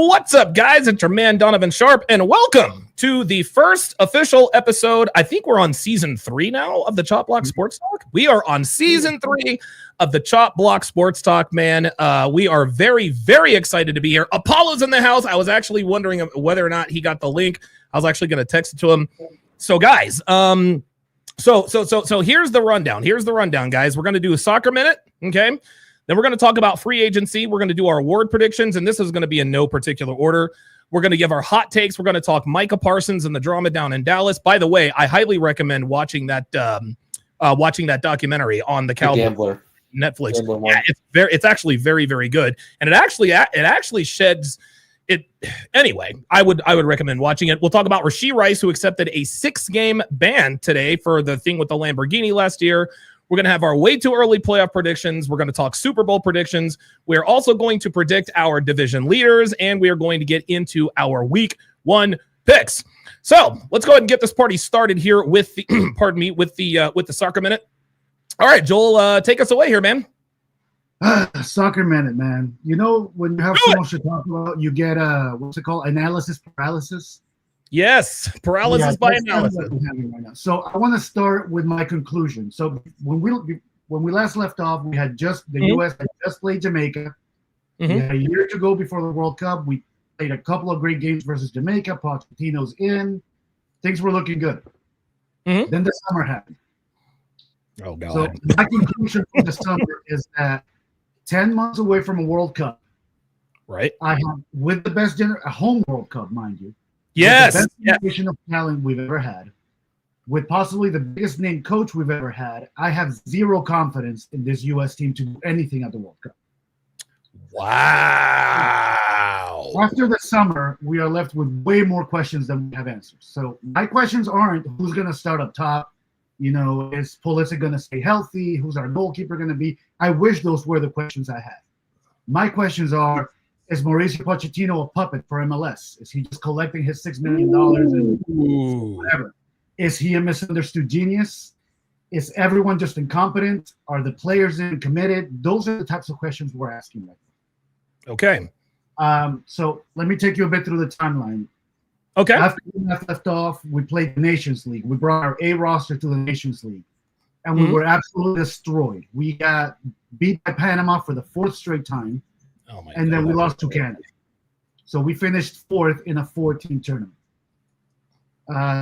What's up, guys? It's your man, Donovan Sharpe, and welcome to the first official episode. I think we're on season 3 now of the Chop Block Sports Talk. We are on season 3 of the Chop Block Sports Talk, man. We are very, very excited to be here. Apollo's in the house. I was actually wondering whether or not he got the link. I was actually going to text it to him. So, guys, so here's the rundown. Here's the rundown, guys. We're going to do a soccer minute, okay? Then we're going to talk about free agency. We're going to do our award predictions, and this is going to be in no particular order. We're going to give our hot takes. We're going to talk Micah Parsons and the drama down in Dallas. By the way, I highly recommend watching that documentary on the Cowboys Netflix. Yeah, it's actually very, very good, and it actually sheds it. Anyway, I would recommend watching it. We'll talk about Rashee Rice, who accepted a 6-game ban today for the thing with the Lamborghini last year. We're going to have our way too early playoff predictions. We're going to talk Super Bowl predictions. We're also going to predict our division leaders, and we are going to get into our week 1 picks. So let's go ahead and get this party started here with the with the soccer minute. All right, Joel, take us away here, man. Soccer minute, man. You know, when you have so much to talk about, you get what's it called? Analysis paralysis. Yes, paralysis by analysis. Right now. So I want to start with my conclusion. So when we last left off, we had the U.S. had just played Jamaica. We had a year to go before the World Cup. We played a couple of great games versus Jamaica. Pochettino's in. Things were looking good. Then the summer happened. Oh, God. So my conclusion for the summer is that 10 months away from a World Cup, right? I have, with the best a home World Cup, mind you. Yes. The best generation of talent we've ever had, with possibly the biggest named coach we've ever had, I have zero confidence in this U.S. team to do anything at the World Cup. Wow. After the summer, we are left with way more questions than we have answers. So my questions aren't who's going to start up top. You know, is Pulisic going to stay healthy? Who's our goalkeeper going to be? I wish those were the questions I had. My questions are, is Mauricio Pochettino a puppet for MLS? Is he just collecting his $6 million and whatever? Is he a misunderstood genius? Is everyone just incompetent? Are the players committed? Those are the types of questions we're asking right now. Okay. So let me take you a bit through the timeline. Okay. After we left off, we played the Nations League. We brought our A roster to the Nations League, and we were absolutely destroyed. We got beat by Panama for the 4th straight time. Oh my and God. then we lost to Canada. So we finished 4th in a 4-team tournament.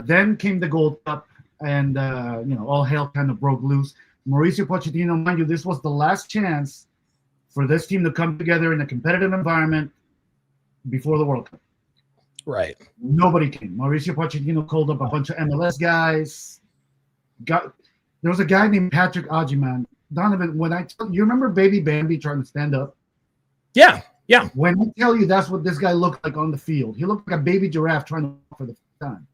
Then came the Gold Cup, and all hell kind of broke loose. Mauricio Pochettino, mind you, this was the last chance for this team to come together in a competitive environment before the World Cup. Right. Nobody came. Mauricio Pochettino called up a bunch of MLS guys. There was a guy named Patrick Agyemang. Donovan, you remember Baby Bambi trying to stand up? Yeah. When I tell you that's what this guy looked like on the field, he looked like a baby giraffe trying to walk for the first time.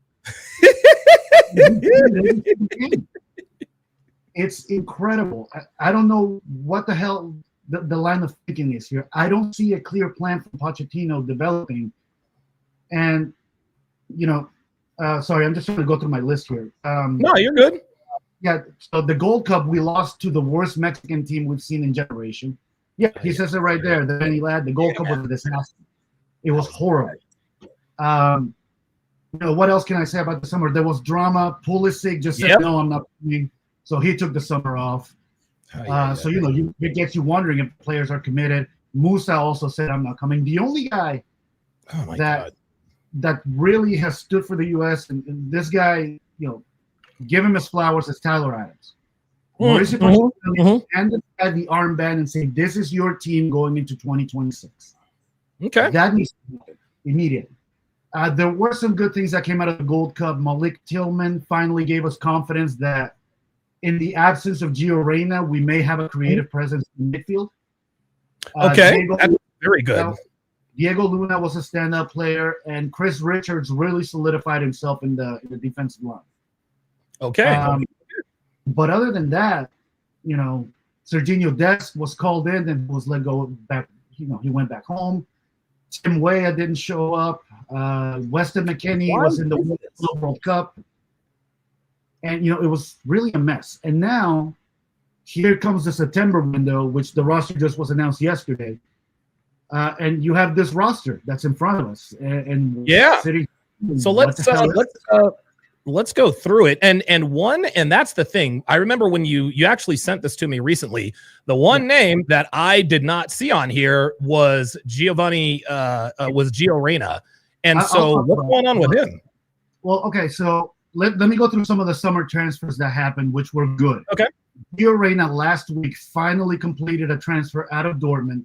It's incredible. I don't know what the hell the line of thinking is here. I don't see a clear plan for Pochettino developing. And, sorry, I'm just trying to go through my list here. No, you're good. Yeah, so the Gold Cup, we lost to the worst Mexican team we've seen in generation. Yeah, he says it right there. The Benny Lad, the Gold Cup was a disaster. It was horrible. What else can I say about the summer? There was drama. Pulisic just said, no, I'm not coming. So he took the summer off. So, it gets you wondering if players are committed. Musa also said, I'm not coming. The only guy that really has stood for the U.S., and this guy, give him his flowers, is Tyler Adams. Mauricio Pochettino handed the armband and say, this is your team going into 2026. Okay. That needs to happen immediately. There were some good things that came out of the Gold Cup. Malik Tillman finally gave us confidence that in the absence of Gio Reyna, we may have a creative presence in midfield. Okay, that's very good. Diego Luna was a standout player, and Chris Richards really solidified himself in the defensive line. Okay. But other than that, Serginho Dest was called in and was let go back. He went back home. Tim Weah didn't show up. Weston McKennie was in the World Cup. And, it was really a mess. And now, here comes the September window, which the roster just was announced yesterday. And you have this roster that's in front of us. And yeah. City. So let's go through it. And that's the thing. I remember when you actually sent this to me recently. The one name that I did not see on here was Gio Reyna. And so what's going on with him? Well, okay, so let me go through some of the summer transfers that happened, which were good. Okay. Gio Reyna last week finally completed a transfer out of Dortmund.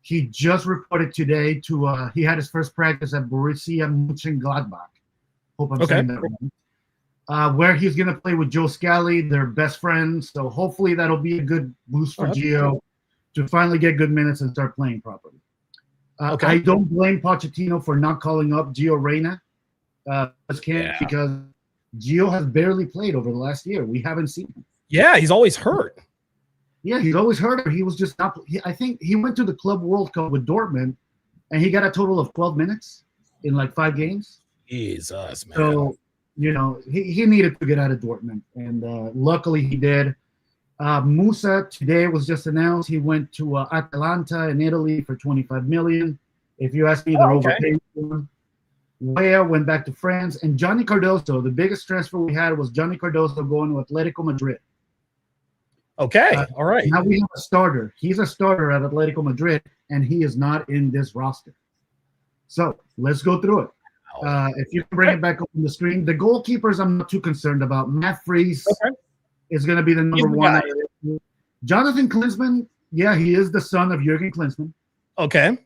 He just reported today to he had his first practice at Borussia Mönchengladbach. Hope I'm saying that right. Where he's going to play with Joe Scally, they're best friends. So hopefully that'll be a good boost for Gio to finally get good minutes and start playing properly. I don't blame Pochettino for not calling up Gio Reyna because Gio has barely played over the last year. We haven't seen him. Yeah, he's always hurt. Yeah, he's always hurt. He was just not. I think he went to the Club World Cup with Dortmund, and he got a total of 12 minutes in like 5 games. Jesus, man. So, he needed to get out of Dortmund, and luckily he did. Musa today was just announced. He went to Atalanta in Italy for 25 million. If you ask me, they're overpaid for him. Weah went back to France, and Johnny Cardoso. The biggest transfer we had was Johnny Cardoso going to Atletico Madrid. Okay, all right. Now we have a starter. He's a starter at Atletico Madrid, and he is not in this roster. So let's go through it. If you can bring it back up on the screen. The goalkeepers I'm not too concerned about. Matt Fries is going to be the number one. Jonathan Klinsmann, yeah, he is the son of Jurgen Klinsmann. Okay.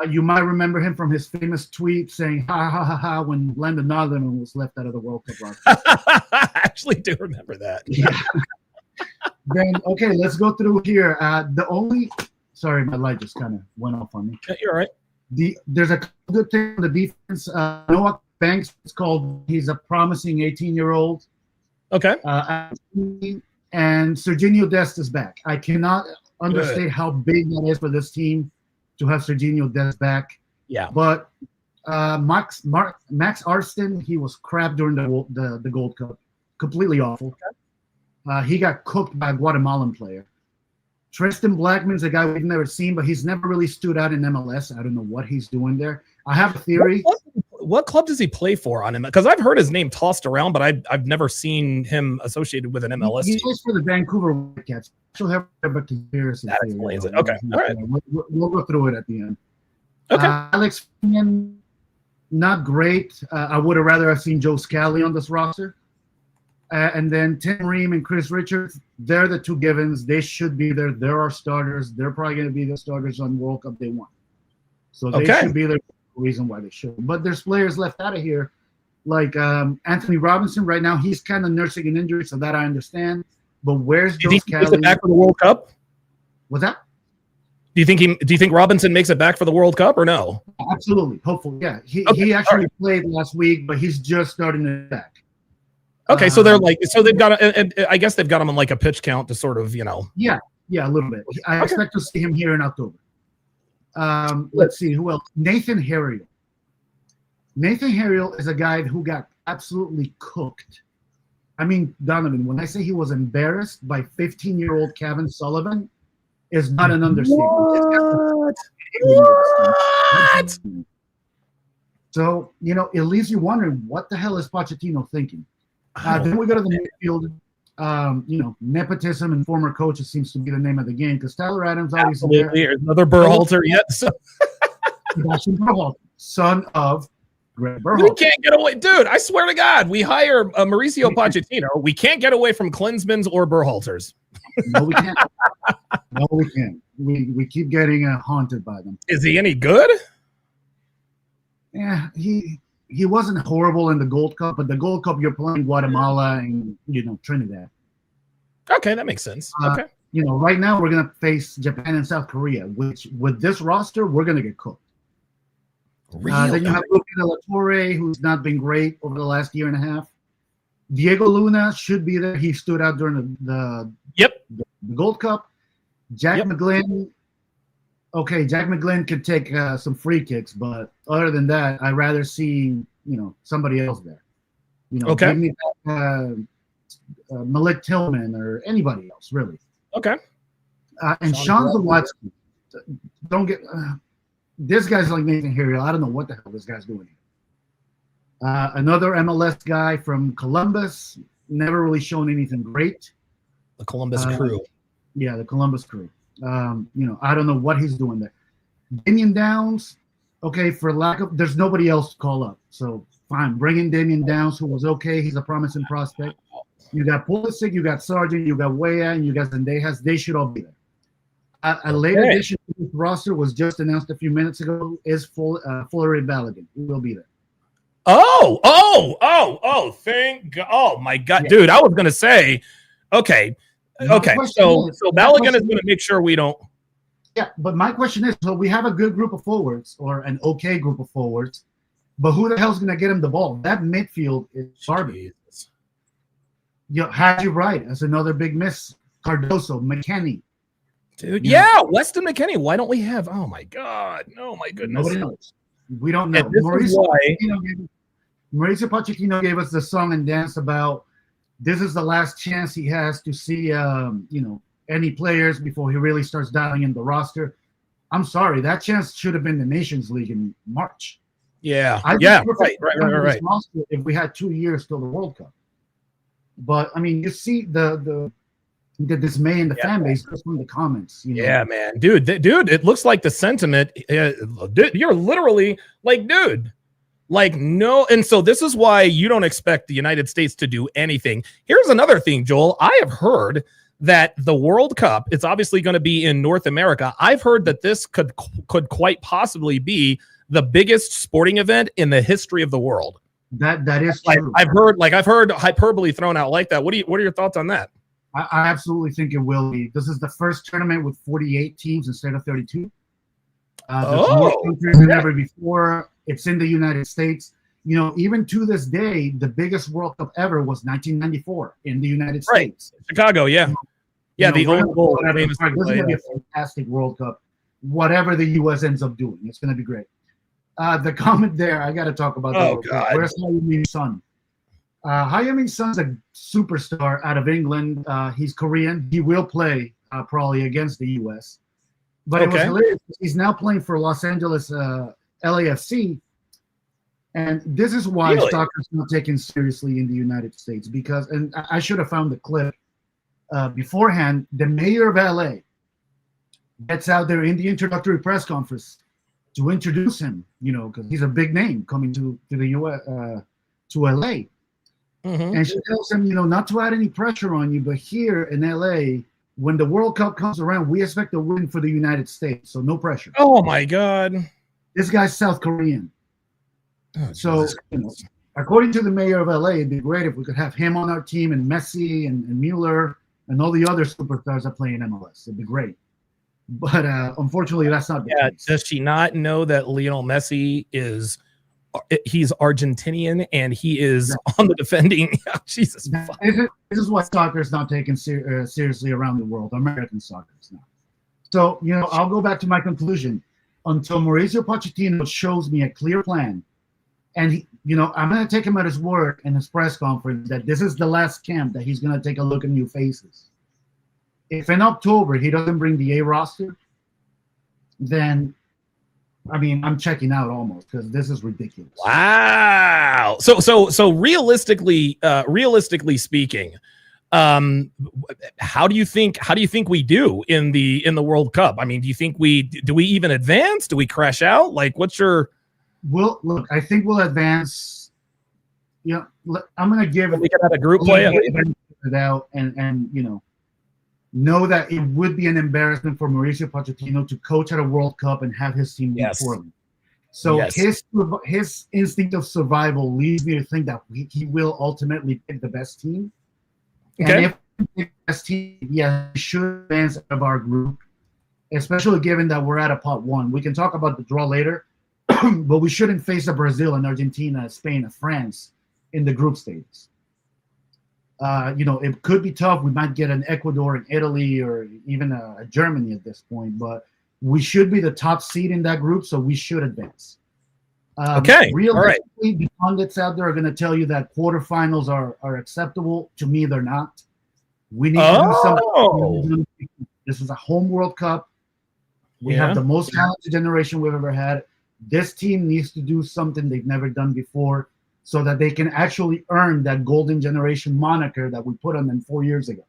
You might remember him from his famous tweet saying, ha, ha, ha, ha, when Landon Donovan was left out of the World Cup roster. I actually do remember that. Yeah. Then, okay, let's go through here. Sorry, my light just kind of went off on me. Yeah, you're all right. There's a good thing on the defense. Noah Banks, he's a promising 18-year-old. Okay. And Serginho Dest is back. I cannot understate how big that is for this team to have Serginho Dest back. Yeah. But Max Arston, he was crap during the Gold Cup. Completely awful. Okay. He got cooked by a Guatemalan player. Tristan Blackman's a guy we've never seen, but he's never really stood out in MLS. I don't know what he's doing there. I have a theory. What club does he play for on him? Because I've heard his name tossed around, but I've never seen him associated with an MLS team. He plays for the Vancouver Whitecaps. She'll have a conspiracy. That explains it. Okay, all right. We'll go through it at the end. Okay. Alex Finian, not great. I would have rather have seen Joe Scally on this roster. And then Tim Ream and Chris Richards, they're the two givens. They should be there. They're our starters. They're probably going to be the starters on World Cup Day 1. So they should be there. Reason why they should. But there's players left out of here, like Anthony Robinson. Right now, he's kind of nursing an injury, so that I understand. But where's Joe Scally? Makes it back for the World Cup? What's that? Do you think Robinson makes it back for the World Cup or no? Absolutely, hopefully, yeah. He actually played last week, but he's just starting to back. Okay, so they've got I guess they've got him on like a pitch count to sort of, Yeah, a little bit. I expect to see him here in October. Let's see who else. Nathan Harriel. Nathan Harriel is a guy who got absolutely cooked. I mean, Donovan, when I say he was embarrassed by 15-year-old Kevin Sullivan, is not an understatement. What? So, it leaves you wondering, what the hell is Pochettino thinking? Then we go to the midfield. Nepotism and former coaches seems to be the name of the game because Tyler Adams always there. Here's another Berhalter. Yes. Sebastian Berhalter, son of Greg Berhalter. We can't get away, dude. I swear to God, we hire Mauricio Pochettino. We can't get away from Klinsmann's or Berhalters. No, we can't. No, we can't. We keep getting haunted by them. Is he any good? Yeah, he wasn't horrible in the Gold Cup, but the Gold Cup you're playing Guatemala and Trinidad. Okay, that makes sense. Okay. Right now we're gonna face Japan and South Korea, which with this roster we're gonna get cooked. Then you have Luke De La Torre, who's not been great over the last year and a half. Diego Luna should be there. He stood out during the Gold Cup. Jack McGlynn. Okay, Jack McGlynn could take some free kicks, but other than that, I'd rather see somebody else there. Give me Malik Tillman or anybody else, really. Okay. And Sean Zawadzki, don't get this guy's like Nathan Harriel. I don't know what the hell this guy's doing here. Another MLS guy from Columbus, never really shown anything great. The Columbus Crew. Yeah, the Columbus Crew. I don't know what he's doing there. Damian Downs, okay, for lack of, there's nobody else to call up. So fine, bring in Damian Downs, who was okay. He's a promising prospect. You got Pulisic, you got Sargent, you got Weah, and you got Zendejas. They should all be there. A late addition to this roster was just announced a few minutes ago. Is Fuller Balogun. He will be there. Thank God. Oh my God, dude! I was gonna say, okay. So Balogun is gonna make sure we don't. Yeah, but my question is: so we have a good group of forwards, or an okay group of forwards, but who the hell's gonna get him the ball? That midfield is garbage. Had you right? That's another big miss. Cardoso, McKennie. Dude, yeah, Weston McKennie. Why don't we have? Oh my God! Oh my goodness! Nobody knows. We don't know. Mauricio Pochettino gave us the song and dance about this is the last chance he has to see, any players before he really starts dialing in the roster. I'm sorry, that chance should have been the Nations League in March. Yeah, right. If we had 2 years till the World Cup, but I mean, you see the dismay in the fan base just from the comments. Yeah, man, dude, it looks like the sentiment. You're literally like, dude, like no. And so this is why you don't expect the United States to do anything. Here's another thing, Joel. I have heard that the World Cup, it's obviously going to be in North America. I've heard that this could quite possibly be the biggest sporting event in the history of the world. That is true. I've heard hyperbole thrown out like that. What are your thoughts on that? I absolutely think it will be. This is the first tournament with 48 teams instead of 32. There's more countries than ever before. It's in the United States. Even to this day, the biggest World Cup ever was 1994 in the United States. Chicago, yeah. The only goal. This is going to be a fantastic World Cup. Whatever the U.S. ends up doing, it's going to be great. The comment there, I got to talk about that. God. Where's Heung-min Son? Heung-min Son's a superstar out of England. He's Korean. He will play probably against the U.S. But it was hilarious. He's now playing for Los Angeles LAFC. And this is why soccer's not taken seriously in the United States. Because, and I should have found the clip beforehand, the mayor of LA gets out there in the introductory press conference to introduce him, because he's a big name coming to the U.S. To LA. Mm-hmm. And she tells him, not to add any pressure on you, but here in LA, when the World Cup comes around, we expect a win for the United States. So no pressure. Oh my God. This guy's South Korean. So, according to the mayor of LA, it'd be great if we could have him on our team and Messi and Mueller and all the other superstars that play in MLS. It'd be great. But unfortunately, that's not the case. Does she not know that Lionel Messi he's Argentinian and he is on the defending? Jesus. This is why soccer is not taken seriously around the world. American soccer is not. So, I'll go back to my conclusion. Until Mauricio Pochettino shows me a clear plan, and I'm going to take him at his word in his press conference that this is the last camp that he's going to take a look at new faces. If in October he doesn't bring the A roster, then I'm checking out almost, because this is ridiculous. Wow. So realistically speaking, how do you think we do in the World Cup? I mean, do you think do we even advance? Do we crash out? Like, what's your? Well, look, I think we'll advance. I'm going to give it. We can have a group play it out, and know that it would be an embarrassment for Mauricio Pochettino to coach at a World Cup and have his team win poorly. So his instinct of survival leads me to think that he will ultimately pick the best team. Okay. And if he picks the best team, he should advance out of our group, especially given that we're at a pot one. We can talk about the draw later, but we shouldn't face a Brazil and Argentina, Spain, and France in the group stages. It could be tough. We might get an Ecuador and Italy, or even a Germany at this point, but we should be the top seed in that group, so we should advance. Realistically, all right. The pundits out there are going to tell you that quarterfinals are acceptable. To me, they're not. We need to do something. This is a home World Cup. We have the most talented generation we've ever had. This team needs to do something they've never done before so that they can actually earn that golden generation moniker that we put on them 4 years ago.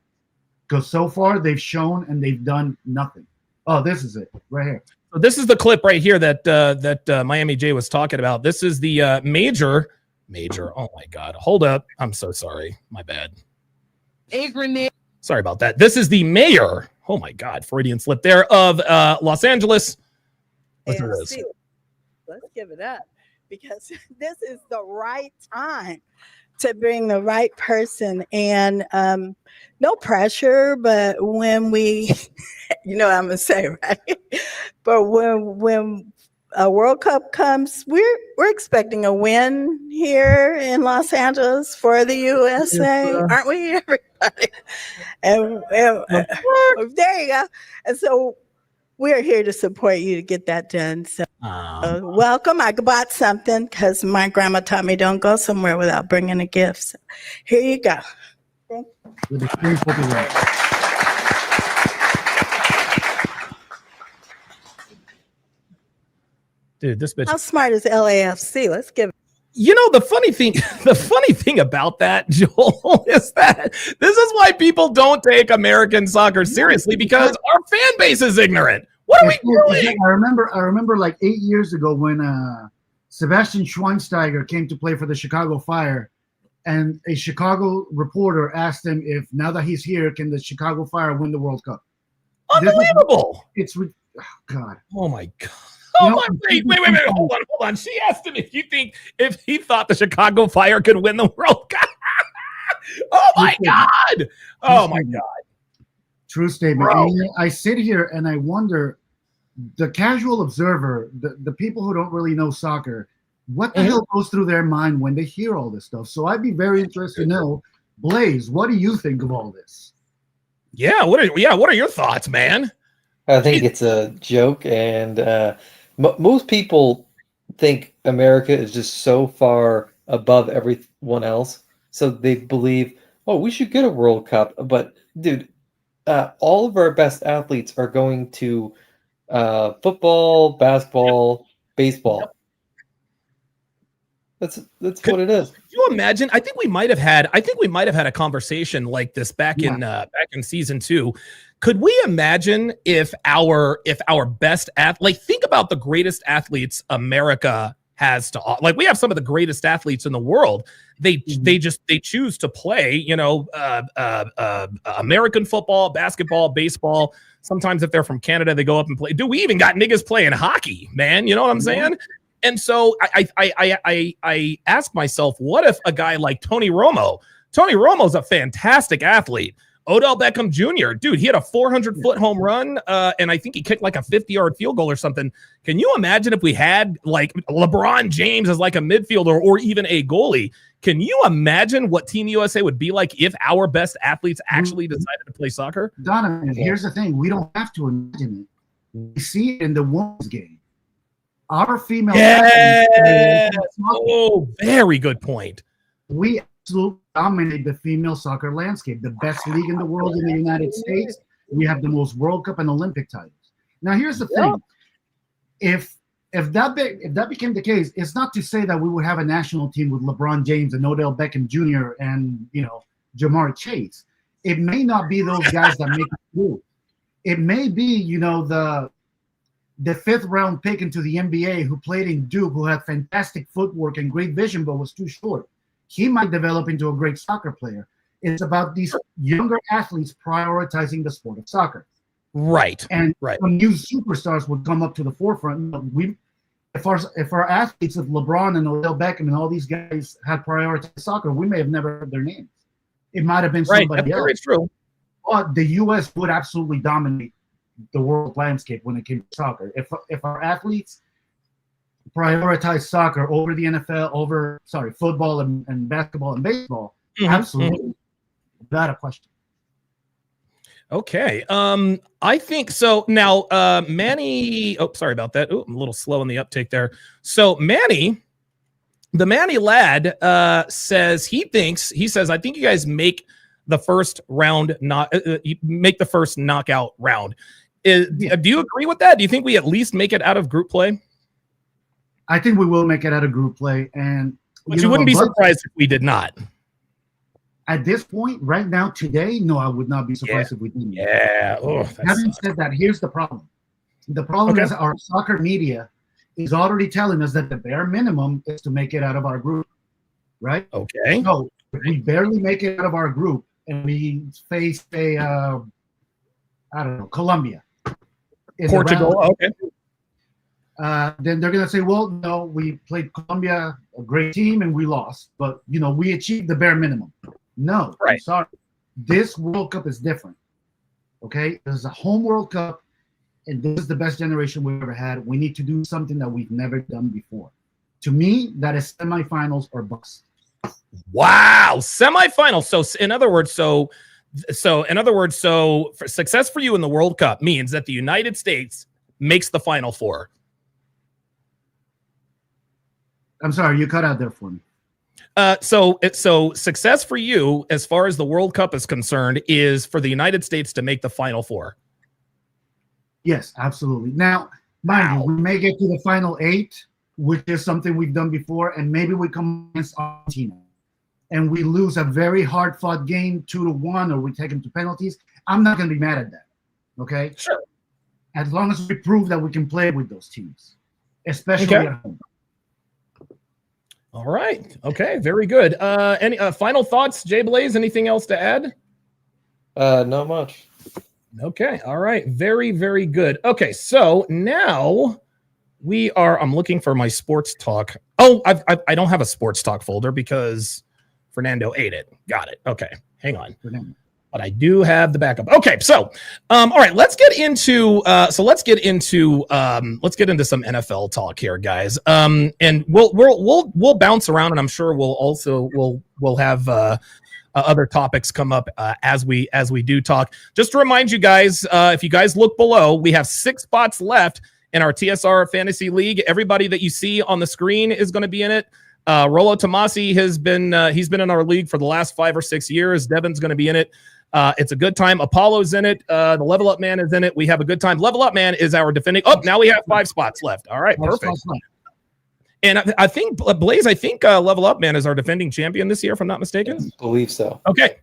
Because so far they've shown and they've done nothing. Oh, this is it right here. So this is the clip right here that Miami J was talking about. This is the major. Oh my God. Hold up. I'm so sorry. My bad. Sorry about that. This is the mayor. Oh my God. Freudian slip there of Los Angeles. Listen to this. Let's give it up because this is the right time to bring the right person, and no pressure, but when we, you know what I'm gonna say, right? But when a World Cup comes, we're expecting a win here in Los Angeles for the USA, aren't we, everybody? And there you go. And so we're here to support you to get that done. So welcome. I bought something because my grandma taught me don't go somewhere without bringing a gift. So here you go. Thank you. Dude, this bitch. How smart is LAFC? Let's give it. You know, the funny thing about that, Joel, is that this is why people don't take American soccer seriously, because our fan base is ignorant. What are we doing? I remember like 8 years ago when Sebastian Schweinsteiger came to play for the Chicago Fire, and a Chicago reporter asked him if now that he's here, can the Chicago Fire win the World Cup? Unbelievable. Oh, God. Oh my God. Oh my! Wait! Hold on. She asked him if he thought the Chicago Fire could win the World Cup. Oh my God! Oh my God! True statement. And I sit here and I wonder, the casual observer, the people who don't really know soccer, what the hell goes through their mind when they hear all this stuff? So I'd be very interested to know, Blaze, what do you think of all this? Yeah. What are your thoughts, man? I think it's a joke, and most people think America is just so far above everyone else, so they believe, oh, we should get a World Cup. But dude, all of our best athletes are going to football, basketball, baseball. That's what it is. Can you imagine? I think we might have had a conversation like this back in season 2. Could we imagine if our best think about the greatest athletes America has to offer. Like, we have some of the greatest athletes in the world. They choose to play, American football, basketball, baseball. Sometimes if they're from Canada, they go up and play. Dude, we even got niggas playing hockey, man. You know what I'm saying? And so I ask myself, what if a guy like Tony Romo's a fantastic athlete. Odell Beckham Jr., dude, he had a 400-foot home run, and I think he kicked like a 50-yard field goal or something. Can you imagine if we had like LeBron James as like a midfielder or even a goalie? Can you imagine what Team USA would be like if our best athletes actually decided to play soccer? Donovan, here's the thing. We don't have to imagine it. We see it in the women's game. Our female athletes. Oh, very good point. We absolutely dominate the female soccer landscape. The best league in the world in the United States. We have the most World Cup and Olympic titles. Now, here's the thing: if that became the case, it's not to say that we would have a national team with LeBron James and Odell Beckham Jr. and Jamar Chase. It may not be those guys that make it through. It may be the fifth round pick into the NBA who played in Duke, who had fantastic footwork and great vision, but was too short. He might develop into a great soccer player. It's about these younger athletes prioritizing the sport of soccer. Right. And when new superstars would come up to the forefront, if our athletes, if LeBron and Odell Beckham and all these guys had prioritized soccer, we may have never heard their names. It might have been somebody else. That's true. But the U.S. would absolutely dominate the world landscape when it came to soccer. If our athletes prioritize soccer over the NFL, football and basketball and baseball, absolutely, without a question. Okay. I think so. Now, Manny. Oh, sorry about that. Oh, I'm a little slow in the uptake there. So Manny, the Manny lad, says I think you guys make the first round, make the first knockout round. Do you agree with that? Do you think we at least make it out of group play? I think we will make it out of group play, and but you wouldn't be surprised if we did not. At this point, right now, today, no, I would not be surprised if we didn't. Yeah. Oh, having said that, here's the problem. The problem is our soccer media is already telling us that the bare minimum is to make it out of our group, right? Okay. So if we barely make it out of our group and we face I don't know, Colombia, Portugal, okay. Then they're gonna say, well, no, we played Colombia, a great team, and we lost, but we achieved the bare minimum. No, right. I'm sorry. This World Cup is different. Okay, this is a home World Cup, and this is the best generation we've ever had. We need to do something that we've never done before. To me, that is semifinals or bust. Wow, semifinals. So in other words, for success for you in the World Cup means that the United States makes the Final Four. I'm sorry, you cut out there for me. So success for you as far as the World Cup is concerned is for the United States to make the Final Four. Yes, absolutely. Now, mind you, we may get to the final 8, which is something we've done before, and maybe we come against Argentina and we lose a very hard-fought game 2-1, or we take them to penalties. I'm not going to be mad at that. Okay? Sure. As long as we prove that we can play with those teams, especially at home. All right. Okay. Very good. Any final thoughts, JBlaze? Anything else to add? Not much. Okay. All right. Very, very good. Okay. So now I'm looking for my sports talk. Oh, I don't have a sports talk folder because Fernando ate it. Got it. Okay. Hang on. But I do have the backup. Okay. So, all right, let's get into some NFL talk here, guys. And we'll bounce around, and I'm sure we'll have other topics come up as we do talk. Just to remind you guys, if you guys look below, we have 6 spots left in our TSR Fantasy League. Everybody that you see on the screen is going to be in it. Rolo Tomasi has been he's been in our league for the last 5 or 6 years. Devin's going to be in it. It's a good time. Apollo's in it. The Level Up Man is in it. We have a good time. Level Up Man is our defending. Oh, now we have 5 spots left. All right, perfect. And I think Blaze, Level Up Man is our defending champion this year, if I'm not mistaken. I believe so. Okay.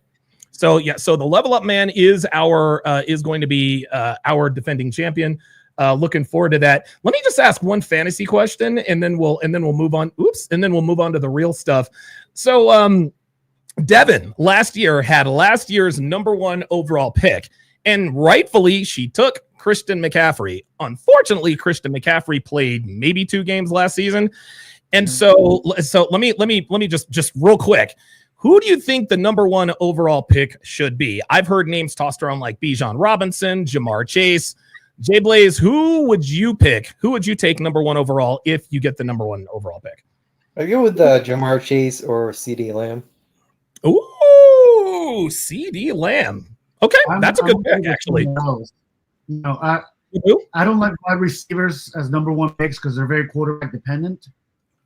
So yeah, so the Level Up Man is going to be our defending champion. Looking forward to that. Let me just ask one fantasy question, and then we'll move on. And then we'll move on to the real stuff. So Devin last year had last year's #1 overall pick, and rightfully she took Christian McCaffrey. Unfortunately, Christian McCaffrey played maybe 2 games last season, and so let me just real quick. Who do you think the #1 overall pick should be? I've heard names tossed around like Bijan Robinson, Jamar Chase. JBlaze, who would you pick? Who would you take #1 overall if you get the #1 overall pick? I go with Jamar Chase or CD Lamb. Ooh, CD Lamb. Okay, that's a good pick, actually. I don't like wide receivers as #1 picks because they're very quarterback dependent.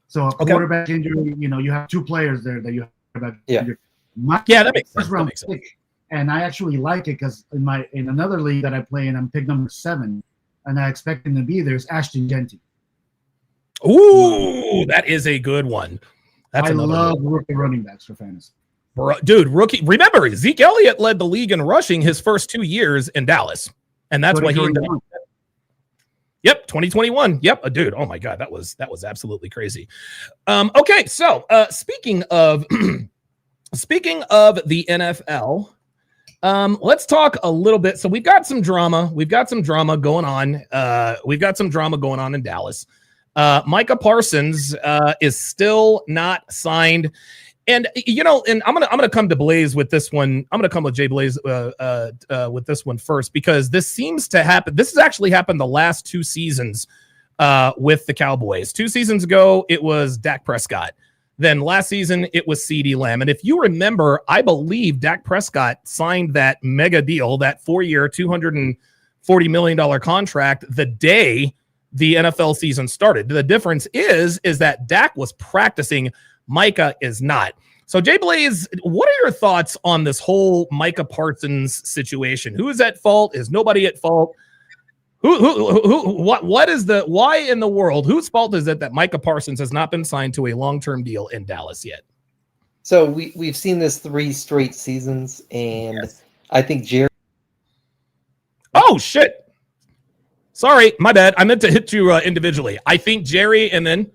So a quarterback injury, you have 2 players there that you have quarterback injury. That makes sense. Round pick, and I actually like it because in another league that I play in, I'm pick #7, and I expect him to be there is Ashton Genty. Ooh, that is a good one. I love rookie running backs for fantasy. Dude, rookie. Remember, Zeke Elliott led the league in rushing his first 2 years in Dallas, and that's why he ended up. Yep, 2021. Yep, dude. Oh my God, that was absolutely crazy. Okay, so speaking of the NFL, let's talk a little bit. So we've got some drama. We've got some drama going on. In Dallas. Micah Parsons is still not signed. And and I'm gonna come to Blaze with this one. I'm gonna come with JBlaze with this one first, because this seems to happen. This has actually happened the last 2 seasons with the Cowboys. 2 seasons ago, it was Dak Prescott. Then last season, it was CD Lamb. And if you remember, I believe Dak Prescott signed that mega deal, that 4-year, $240 million contract, the day the NFL season started. The difference is that Dak was practicing. Micah is not. So, JBlaze, what are your thoughts on this whole Micah Parsons situation? Who is at fault? Is nobody at fault? What is the why in the world? Whose fault is it that Micah Parsons has not been signed to a long-term deal in Dallas yet? So we've seen this 3 straight seasons, and yes. I think Jerry. Oh shit! Sorry, my bad. I meant to hit you individually. I think Jerry, and then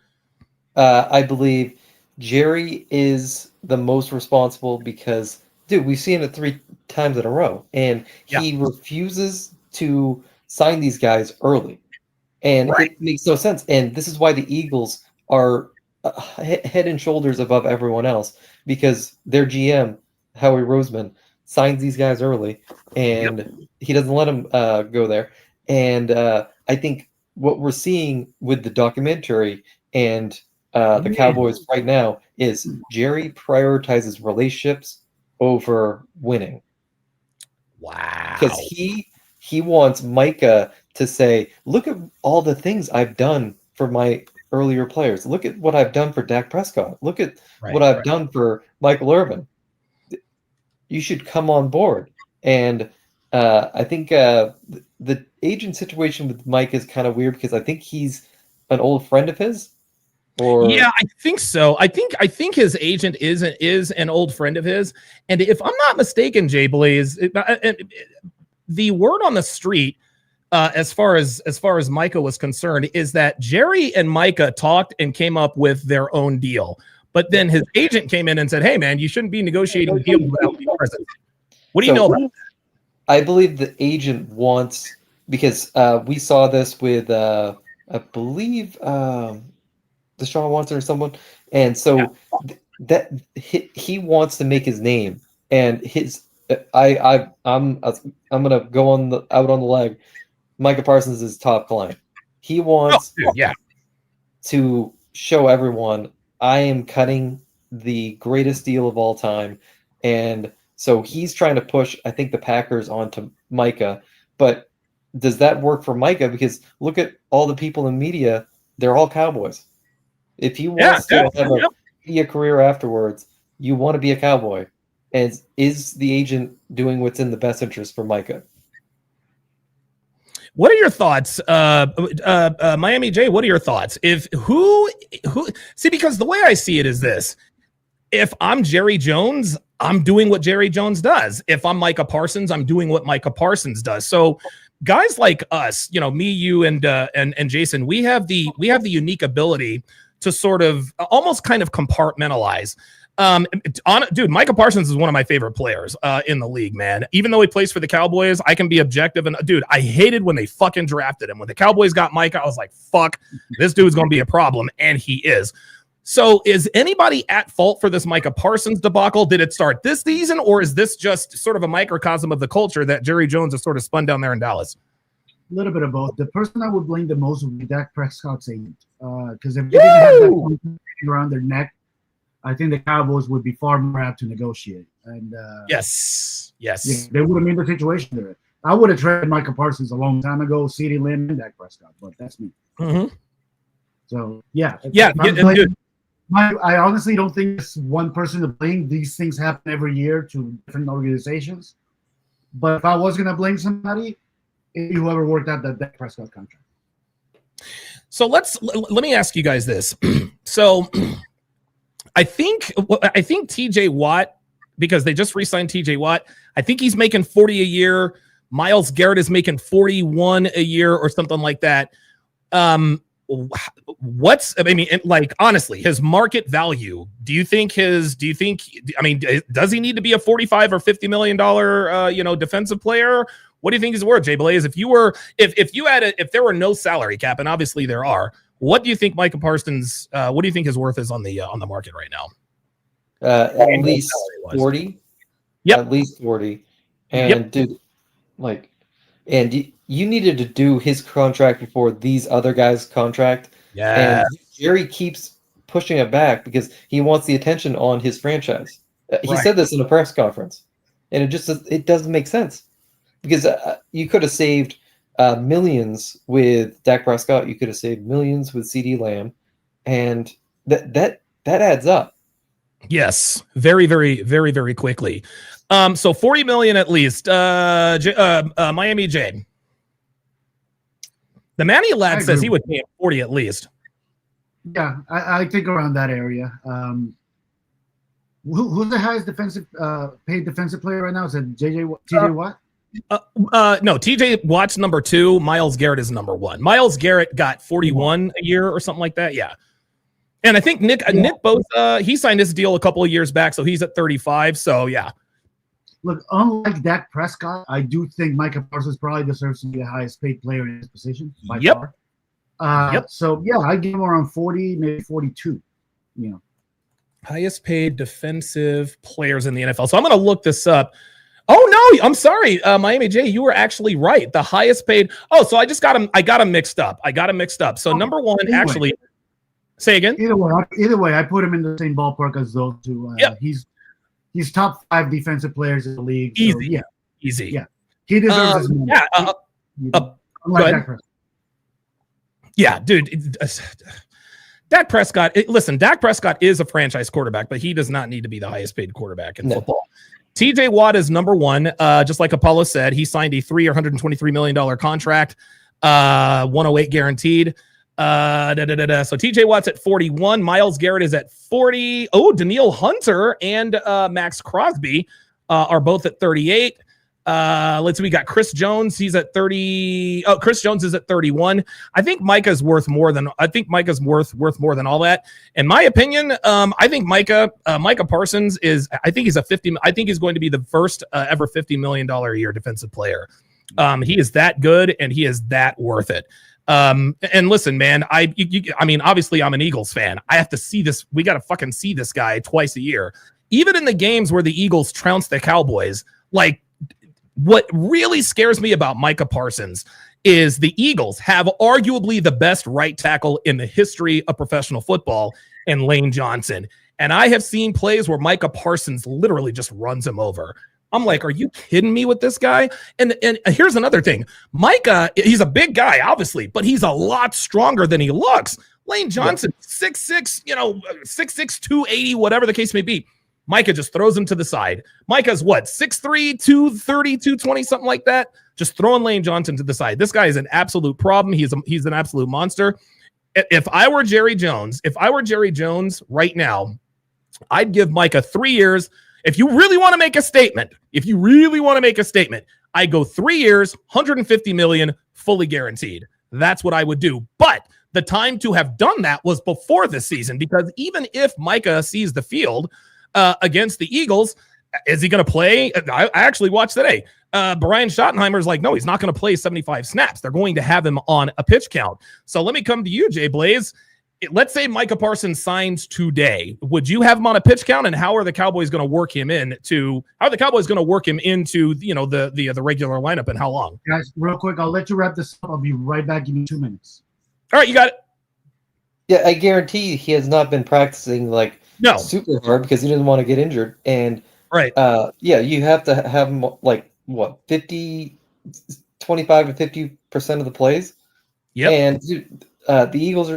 I believe Jerry is the most responsible because, dude, we've seen it 3 times in a row, and he refuses to sign these guys early, and it makes no sense. And this is why the Eagles are head and shoulders above everyone else, because their GM Howie Roseman signs these guys early, and he doesn't let them go there. And I think what we're seeing with the documentary and the Cowboys right now is Jerry prioritizes relationships over winning. Wow. Because he wants Micah to say, look at all the things I've done for my earlier players. Look at what I've done for Dak Prescott. Look at what I've done for Michael Irvin. You should come on board. And I think the agent situation with Mike is kind of weird because I think he's an old friend of his. Yeah, I think so. I think his agent is an old friend of his. And if I'm not mistaken, JBlaze, the word on the street, as far as Micah was concerned, is that Jerry and Micah talked and came up with their own deal. But then his agent came in and said, "Hey, man, you shouldn't be negotiating deals without being present." What do you know about that? I believe the agent wants, because we saw this with, I believe, Deshaun Watson or someone, and so that he wants to make his name, and his. I'm gonna go out on the leg. Micah Parsons is top client. He wants to show everyone I am cutting the greatest deal of all time, and so he's trying to push, I think, the Packers onto Micah. But does that work for Micah? Because look at all the people in media; they're all Cowboys. If he wants to have a media career afterwards, you want to be a Cowboy. And is the agent doing what's in the best interest for Micah? What are your thoughts, Miami J? What are your thoughts? If who see, because the way I see it is this: if I'm Jerry Jones, I'm doing what Jerry Jones does. If I'm Micah Parsons, I'm doing what Micah Parsons does. So guys like us, me, you, and Jason, we have the unique ability to sort of almost kind of compartmentalize. Dude, Micah Parsons is one of my favorite players in the league, man. Even though he plays for the Cowboys, I can be objective. And dude, I hated when they fucking drafted him. When the Cowboys got Micah, I was like, fuck, this dude's going to be a problem. And he is. So is anybody at fault for this Micah Parsons debacle? Did it start this season, or is this just sort of a microcosm of the culture that Jerry Jones has sort of spun down there in Dallas? A little bit of both. The person I would blame the most would be Dak Prescott's agent. Because if they didn't have that around their neck, I think the Cowboys would be far more apt to negotiate. And yes, yeah, they would have made the situation there. I would have traded Micah Parsons a long time ago, CeeDee Lamb and Dak Prescott, but that's me. Mm-hmm. So I honestly don't think it's one person to blame. These things happen every year to different organizations. But if I was going to blame somebody, it's whoever worked out that Dak Prescott contract. So let me ask you guys this. So I think TJ Watt, because they just re-signed TJ Watt, I think he's making 40 a year. Myles Garrett is making 41 a year or something like that. Honestly, his market value, does he need to be a 45 or $50 million, defensive player? What do you think he's worth, JBlaze? If there were no salary cap, and obviously there are, what do you think Micah Parsons, what do you think his worth is on the market right now? At least 40. Yep. At least 40. And dude, and you needed to do his contract before these other guys' contract. Yeah. And Jerry keeps pushing it back because he wants the attention on his franchise. He said this in a press conference, and it doesn't make sense because you could have saved millions with Dak Prescott. You could have saved millions with CeeDee Lamb, and that adds up. Yes, very, very, very, very quickly. So 40 million at least. Miami J. The Manny I lad agree says he with would pay him 40 at least. Yeah, I think around that area. Who's the highest paid defensive player right now? Is it TJ Watt? No, TJ Watt's number 2. Myles Garrett is number 1. Myles Garrett got 41 a year or something like that. Yeah. And I think Nick Bosa, he signed his deal a couple of years back, so he's at 35. So yeah. Look, unlike Dak Prescott, I do think Micah Parsons probably deserves to be the highest paid player in his position by far. So yeah, I give him around 40, maybe 42. You know, highest paid defensive players in the NFL. So I'm going to look this up. Oh no, I'm sorry, Miami J, you were actually right. The highest paid. Oh, so I just got him. I got him mixed up. So number 1, anyway. actually. Say again. Either way, I put him in the same ballpark as those two. He's top 5 defensive players in the league. So, Easy. Easy. Yeah, he deserves his money. Yeah, dude. Dak Prescott. Listen, Dak Prescott is a franchise quarterback, but he does not need to be the highest paid quarterback in football. TJ Watt is number 1. Just like Apollo said, he signed a 3 or $123 million contract, 108 guaranteed. So TJ Watt's at 41. Myles Garrett is at 40. Oh, Danielle Hunter and Max Crosby are both at 38. Let's see, we got Chris Jones. He's at 30. Oh, Chris Jones is at 31. I think Micah's worth more than all that. In my opinion, I think Micah Parsons is. I think he's going to be the first ever $50 million a year defensive player. He is that good and he is that worth it. And listen, man, I mean, obviously I'm an Eagles fan. I have to see this. We got to fucking see this guy twice a year. Even in the games where the Eagles trounce the Cowboys, like what really scares me about Micah Parsons is the Eagles have arguably the best right tackle in the history of professional football in Lane Johnson. And I have seen plays where Micah Parsons literally just runs him over. I'm like, are you kidding me with this guy? And here's another thing. Micah, he's a big guy, obviously, but he's a lot stronger than he looks. Lane Johnson, 6'6", 6'6", 280, whatever the case may be. Micah just throws him to the side. Micah's what, 6'3", 230, 220, something like that? Just throwing Lane Johnson to the side. This guy is an absolute problem. He's an absolute monster. If I were Jerry Jones right now, I'd give Micah 3 years. If you really want to make a statement, I go 3 years, $150 million, fully guaranteed. That's what I would do. But the time to have done that was before this season, because even if Micah sees the field against the Eagles, is he going to play? I actually watched today. Brian Schottenheimer's like, no, he's not going to play 75 snaps. They're going to have him on a pitch count. So let me come to you, JBlaze. Let's say Micah Parsons signs today. Would you have him on a pitch count? And how are the Cowboys going to work him into? How are the Cowboys going to work him into the regular lineup, and how long? Guys, real quick, I'll let you wrap this up. I'll be right back. Give me 2 minutes. All right, you got it. Yeah, I guarantee he has not been practicing super hard because he doesn't want to get injured. And right, you have to have him 25 to 50% of the plays. Yeah, and the Eagles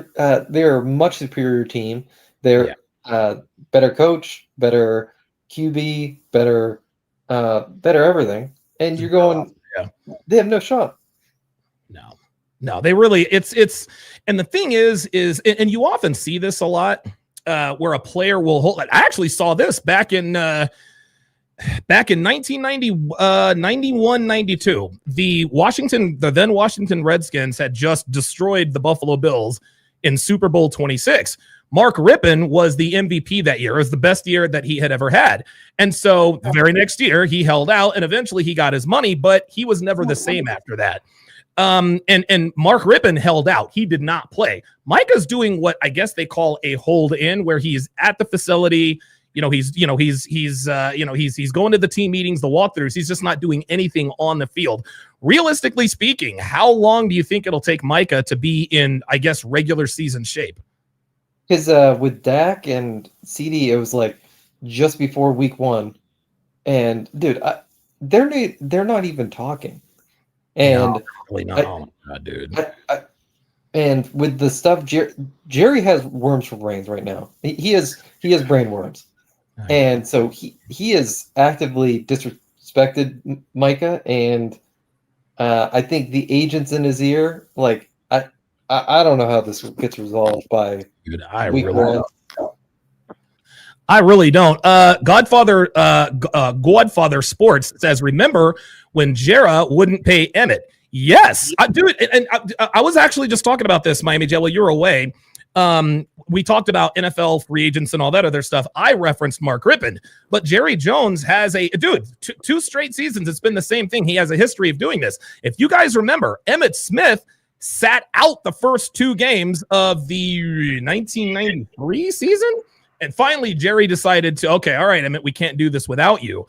they're a much superior team. They're better coach, better QB, better everything. And you're going, they have no shot. No, they really, it's, and the thing is, and you often see this a lot, where a player will hold. I actually saw this back in 1990, 91, 92. The then Washington Redskins had just destroyed the Buffalo Bills in Super Bowl 26. Mark Rippon was the MVP that year. It was the best year that he had ever had. And so the very next year he held out and eventually he got his money, but he was never the same after that. And Mark Rippon held out. He did not play. Micah's doing what I guess they call a hold in, where he's at the facility. He's going to the team meetings, the walkthroughs. He's just not doing anything on the field. Realistically speaking, how long do you think it'll take Micah to be in, I guess, regular season shape? Because with Dak and CD, it was just before week 1, and dude, they're not even talking. And no, probably not. Oh my God, dude. And with the stuff, Jerry has worms for brains right now. He has brain worms, and so he is actively disrespected Micah. And I think the agents in his ear, I I don't know how this gets resolved by Dude, week one. I really don't. Godfather Sports says, remember when Jera wouldn't pay Emmett? Yes, I do it. And I was actually just talking about this, Miami Jello. You're away. We talked about NFL free agents and all that other stuff. I referenced Mark Rippon, but Jerry Jones has two straight seasons. It's been the same thing. He has a history of doing this. If you guys remember, Emmitt Smith sat out the first 2 games of the 1993 season. And finally, Jerry decided to, okay, all right, Emmett, we can't do this without you.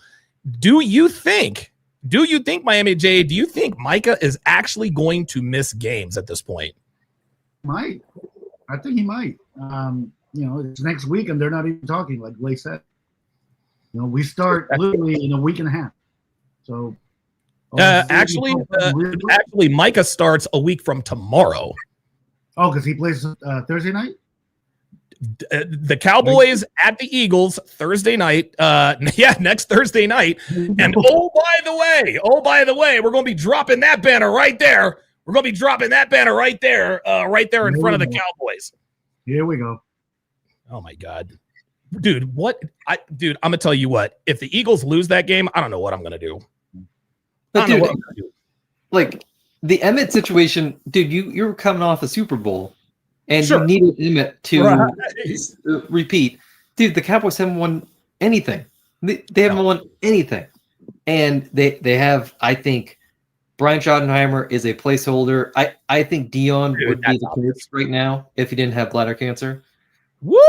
Do you think, Miami J, do you think Micah is actually going to miss games at this point? Might. I think he might. It's next week and they're not even talking, like Blaze said. We start literally in a week and a half. So actually, Micah starts a week from tomorrow. Oh, because he plays Thursday night? The Cowboys at the Eagles Thursday night. Next Thursday night. And oh by the way, we're going to be dropping that banner right there. We're going to be dropping that banner right there in front of the Cowboys. Here we go. Oh my God, dude! I'm gonna tell you what. If the Eagles lose that game, I don't know what I'm gonna do. But dude, like the Emmett situation, dude, you're coming off a Super Bowl. And you needed Emmett to repeat. Dude, the Cowboys haven't won anything. They haven't won anything. And they have, I think, Brian Schottenheimer is a placeholder. I think Dion would be the coach right now if he didn't have bladder cancer. Woo!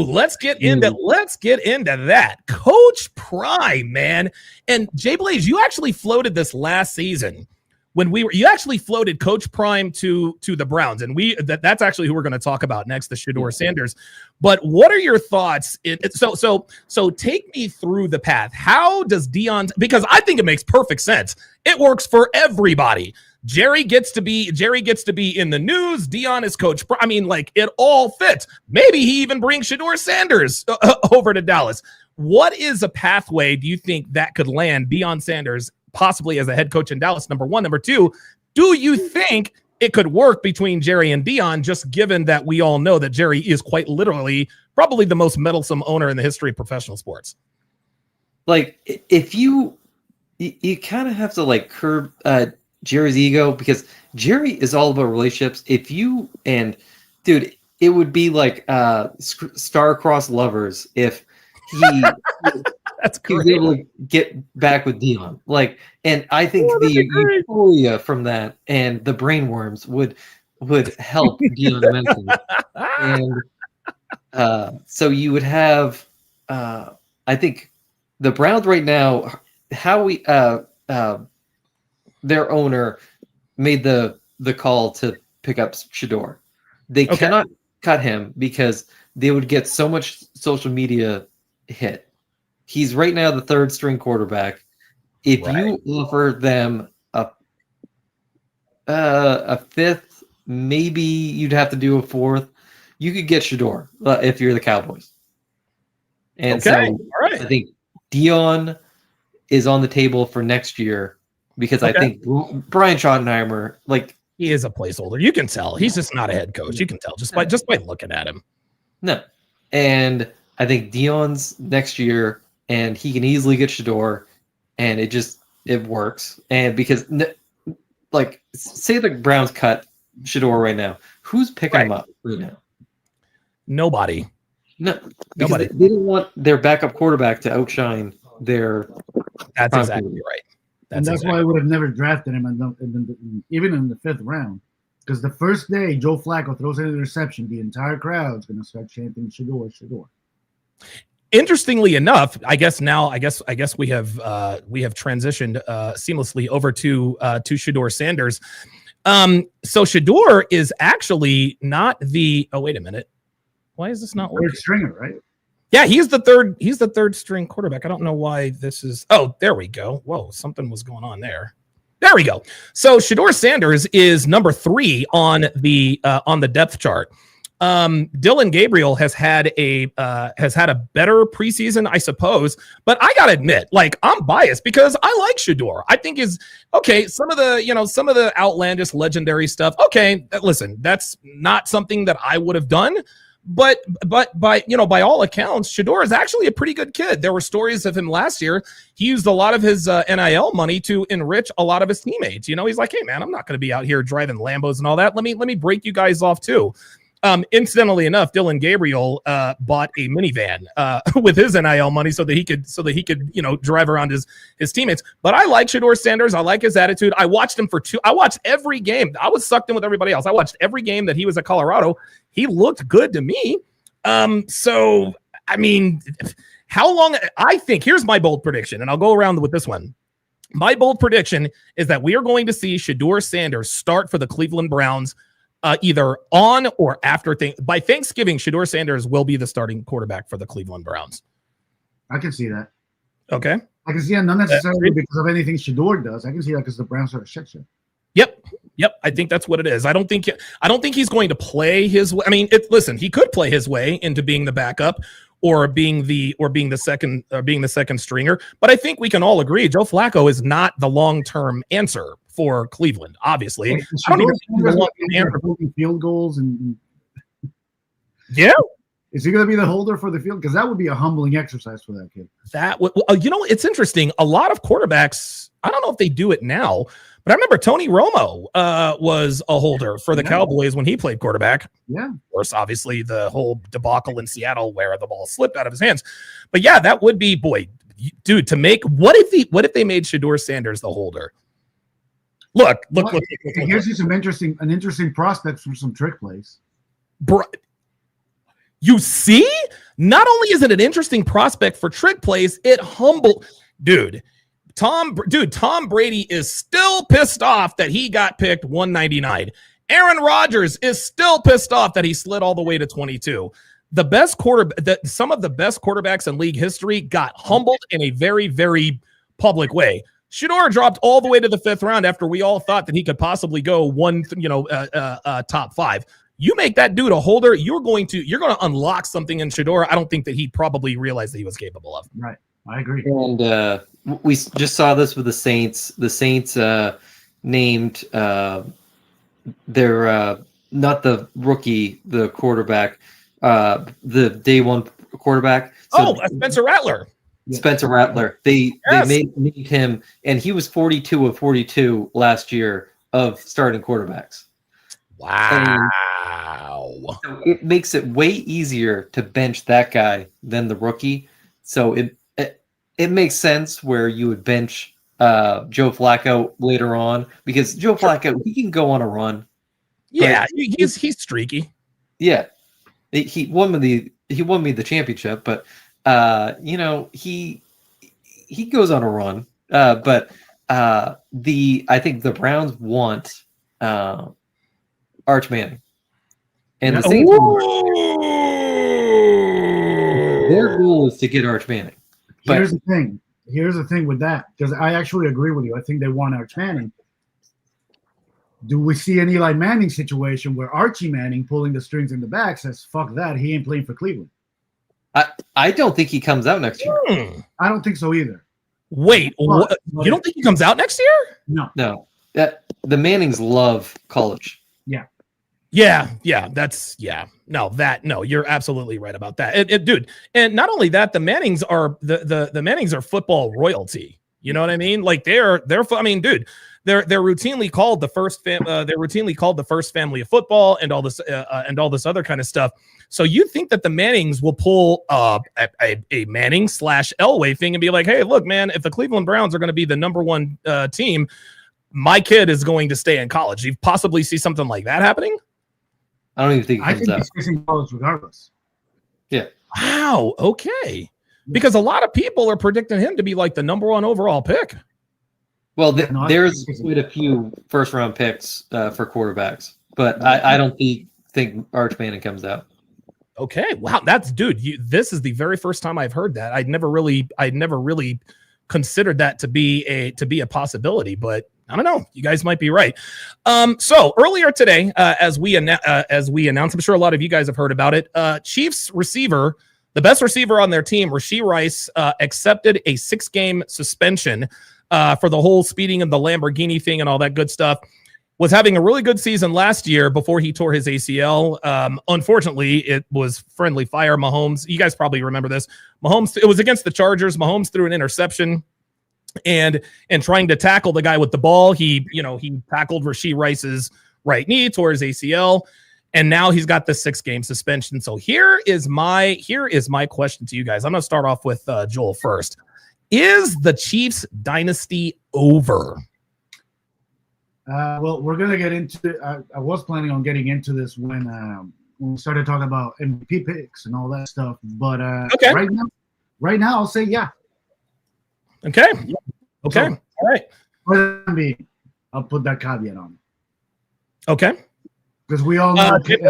Let's get into that. Coach Prime, man. And JBlaze, you actually floated this last season. You actually floated Coach Prime to the Browns, and that's actually who we're going to talk about next, the Shedeur Sanders. But what are your thoughts? So take me through the path. How does Dion? Because I think it makes perfect sense. It works for everybody. Jerry gets to be in the news. Dion is Coach Prime. I mean, like it all fits. Maybe he even brings Shedeur Sanders over to Dallas. What is a pathway do you think that could land Deion Sanders possibly as a head coach in Dallas, number one? Number two, do you think it could work between Jerry and Dion, just given that we all know that Jerry is quite literally probably the most meddlesome owner in the history of professional sports? Like, if you kind of have to like curb Jerry's ego, because Jerry is all about relationships. Dude, it would be like star-crossed lovers if he That's he was able to get back with Dion. Like, and I think the euphoria from that and the brainworms would help Dion immensely. And so you would have, I think, the Browns right now. Their owner made the call to pick up Shedeur. They cannot cut him because they would get so much social media hit. He's right now the 3rd string quarterback. If you offer them a 5th, maybe you'd have to do a 4th. You could get Shedeur if you're the Cowboys. And so I think Dion is on the table for next year because I think Brian Schottenheimer, like, he is a placeholder. You can tell he's just not a head coach. You can tell just by looking at him. No, and I think Dion's next year. And he can easily get Shedeur, and it works. And because, like, say the Browns cut Shedeur right now, who's picking him up right now? Nobody. No, nobody. They don't want their backup quarterback to outshine their. That's exactly right. That's why I would have never drafted him, even in the 5th round, because the first day Joe Flacco throws an interception, the entire crowd's going to start chanting Shedeur, Shedeur. Interestingly enough, I guess we have transitioned seamlessly over to Shedeur Sanders. So Shedeur is actually not the. Oh, wait a minute. Why is this not working? 3rd stringer, right? Yeah, he's the third string quarterback. I don't know why this is. Oh, there we go. Whoa, something was going on there. There we go. So Shedeur Sanders is number 3 on the depth chart. Dylan Gabriel has had a better preseason, I suppose. But I gotta admit, like, I'm biased because I like Shedeur. I think is okay. Some of the outlandish, legendary stuff. Okay, listen, that's not something that I would have done. But by all accounts, Shedeur is actually a pretty good kid. There were stories of him last year. He used a lot of his NIL money to enrich a lot of his teammates. He's like, hey man, I'm not going to be out here driving Lambos and all that. Let me break you guys off too. Incidentally enough, Dylan Gabriel bought a minivan with his NIL money so that he could drive around his teammates. But I like Shedeur Sanders. I like his attitude. I watched him I watched every game. I was sucked in with everybody else. I watched every game that he was at Colorado. He looked good to me. So I mean, how long? I think here's my bold prediction, and I'll go around with this one. My bold prediction is that we are going to see Shedeur Sanders start for the Cleveland Browns. Either on or after by Thanksgiving, Shedeur Sanders will be the starting quarterback for the Cleveland Browns. I can see that. Okay. I can see that not necessarily because of anything Shedeur does. I can see that because the Browns are a shit show. Yep. I think that's what it is. I don't think he's going to play his way. I mean, listen, he could play his way into being the backup or being the second stringer. But I think we can all agree Joe Flacco is not the long-term answer for Cleveland, obviously. I don't even think he's the field goals and yeah. Is he going to be the holder for the field? Because that would be a humbling exercise for that kid. It's interesting. A lot of quarterbacks, I don't know if they do it now, but I remember Tony Romo was a holder for the Cowboys when he played quarterback. Yeah. Of course, obviously, the whole debacle in Seattle where the ball slipped out of his hands. But yeah, that would be, boy, dude, what if they made Shedeur Sanders the holder? Look. Here's just an interesting prospect from some trick plays. You see? Not only is it an interesting prospect for trick plays, it humbled. Tom Brady is still pissed off that he got picked 199. Aaron Rodgers is still pissed off that he slid all the way to 22. Some of the best quarterbacks in league history got humbled in a very, very public way. Shedeur dropped all the way to the 5th round after we all thought that he could possibly go top 5. You make that dude a holder, you're going to unlock something in Shedeur I don't think that he probably realized that he was capable of. Right. I agree. And we just saw this with the Saints. The Saints named their not the rookie, the quarterback, the day one quarterback. So, Spencer Rattler. Spencer Rattler. They made him, and he was 42 of 42 last year of starting quarterbacks. Wow. So it makes it way easier to bench that guy than the rookie. So it makes sense where you would bench Joe Flacco later on because Joe Flacco, he can go on a run. Yeah, he's streaky. Yeah. He won me the championship, but he goes on a run. But I think the Browns want Arch Manning. And the Saints, their goal is to get Arch Manning. But here's the thing with that, because I actually agree with you. I think they want Arch Manning. Do we see an Eli Manning situation where Archie Manning pulling the strings in the back says, fuck that, he ain't playing for Cleveland? I don't think he comes out next year. I don't think so either. Wait, you don't think he comes out next year? No. The Mannings love college. No, you're absolutely right about that. Dude, and not only that, the Mannings are the Mannings are football royalty. You know what I mean? Like they're routinely called the first family of football and all this other kind of stuff. So you think that the Mannings will pull a Manning / Elway thing and be like, hey, look, man, if the Cleveland Browns are going to be the number one team, my kid is going to stay in college. You possibly see something like that happening? I don't even think he comes out. He's in college regardless. Yeah. Wow. Okay. Because a lot of people are predicting him to be like the number one overall pick. Well, there's quite a few first-round picks for quarterbacks, but I don't think Arch Manning comes out. Okay. Wow. This is the very first time I've heard that. I'd never really considered that to be a possibility, but I don't know. You guys might be right. So earlier today, as we announced, I'm sure a lot of you guys have heard about it. Chiefs receiver, the best receiver on their team, Rashee Rice, accepted a 6-game suspension for the whole speeding and the Lamborghini thing and all that good stuff. Was having a really good season last year before he tore his ACL. Unfortunately, it was friendly fire. Mahomes, you guys probably remember this. Mahomes, it was against the Chargers. Mahomes threw an interception. And trying to tackle the guy with the ball, he tackled Rashee Rice's right knee, tore his ACL, and now he's got the 6-game suspension. So here is my question to you guys. I'm going to start off with Joel first. Is the Chiefs dynasty over? Well, we're gonna get into. I was planning on getting into this when we started talking about MVP picks and all that stuff. But okay. right now, I'll say yeah. Okay. Okay. So, all right. I'll put that caveat on. Okay. Because we all know he's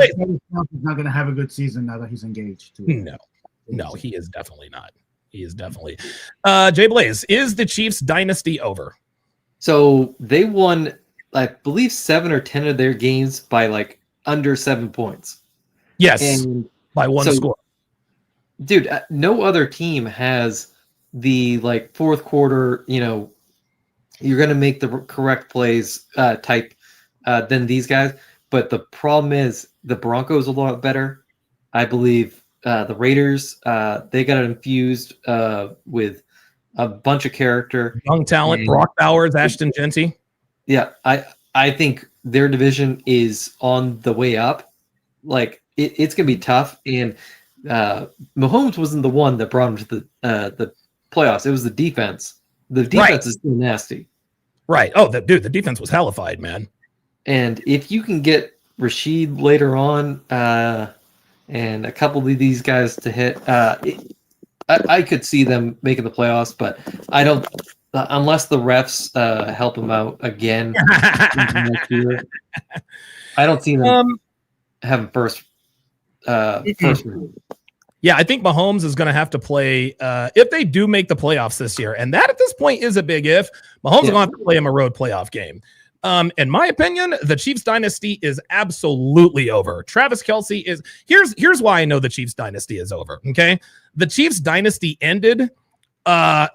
not going to have a good season now that he's engaged. No, he is definitely not. He is definitely. JBlaze, is the Chiefs dynasty over? So they won, I believe, 7 or 10 of their games by like under 7 points. Yes, and by one score. Dude, no other team has the like fourth quarter, you're going to make the correct plays type than these guys. But the problem is the Broncos a lot better. I believe the Raiders, they got infused with a bunch of character. Young talent, Brock Bowers, Ashton Genty. Yeah, I think their division is on the way up. Like, it's going to be tough. And Mahomes wasn't the one that brought him to the playoffs. It was the defense. The defense is still nasty. Right. Oh, the defense was hellified, man. And if you can get Rashid later on and a couple of these guys to hit, I could see them making the playoffs, but I don't unless the refs help them out again next year. I don't see them having first. Yeah, I think Mahomes is going to have to play if they do make the playoffs this year, and that at this point is a big if. Mahomes is going to have to play him a road playoff game. In my opinion, the Chiefs dynasty is absolutely over. Travis Kelce is here's why I know the Chiefs dynasty is over. Okay, the Chiefs dynasty ended. In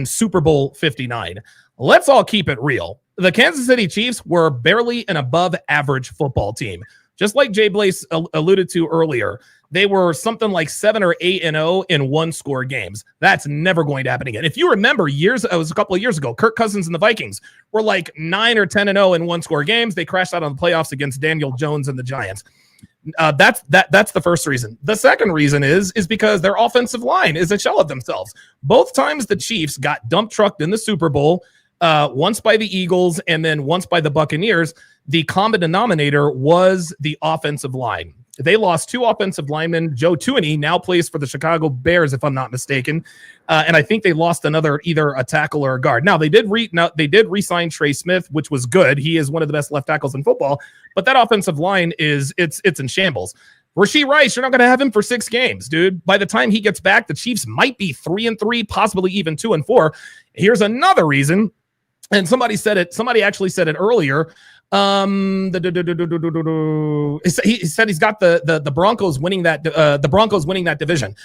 Super Bowl 59. Let's all keep it real. The Kansas City Chiefs were barely an above-average football team. Just like JBlaze alluded to earlier, they were something like 7 or 8-0 in one-score games. That's never going to happen again. If you remember, it was a couple of years ago, Kirk Cousins and the Vikings were like 9 or 10-0 in one-score games. They crashed out on the playoffs against Daniel Jones and the Giants. That's the first reason. The second reason is because their offensive line is a shell of themselves. Both times the Chiefs got dump trucked in the Super Bowl, once by the Eagles and then once by the Buccaneers. The common denominator was the offensive line. They lost 2 offensive linemen. Joe Tunney now plays for the Chicago Bears, if I'm not mistaken. And I think they lost another, either a tackle or a guard. Now they did re-sign Trey Smith, which was good. He is one of the best left tackles in football. But that offensive line it's in shambles. Rashee Rice, you're not going to have him for 6 games, dude. By the time he gets back, the Chiefs might be 3-3, possibly even 2-4. Here's another reason. And somebody actually said it earlier. He said he's got the Broncos winning that division.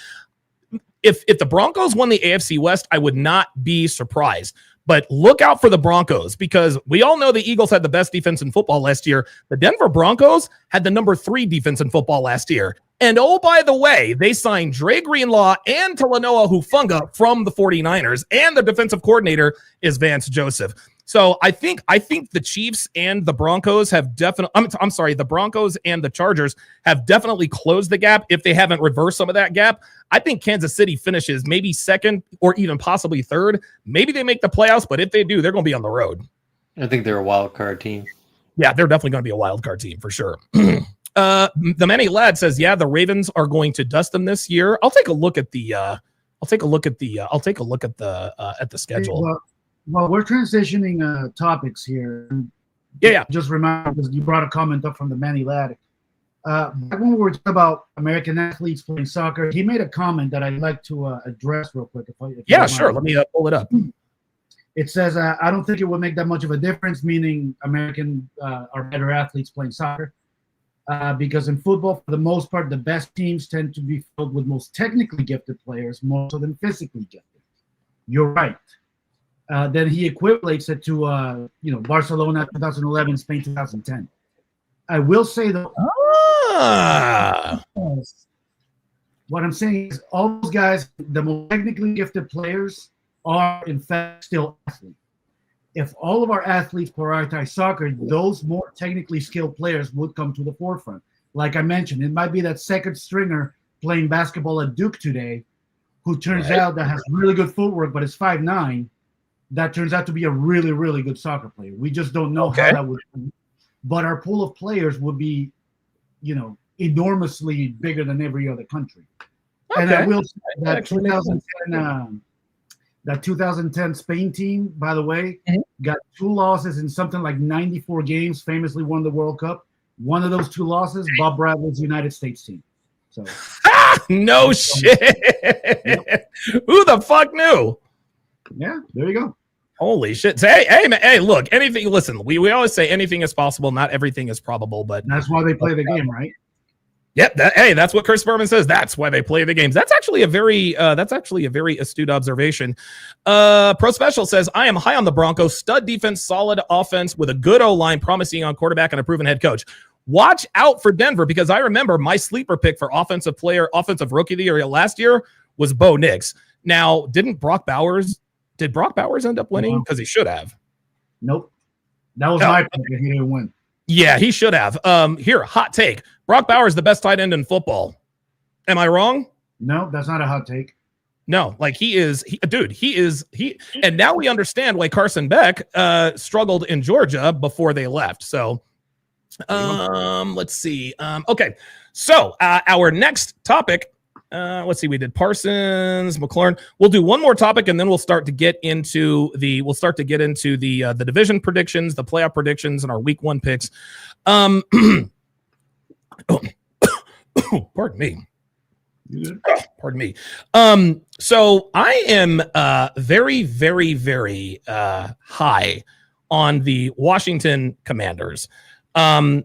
If the Broncos won the AFC West, I would not be surprised. But look out for the Broncos, because we all know the Eagles had the best defense in football last year. The Denver Broncos had the number 3 defense in football last year. And oh, by the way, they signed Dre Greenlaw and Talanoa Hufanga from the 49ers, and the defensive coordinator is Vance Joseph. So I think the Chiefs and the Broncos have the Broncos and the Chargers have definitely closed the gap, if they haven't reversed some of that gap. I think Kansas City finishes maybe 2nd or even possibly 3rd. Maybe they make the playoffs, but if they do, they're going to be on the road. I think they're a wild card team. Yeah, they're definitely going to be a wild card team for sure. The Manny Lad says, yeah, the Ravens are going to dust them this year. I'll take a look at the schedule. Well, we're transitioning topics here. Yeah. Just remember, because you brought a comment up from the Manny Lad. Back when we were talking about American athletes playing soccer, he made a comment that I'd like to address real quick. Sure. Let me pull it up. It says, I don't think it would make that much of a difference, meaning American are better athletes playing soccer. Because in football, for the most part, the best teams tend to be filled with most technically gifted players more so than physically gifted. You're right. Then he equates it to, Barcelona 2011, Spain 2010. I will say, though, what I'm saying is all those guys, the most technically gifted players, are, in fact, still athletes. If all of our athletes prioritize soccer, those more technically skilled players would come to the forefront. Like I mentioned, it might be that second stringer playing basketball at Duke today who turns out that has really good footwork but is 5'9", that turns out to be a really, really good soccer player. We just don't know how that would be. But our pool of players would be, enormously bigger than every other country. And I will say that 2010 Spain team, by the way, got 2 losses in something like 94 games, famously won the World Cup. One of those 2 losses, Bob Bradley's United States team. So no shit. Yep. Who the fuck knew? Yeah, there you go. Holy shit. So, hey, look, anything, listen, we always say anything is possible, not everything is probable, but that's why they play the game, right? Yep. That's what Chris Berman says. That's why they play the games. That's actually a very astute observation. Pro Special says, I am high on the Broncos. Stud defense, solid offense with a good O-line, promising on quarterback and a proven head coach. Watch out for Denver, because I remember my sleeper pick for offensive rookie of the year last year was Bo Nix. Now, did Brock Bowers end up winning? Because he should have. Nope. That was my pick if he didn't win. Yeah, he should have. Here, hot take. Brock Bowers is the best tight end in football. Am I wrong? No, that's not a hot take. No, like he is. And now we understand why Carson Beck struggled in Georgia before they left. So, let's see. Okay, so our next topic. Let's see. We did Parsons, McLaurin. We'll do one more topic, and then we'll start to get into the division predictions, the playoff predictions, and our week 1 picks. Pardon me. Pardon me. So I am very, very, very high on the Washington Commanders. I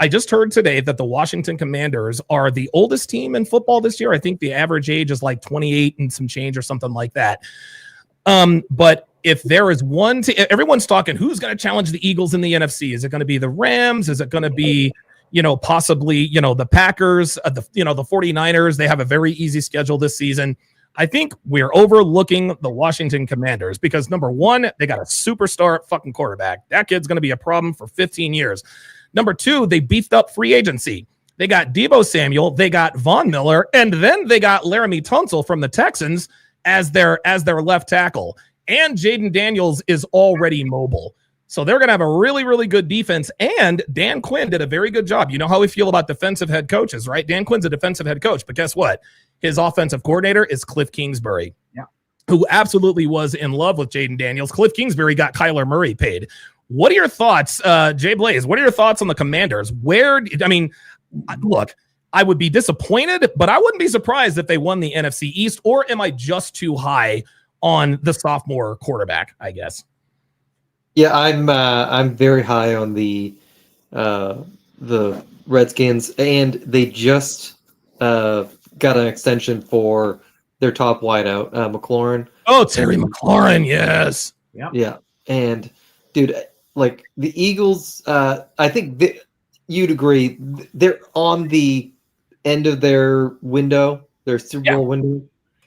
just heard today that the Washington Commanders are the oldest team in football this year. I think the average age is like 28 and some change or something like that. But if there is one everyone's talking, who's going to challenge the Eagles in the NFC? Is it going to be the Rams? Is it going to be, possibly, the Packers, the 49ers? They have a very easy schedule this season. I think we're overlooking the Washington Commanders because, number one, they got a superstar fucking quarterback. That kid's going to be a problem for 15 years. Number 2, they beefed up free agency. They got Deebo Samuel, they got Von Miller, and then they got Laramie Tunsil from the Texans as their left tackle. And Jaden Daniels is already mobile. So they're going to have a really, really good defense. And Dan Quinn did a very good job. You know how we feel about defensive head coaches, right? Dan Quinn's a defensive head coach. But guess what? His offensive coordinator is Cliff Kingsbury, who absolutely was in love with Jaden Daniels. Cliff Kingsbury got Kyler Murray paid. What are your thoughts, JBlaze? What are your thoughts on the Commanders? Look, I would be disappointed, but I wouldn't be surprised if they won the NFC East. Or am I just too high on the sophomore quarterback, I guess? Yeah, I'm very high on the Redskins, and they just got an extension for their top wideout, McLaurin. Oh, Terry McLaurin, yes. Yeah, and dude, like the Eagles, I think you'd agree they're on the end of their window, their Super Bowl window.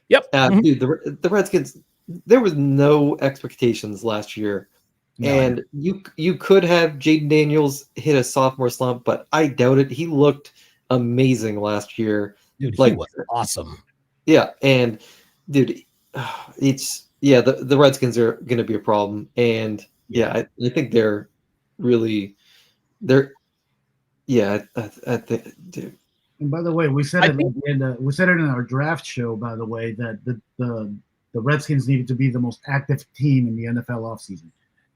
Yep. Dude, the Redskins, there was no expectations last year. No. And you could have Jaden Daniels hit a sophomore slump, but I doubt it. He looked amazing last year. Dude, he was awesome. Yeah, and dude, the Redskins are going to be a problem, and I think they're really I think, dude. And by the way, we said we said it in our draft show. By the way, that the Redskins needed to be the most active team in the NFL offseason.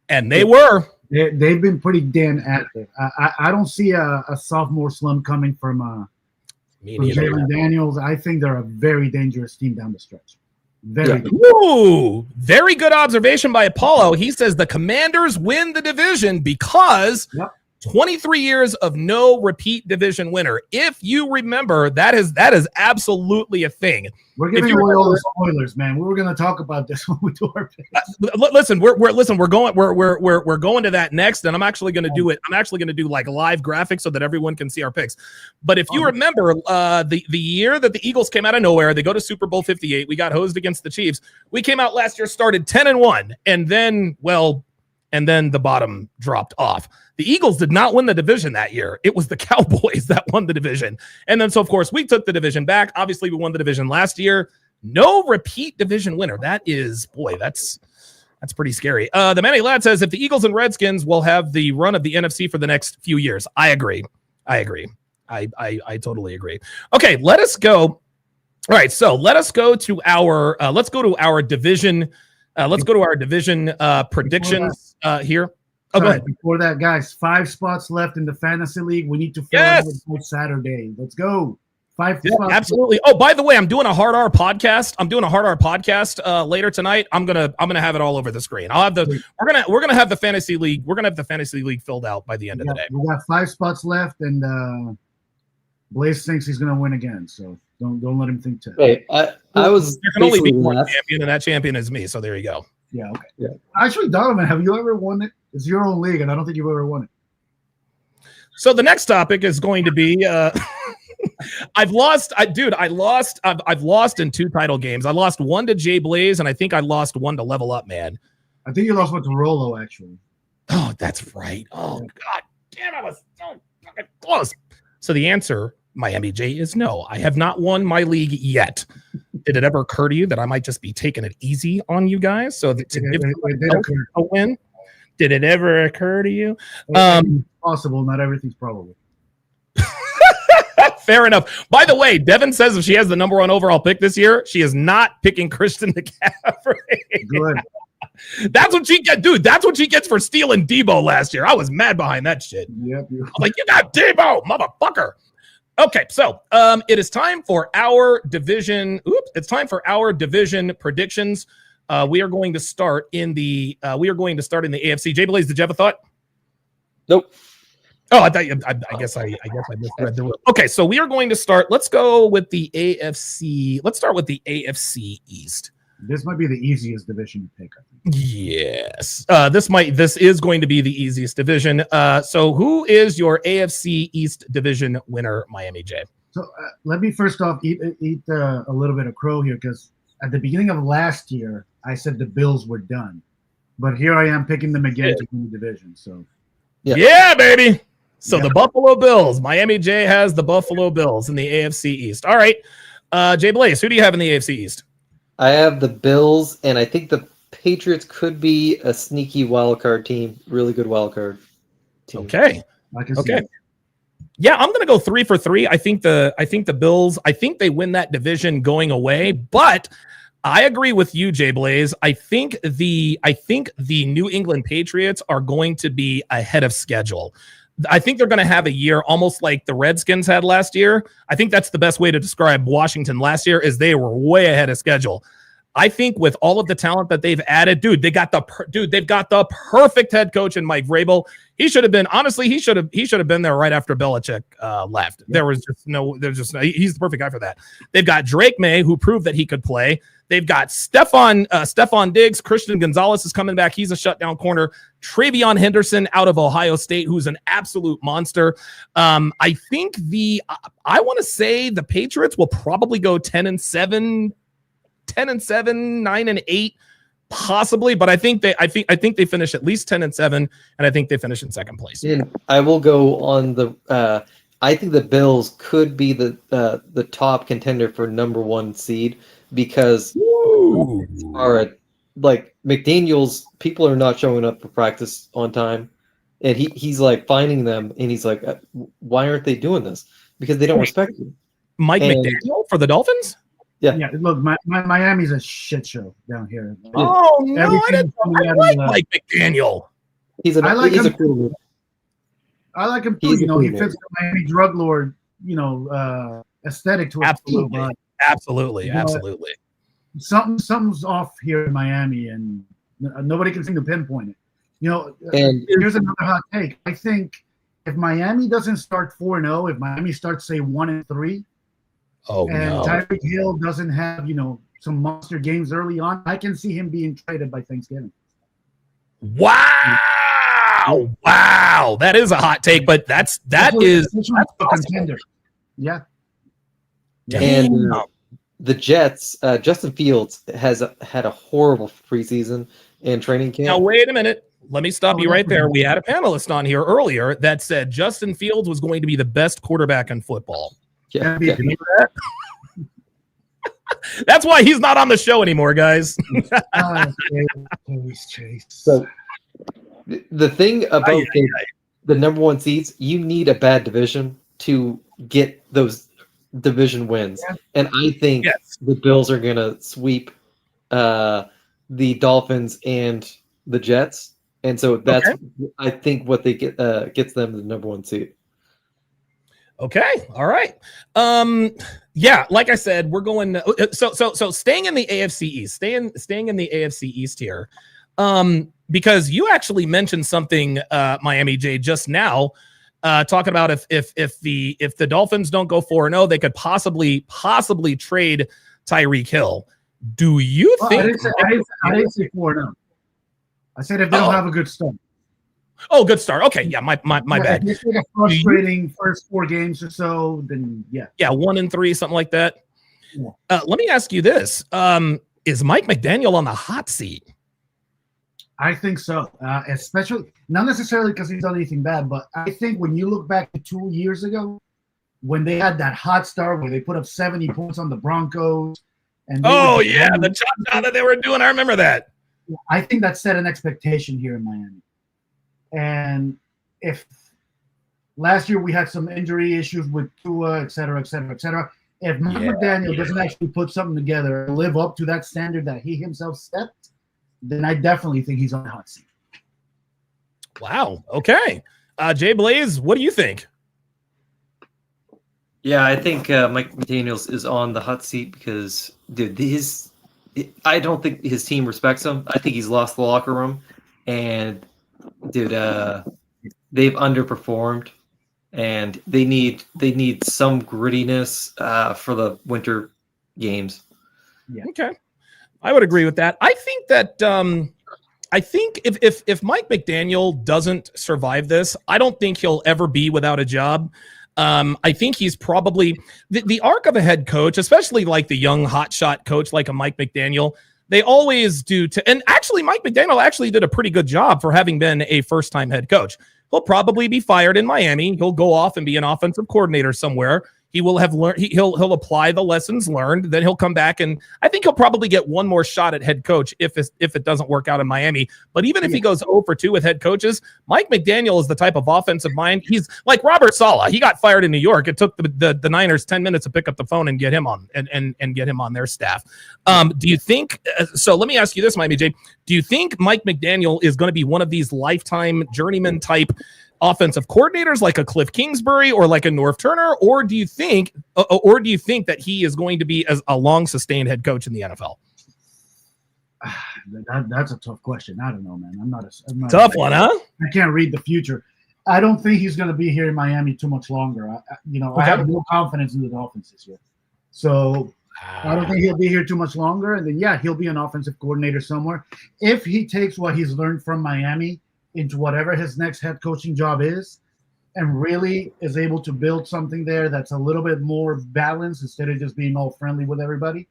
And they were. They've been pretty damn active. I don't see a sophomore slump coming from Jalen Daniels. I think they're a very dangerous team down the stretch. Very good. Ooh, very good observation by Apollo. He says the Commanders win the division because 23 years of no repeat division winner. If you remember, that is absolutely a thing. We're giving away all the spoilers, man. We were going to talk about this when we do our picks. Listen, we're going to that next, and I'm actually going to do it. I'm actually going to do like live graphics so that everyone can see our picks. But if you remember, the year that the Eagles came out of nowhere, they go to Super Bowl 58. We got hosed against the Chiefs. We came out last year, started 10-1, and then the bottom dropped off. The Eagles did not win the division that year. It was the Cowboys that won the division. And then, so of course, we took the division back. Obviously, we won the division last year. No repeat division winner. That is, boy, that's pretty scary. The Manny Lad says, if the Eagles and Redskins will have the run of the NFC for the next few years. I agree. I totally agree. Okay, let us go. All right, so let us go to our division. Let's go to our division predictions here. Oh, go ahead. Before that, guys, 5 spots left in the fantasy league. We need to fill it by Saturday. Let's go. 5 spots. Absolutely. Oh, by the way, I'm doing a Hard R podcast. Later tonight. I'm gonna have it all over the screen. I'll have we're gonna have the fantasy league. We're gonna have the fantasy league filled out by the end of the day. We got 5 spots left, and Blaze thinks he's gonna win again. So don't let him think to. Wait, I was. There can only be one champion, and that champion is me. So there you go. Yeah. Okay. Yeah. Actually, Donovan, have you ever won it? It's your own league, and I don't think you've ever won it. So the next topic is going to be I've lost in 2 title games. I lost one to JBlaze, and I think I lost one to Level Up, man. I think you lost one to Rolo, actually. Oh, that's right. Oh, God damn, I was so fucking close. So the answer, Miami J, is no. I have not won my league yet. Did it ever occur to you that I might just be taking it easy on you guys so that to give a win? Did it ever occur to you? Possible. Not everything's probable. Fair enough. By the way, Devin says if she has the number 1 overall pick this year, she is not picking Christian McCaffrey. Good. That's what she gets, dude. That's what she gets for stealing Debo last year. I was mad behind that shit. Yep. I'm like, you got Debo, motherfucker. Okay, so it is time for our division. It's time for our division predictions. We are going to start in the AFC. JBlaze, did you have a thought? Nope. Oh, I guess I misread the rule. Okay, so we are going to start. Let's go with the AFC. Let's start with the AFC East. This might be the easiest division to pick, I think. Yes. This is going to be the easiest division. So who is your AFC East division winner, Miami J? So let me first off eat a little bit of crow here, because at the beginning of last year, I said the Bills were done. But here I am picking them again to win the division. So yeah, baby. So the Buffalo Bills. Miami J has the Buffalo Bills in the AFC East. All right. JBlaze, who do you have in the AFC East? I have the Bills, and I think the Patriots could be a sneaky wild card team. Really good wild card team. Okay. Okay. Yeah, I'm gonna go 3 for 3. I think the Bills, I think they win that division going away, but I agree with you, JBlaze. I think the New England Patriots are going to be ahead of schedule. I think they're going to have a year almost like the Redskins had last year. I think that's the best way to describe Washington last year, is they were way ahead of schedule. I think with all of the talent that they've added, they've got the perfect head coach in Mike Vrabel. He should have been been there right after Belichick left. He's the perfect guy for that. They've got Drake May, who proved that he could play. They've got Stephon Diggs. Christian Gonzalez is coming back. He's a shutdown corner. Travion Henderson out of Ohio State, who's an absolute monster. I want to say the Patriots will probably go 10-7, 9-8, possibly, but I think they finish at least 10-7, and I think they finish in second place. And I will go on the. I think the Bills could be the top contender for number 1 seed, because like McDaniels, people are not showing up for practice on time, and he's like finding them, and he's like, why aren't they doing this? Because they don't respect you. Mike McDaniel for the Dolphins? Yeah. Look, Miami's a shit show down here. Oh no, I like Mike McDaniel. I like him. I like him too. He fits the Miami drug lord, aesthetic to it. Absolutely. something's off here in Miami, and nobody can seem to pinpoint it. And here's another hot take. I think if Miami doesn't start 4-0, if Miami starts say 1-3, and Tyreek Hill doesn't have some monster games early on, I can see him being traded by Thanksgiving. Wow, that is a hot take, but that's a contender. Yeah. And the Jets, Justin Fields has had a horrible preseason and training camp. Now wait a minute. Let me stop you right there. We had a panelist on here earlier that said Justin Fields was going to be the best quarterback in football. Yeah. That's why he's not on the show anymore, guys. So the thing about the number one seeds, you need a bad division to get those division wins. Yeah. And I think the Bills are going to sweep the Dolphins and the Jets. And so that's, I think, what they gets them the number one seed. Okay. All right. Yeah, like I said, we're going so staying in the AFC East, staying in the AFC East here. Because you actually mentioned something, Miami J, just now, talking about if the Dolphins don't go 4-0, they could possibly trade Tyreek Hill. Do you think? I didn't say 4-0. I said if they don't have a good start. Oh, good start. Okay, yeah, my bad. If it's like a frustrating first 4 games or so, then yeah. Yeah, 1-3, something like that. Yeah. Let me ask you this: is Mike McDaniel on the hot seat? I think so, especially not necessarily because he's done anything bad, but I think when you look back to 2 years ago, when they had that hot start where they put up 70 points on the Broncos, and the chop that they were doing, I remember that. I think that set an expectation here in Miami. And if last year we had some injury issues with Tua, et cetera, if Mike McDaniel doesn't actually put something together and live up to that standard that he himself set, then I definitely think he's on the hot seat. Wow. Okay. JBlaze, what do you think? Yeah, I think Mike McDaniels is on the hot seat because, dude, I don't think his team respects him. I think he's lost the locker room, and dude, they've underperformed, and they need some grittiness for the winter games. Yeah. Okay, I would agree with that. I think that if Mike McDaniel doesn't survive this, I don't think he'll ever be without a job. I think he's probably the arc of a head coach, especially like the young hotshot coach like a Mike McDaniel. They always do and actually Mike McDaniel actually did a pretty good job for having been a first-time head coach. He'll probably be fired in Miami. He'll go off and be an offensive coordinator somewhere. He will have learned. He'll apply the lessons learned. Then he'll come back, and I think he'll probably get one more shot at head coach if it doesn't work out in Miami. But even if he goes 0-2 with head coaches, Mike McDaniel is the type of offensive mind. He's like Robert Saleh. He got fired in New York. It took the Niners 10 minutes to pick up the phone and get him on and get him on their staff. Do you think? So let me ask you this, Miami J. Do you think Mike McDaniel is going to be one of these lifetime journeyman type offensive coordinators like a Cliff Kingsbury or like a Norv Turner, or do you think that he is going to be as a long sustained head coach in the NFL? That's a tough question. I don't know, man. I'm not tough one, huh? I can't read the future. I don't think he's going to be here in Miami too much longer. I have no confidence in the Dolphins this year, so I don't think he'll be here too much longer. And then he'll be an offensive coordinator somewhere if he takes what he's learned from Miami into whatever his next head coaching job is, and really is able to build something there that's a little bit more balanced instead of just being all friendly with everybody,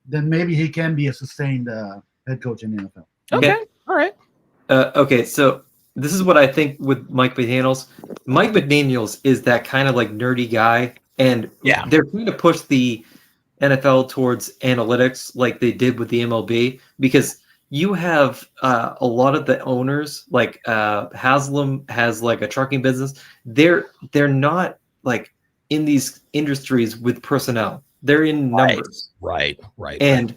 then maybe he can be a sustained head coach in the NFL. Okay. All right. Okay. So this is what I think with Mike McDaniels. Mike McDaniels is that kind of like nerdy guy, and they're trying to push the NFL towards analytics like they did with the MLB, because you have a lot of the owners, like Haslam has like a trucking business. They're not like in these industries with personnel. They're in numbers. Right. And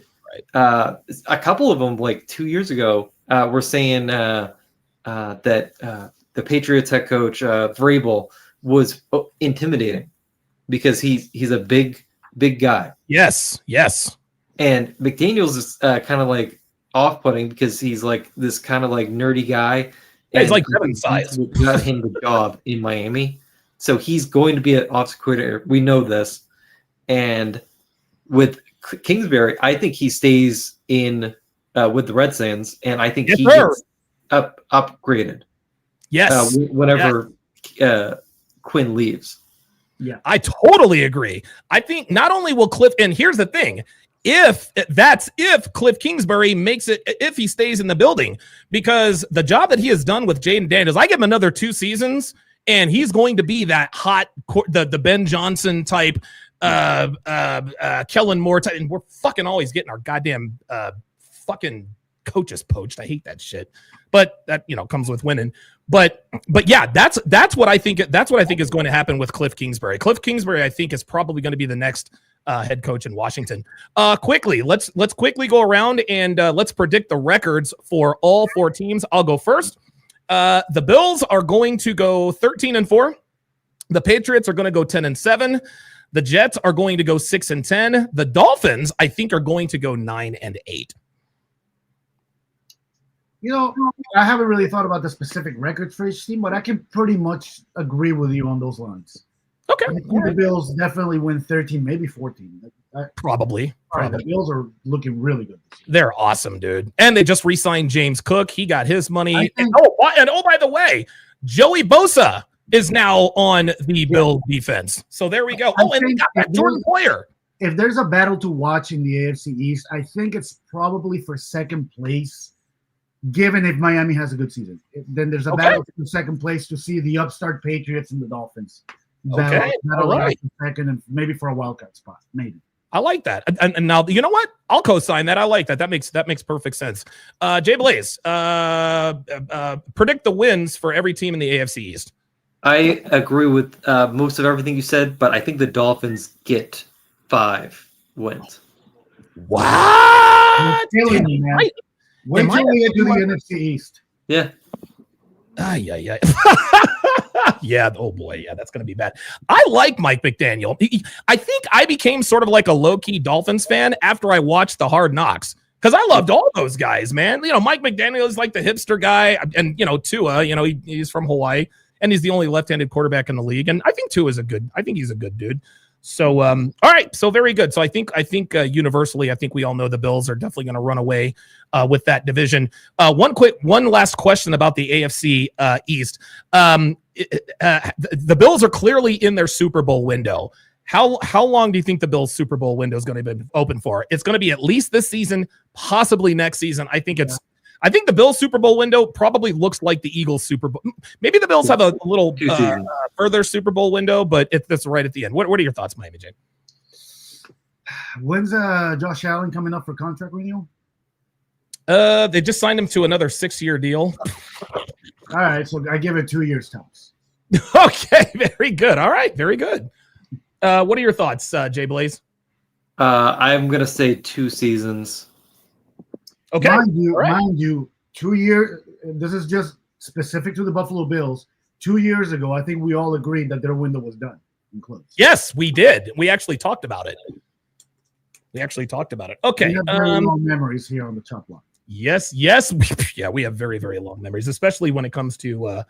a couple of them, like 2 years ago, were saying that the Patriots head coach Vrabel was intimidating because he's a big guy. Yes. And McDaniels is kind of like off-putting because he's like this kind of like nerdy guy. Yeah, he's and like Devin size. Got him the job in Miami, so he's going to be an offensive coordinator. We know this. And with Kingsbury, I think he stays in with the Redskins, and I think he gets upgraded. Yes, whenever Quinn leaves. Yeah, I totally agree. I think not only will Cliff, and here's the thing, if Cliff Kingsbury makes it, if he stays in the building, because the job that he has done with Jaden Daniels, I give him another 2 seasons, and he's going to be that hot, the Ben Johnson type, Kellen Moore type, and we're fucking always getting our goddamn fucking coaches poached. I hate that shit, but that comes with winning. But yeah, that's what I think. That's what I think is going to happen with Cliff Kingsbury. Cliff Kingsbury, I think, is probably going to be the next head coach in Washington. Quickly, let's quickly go around and let's predict the records for all 4 teams. I'll go first. The Bills are going to go 13-4. The Patriots are going to go 10-7. The Jets are going to go 6-10. The Dolphins, I think, are going to go 9-8. I haven't really thought about the specific records for each team, but I can pretty much agree with you on those lines. Okay. I think the Bills definitely win 13, maybe 14. Probably. The Bills are looking really good this year. They're awesome, dude. And they just re-signed James Cook. He got his money. Think, by the way, Joey Bosa is now on the Bill defense. So there we go. And they got that Jordan Poyer. If there's a battle to watch in the AFC East, I think it's probably for second place. Given if Miami has a good season, then there's a battle for second place to see the upstart Patriots and the Dolphins. That'll right. Second and maybe for a wildcard spot, maybe. I like that. And now, you know what? I'll co-sign that. I like that. That makes perfect sense. JBlaze, predict the wins for every team in the AFC East. I agree with most of everything you said, but I think the Dolphins get 5 wins. What? Wait till we get to the NFC East. Yeah. Yeah. Yeah. Oh boy. Yeah, that's gonna be bad. I like Mike McDaniel. I think I became sort of like a low-key Dolphins fan after I watched the Hard Knocks because I loved all those guys, man. Mike McDaniel is like the hipster guy, and Tua. He's from Hawaii, and he's the only left-handed quarterback in the league. And I think Tua is I think he's a good dude. So, all right. So very good. So I think universally, I think we all know the Bills are definitely going to run away with that division. One last question about the AFC East. The Bills are clearly in their Super Bowl window. How long do you think the Bills Super Bowl window is going to be open for? It's going to be at least this season, possibly next season. I think the Bills Super Bowl window probably looks like the Eagles Super Bowl. Maybe the Bills have a little further Super Bowl window, but that's right at the end. What are your thoughts, Miami J? When's Josh Allen coming up for contract renewal? They just signed him to another 6-year deal. All right, so I give it 2 years tops. Okay, very good. All right, very good. What are your thoughts, JBlaze? I'm gonna say 2 seasons. Okay. Mind you, 2 years. This is just specific to the Buffalo Bills. 2 years ago, I think we all agreed that their window was done and closed. Yes, we did. We actually talked about it. Okay. We have very long memories here on the top line. Yes. We have very, very long memories, especially when it comes to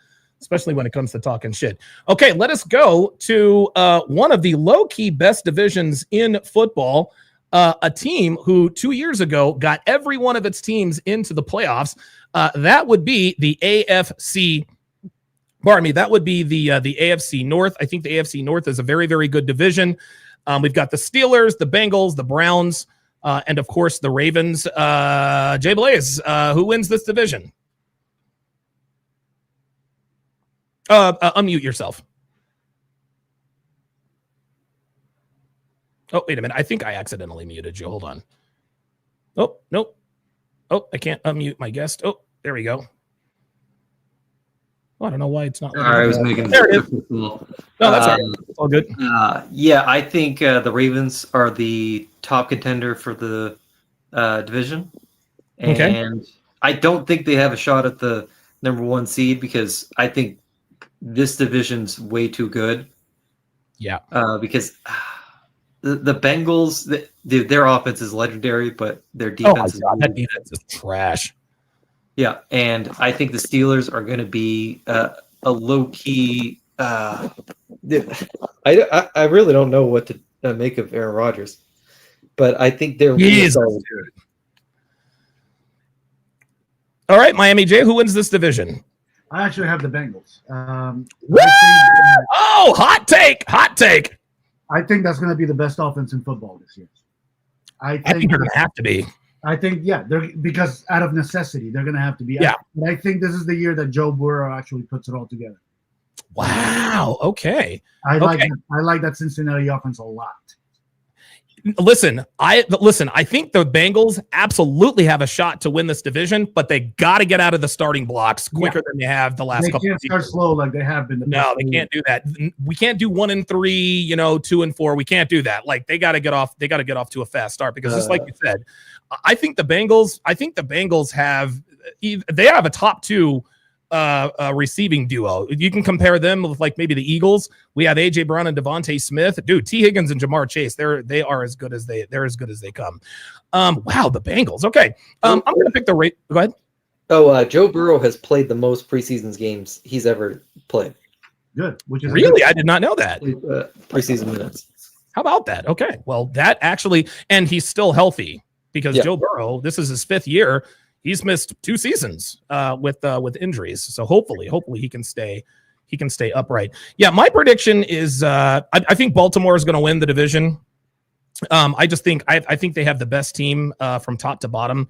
talking shit. Okay, let us go to one of the low-key best divisions in football. A team who 2 years ago got every one of its teams into the playoffs. That would be the AFC. Pardon me. That would be the AFC North. I think the AFC North is a very, very good division. We've got the Steelers, the Bengals, the Browns, and of course the Ravens. JBlaze, who wins this division? Unmute yourself. Oh, wait a minute. I think I accidentally muted you. Hold on. Oh, nope. Oh, I can't unmute my guest. Oh, there we go. Oh, I don't know why it's not. I was making there it is. No, that's all right. It's all good. Yeah, I think the Ravens are the top contender for the division. And I don't think they have a shot at the number 1 seed because I think this division's way too good. Yeah. Because The Bengals, their offense is legendary, but their Oh defense my is God, that really defense is trash. yeah. And I think the Steelers are going to be a low key. I really don't know what to make of Aaron Rodgers, but I think they're really solid. All right, Miami J, who wins this division? I actually have the Bengals. Oh, hot take! Hot take! I think that's going to be the best offense in football this year. I think they're going to have to be. I think, yeah, they're because out of necessity, they're going to have to be. Yeah. I think this is the year that Joe Burrow actually puts it all together. Wow. Okay. I like that Cincinnati offense a lot. Listen, I think the Bengals absolutely have a shot to win this division, but they got to get out of the starting blocks quicker than they have the last couple. They can't start slow like they have been. No, they can't do that. We can't do 1-3, 2-4. We can't do that. Like they got to get off. They got to get off to a fast start because just like you said, I think the Bengals have a top two receiving duo. You can compare them with like maybe the Eagles. We have AJ Brown and Devontae Smith. Dude, T. Higgins and Jamar Chase. They are as good as they come. Wow, the Bengals. Okay. I'm gonna pick the rate. Go ahead. Oh, Joe Burrow has played the most preseason games he's ever played. Good. Which is really, I did not know that. Preseason minutes. How about that? Okay. Well, that actually, and he's still healthy because Joe Burrow, this is his 5th year. He's missed 2 seasons with injuries. So hopefully he can stay upright. Yeah, my prediction is I think Baltimore is going to win the division. I think they have the best team from top to bottom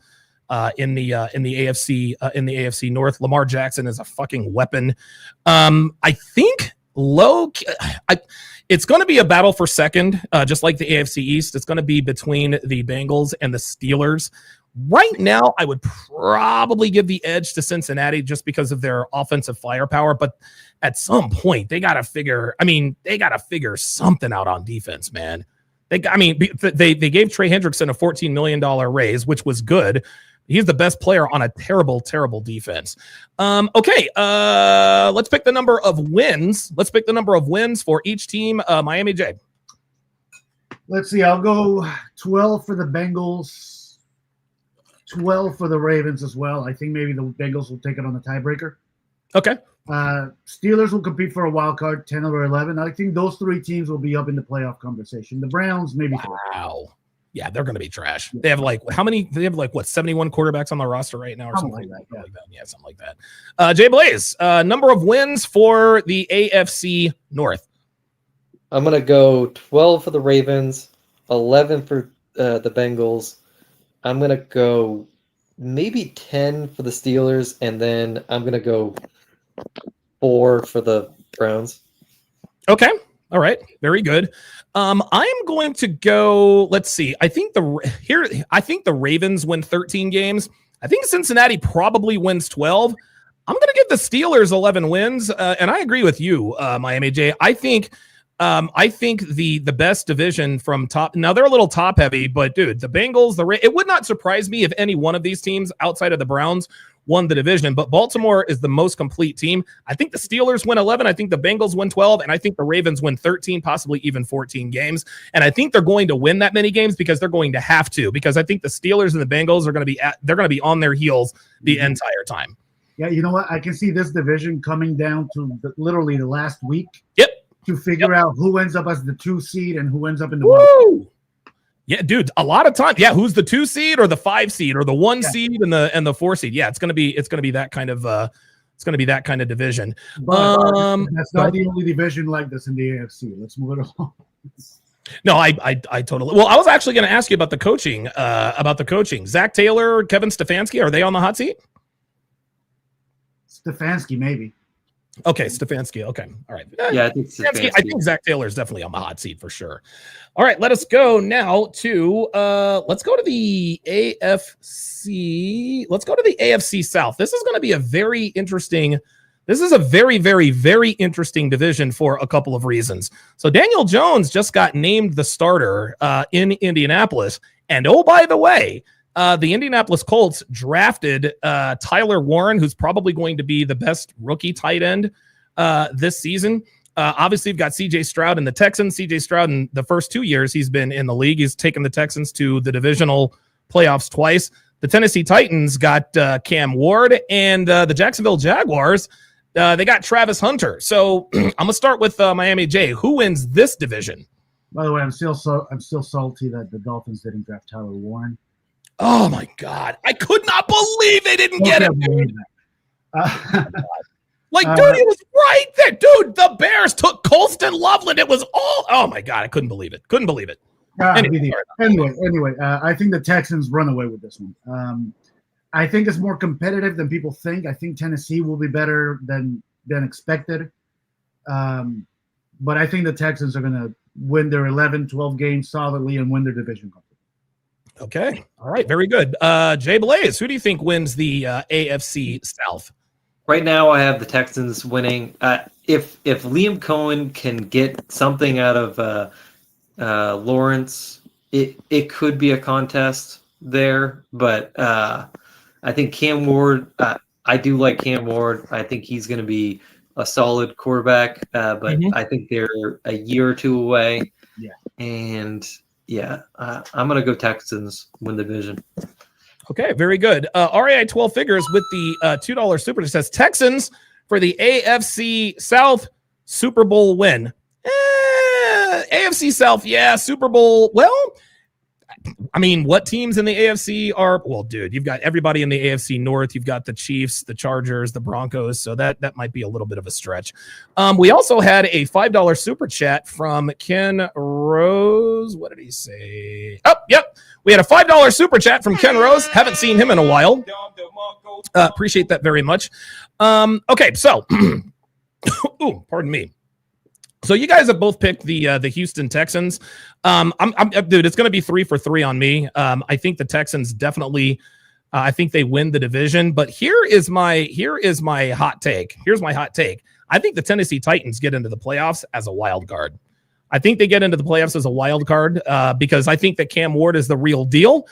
in the AFC North. Lamar Jackson is a fucking weapon. I think it's going to be a battle for second, just like the AFC East. It's going to be between the Bengals and the Steelers. Right now, I would probably give the edge to Cincinnati just because of their offensive firepower. But at some point, they got to figure something out on defense, man. They gave Trey Hendrickson a $14 million raise, which was good. He's the best player on a terrible, terrible defense. Okay, let's pick the number of wins. Let's pick the number of wins for each team. Miami J. Let's see. I'll go 12 for the Bengals. 12 for the Ravens as well. I think maybe the Bengals will take it on the tiebreaker. Okay. Steelers will compete for a wild card, 10 or 11. I think those 3 teams will be up in the playoff conversation. The Browns, maybe. Wow. Yeah, they're going to be trash. They have how many? They have 71 quarterbacks on the roster right now or something like that. Yeah, something like that. JBlaze, number of wins for the AFC North. I'm going to go 12 for the Ravens, 11 for the Bengals. I'm going to go maybe 10 for the Steelers, and then I'm going to go 4 for the Browns. Okay. All right. Very good. I am going to go, let's see. I think the Ravens win 13 games. I think Cincinnati probably wins 12. I'm going to give the Steelers 11 wins. And I agree with you, Miami J. I think the best division from top. Now they're a little top heavy, but dude, the Bengals, it would not surprise me if any one of these teams outside of the Browns won the division, but Baltimore is the most complete team. I think the Steelers win 11. I think the Bengals win 12, and I think the Ravens win 13, possibly even 14 games. And I think they're going to win that many games because they're going to have to, because I think the Steelers and the Bengals are going to be on their heels the entire time. Yeah. You know what? I can see this division coming down to literally the last week. Yep. To figure out who ends up as the 2 seed and who ends up in the 1. Yeah, dude, a lot of time. Yeah, who's the 2 seed or the 5 seed or the 1 seed and the 4 seed? Yeah, it's gonna be that kind of division. But that's not the only division like this in the AFC. Let's move it on. No, I totally. Well, I was actually going to ask you about the coaching. Zach Taylor, Kevin Stefanski, are they on the hot seat? Stefanski, maybe. Okay, Stefanski. Okay, all right. Yeah, I think Stefanski. I think Zach Taylor is definitely on the hot seat for sure. All right, let us go now to the AFC. Let's go to the AFC South. This is going to be a very interesting. This is a very, very, very interesting division for a couple of reasons. So Daniel Jones just got named the starter in Indianapolis, and oh, by the way, the Indianapolis Colts drafted Tyler Warren, who's probably going to be the best rookie tight end this season. Obviously, you've got CJ Stroud and the Texans. CJ Stroud, in the first 2 years he's been in the league, he's taken the Texans to the divisional playoffs twice. The Tennessee Titans got Cam Ward, and the Jacksonville Jaguars, they got Travis Hunter. So I'm going to start with Miami J. Who wins this division? By the way, I'm still salty that the Dolphins didn't draft Tyler Warren. Oh, my God. I could not believe they didn't get him, dude. Dude, he was right there. Dude, the Bears took Colston Loveland. It was all – oh, my God. I couldn't believe it. Couldn't believe it. Anyway, I think the Texans run away with this one. I think it's more competitive than people think. I think Tennessee will be better than expected. But I think the Texans are going to win their 11, 12 games solidly and win their division. Okay. All right. Very good. JBlaze, who do you think wins the AFC South? Right now, I have the Texans winning. If Liam Cohen can get something out of Lawrence, it could be a contest there. But I think Cam Ward, I do like Cam Ward. I think he's going to be a solid quarterback. But I think they're a year or two away. Yeah. And I'm going to go Texans win the division. Okay, very good. RAI 12 figures with the $2 super that says Texans for the AFC South Super Bowl win. AFC South, yeah, Super Bowl. Well, I mean, what teams in the AFC are? Well, dude, you've got everybody in the AFC North. You've got the Chiefs, the Chargers, the Broncos. So that might be a little bit of a stretch. We also had a $5 super chat from Ken Rose. What did he say? Oh, yep. We had a $5 super chat from Ken Rose. Haven't seen him in a while. Appreciate that very much. Okay, so, ooh, pardon me. So you guys have both picked the Houston Texans. Dude, it's going to be 3 for 3 on me. I think the Texans definitely. I think they win the division. But here is my hot take. Here's my hot take. I think the Tennessee Titans get into the playoffs as a wild card. I think they get into the playoffs as a wild card because I think that Cam Ward is the real deal.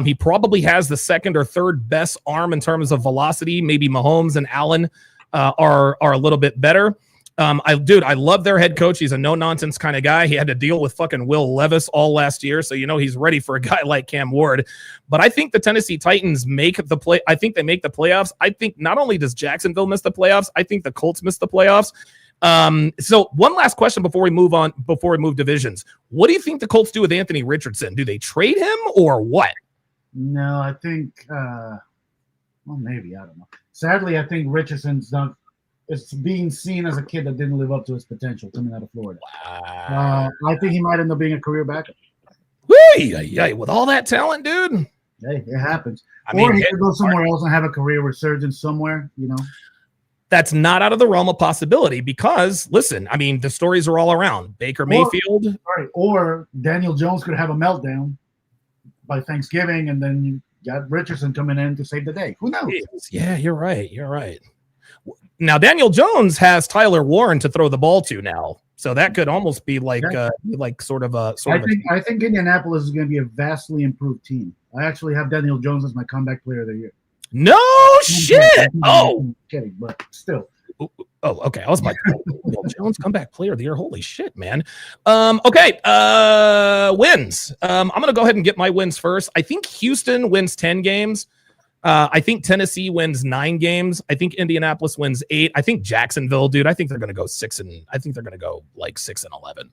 He probably has the second or third best arm in terms of velocity. Maybe Mahomes and Allen are a little bit better. I love their head coach. He's a no-nonsense kind of guy. He had to deal with fucking Will Levis all last year, so he's ready for a guy like Cam Ward. But I think the Tennessee Titans make the play. I think they make the playoffs. I think not only does Jacksonville miss the playoffs, I think the Colts miss the playoffs. So one last question before we move divisions. What do you think the Colts do with Anthony Richardson? Do they trade him or what? No, I think, maybe, I don't know. Sadly, I think Richardson's not. It's being seen as a kid that didn't live up to his potential coming out of Florida. Wow. I think he might end up being a career backup. With all that talent, dude. Hey, it happens. Or he could go somewhere else and have a career resurgence somewhere, That's not out of the realm of possibility because, listen, I mean, the stories are all around. Baker Mayfield. Or Daniel Jones could have a meltdown by Thanksgiving, and then you got Richardson coming in to save the day. Who knows? Yeah, you're right. Now, Daniel Jones has Tyler Warren to throw the ball to now. So that could almost be like sort of a. I think Indianapolis is going to be a vastly improved team. I actually have Daniel Jones as my comeback player of the year. No shit! I'm kidding, but still. Oh, okay. I was like, Daniel Jones comeback player of the year. Holy shit, man. Okay. Wins. I'm going to go ahead and get my wins first. I think Houston wins 10 games. I think Tennessee wins 9 games. I think Indianapolis wins 8. I think Jacksonville, dude. I think they're going to go 6 and 11.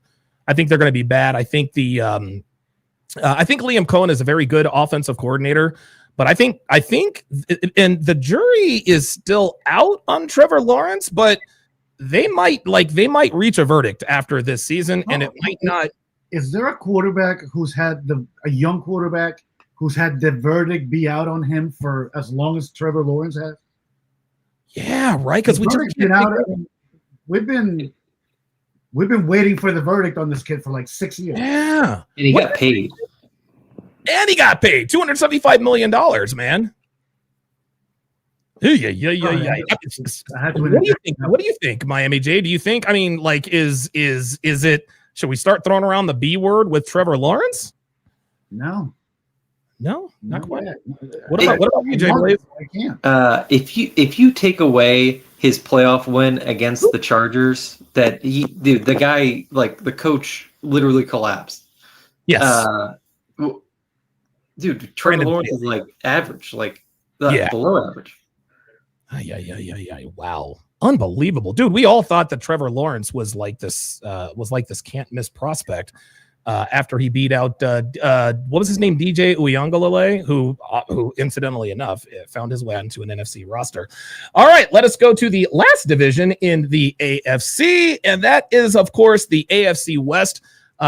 I think they're going to be bad. I think I think Liam Cohen is a very good offensive coordinator, but I think, and the jury is still out on Trevor Lawrence, but they might reach a verdict after this season, and it might not. Is there a quarterback who's had a young quarterback who's had the verdict be out on him for as long as Trevor Lawrence has? Yeah, right. Because we've been waiting for the verdict on this kid for like 6 years. Yeah, and he got paid. $275 million, man. Yeah. What do you think, Miami J? Do you think? I mean, like, is it? Should we start throwing around the B word with Trevor Lawrence? No, not quite. What about you, JBlaze? I can't. If you take away his playoff win against the Chargers, that the guy, like the coach, literally collapsed. Yes. Dude, Trevor Lawrence is like average, like below average. Yeah. Wow. Unbelievable. Dude, we all thought that Trevor Lawrence was like this can't miss prospect after he beat out what was his name? DJ Uiagalelei, who incidentally enough found his way onto an NFC roster. All right, let us go to the last division in the AFC, and that is, of course, the AFC West.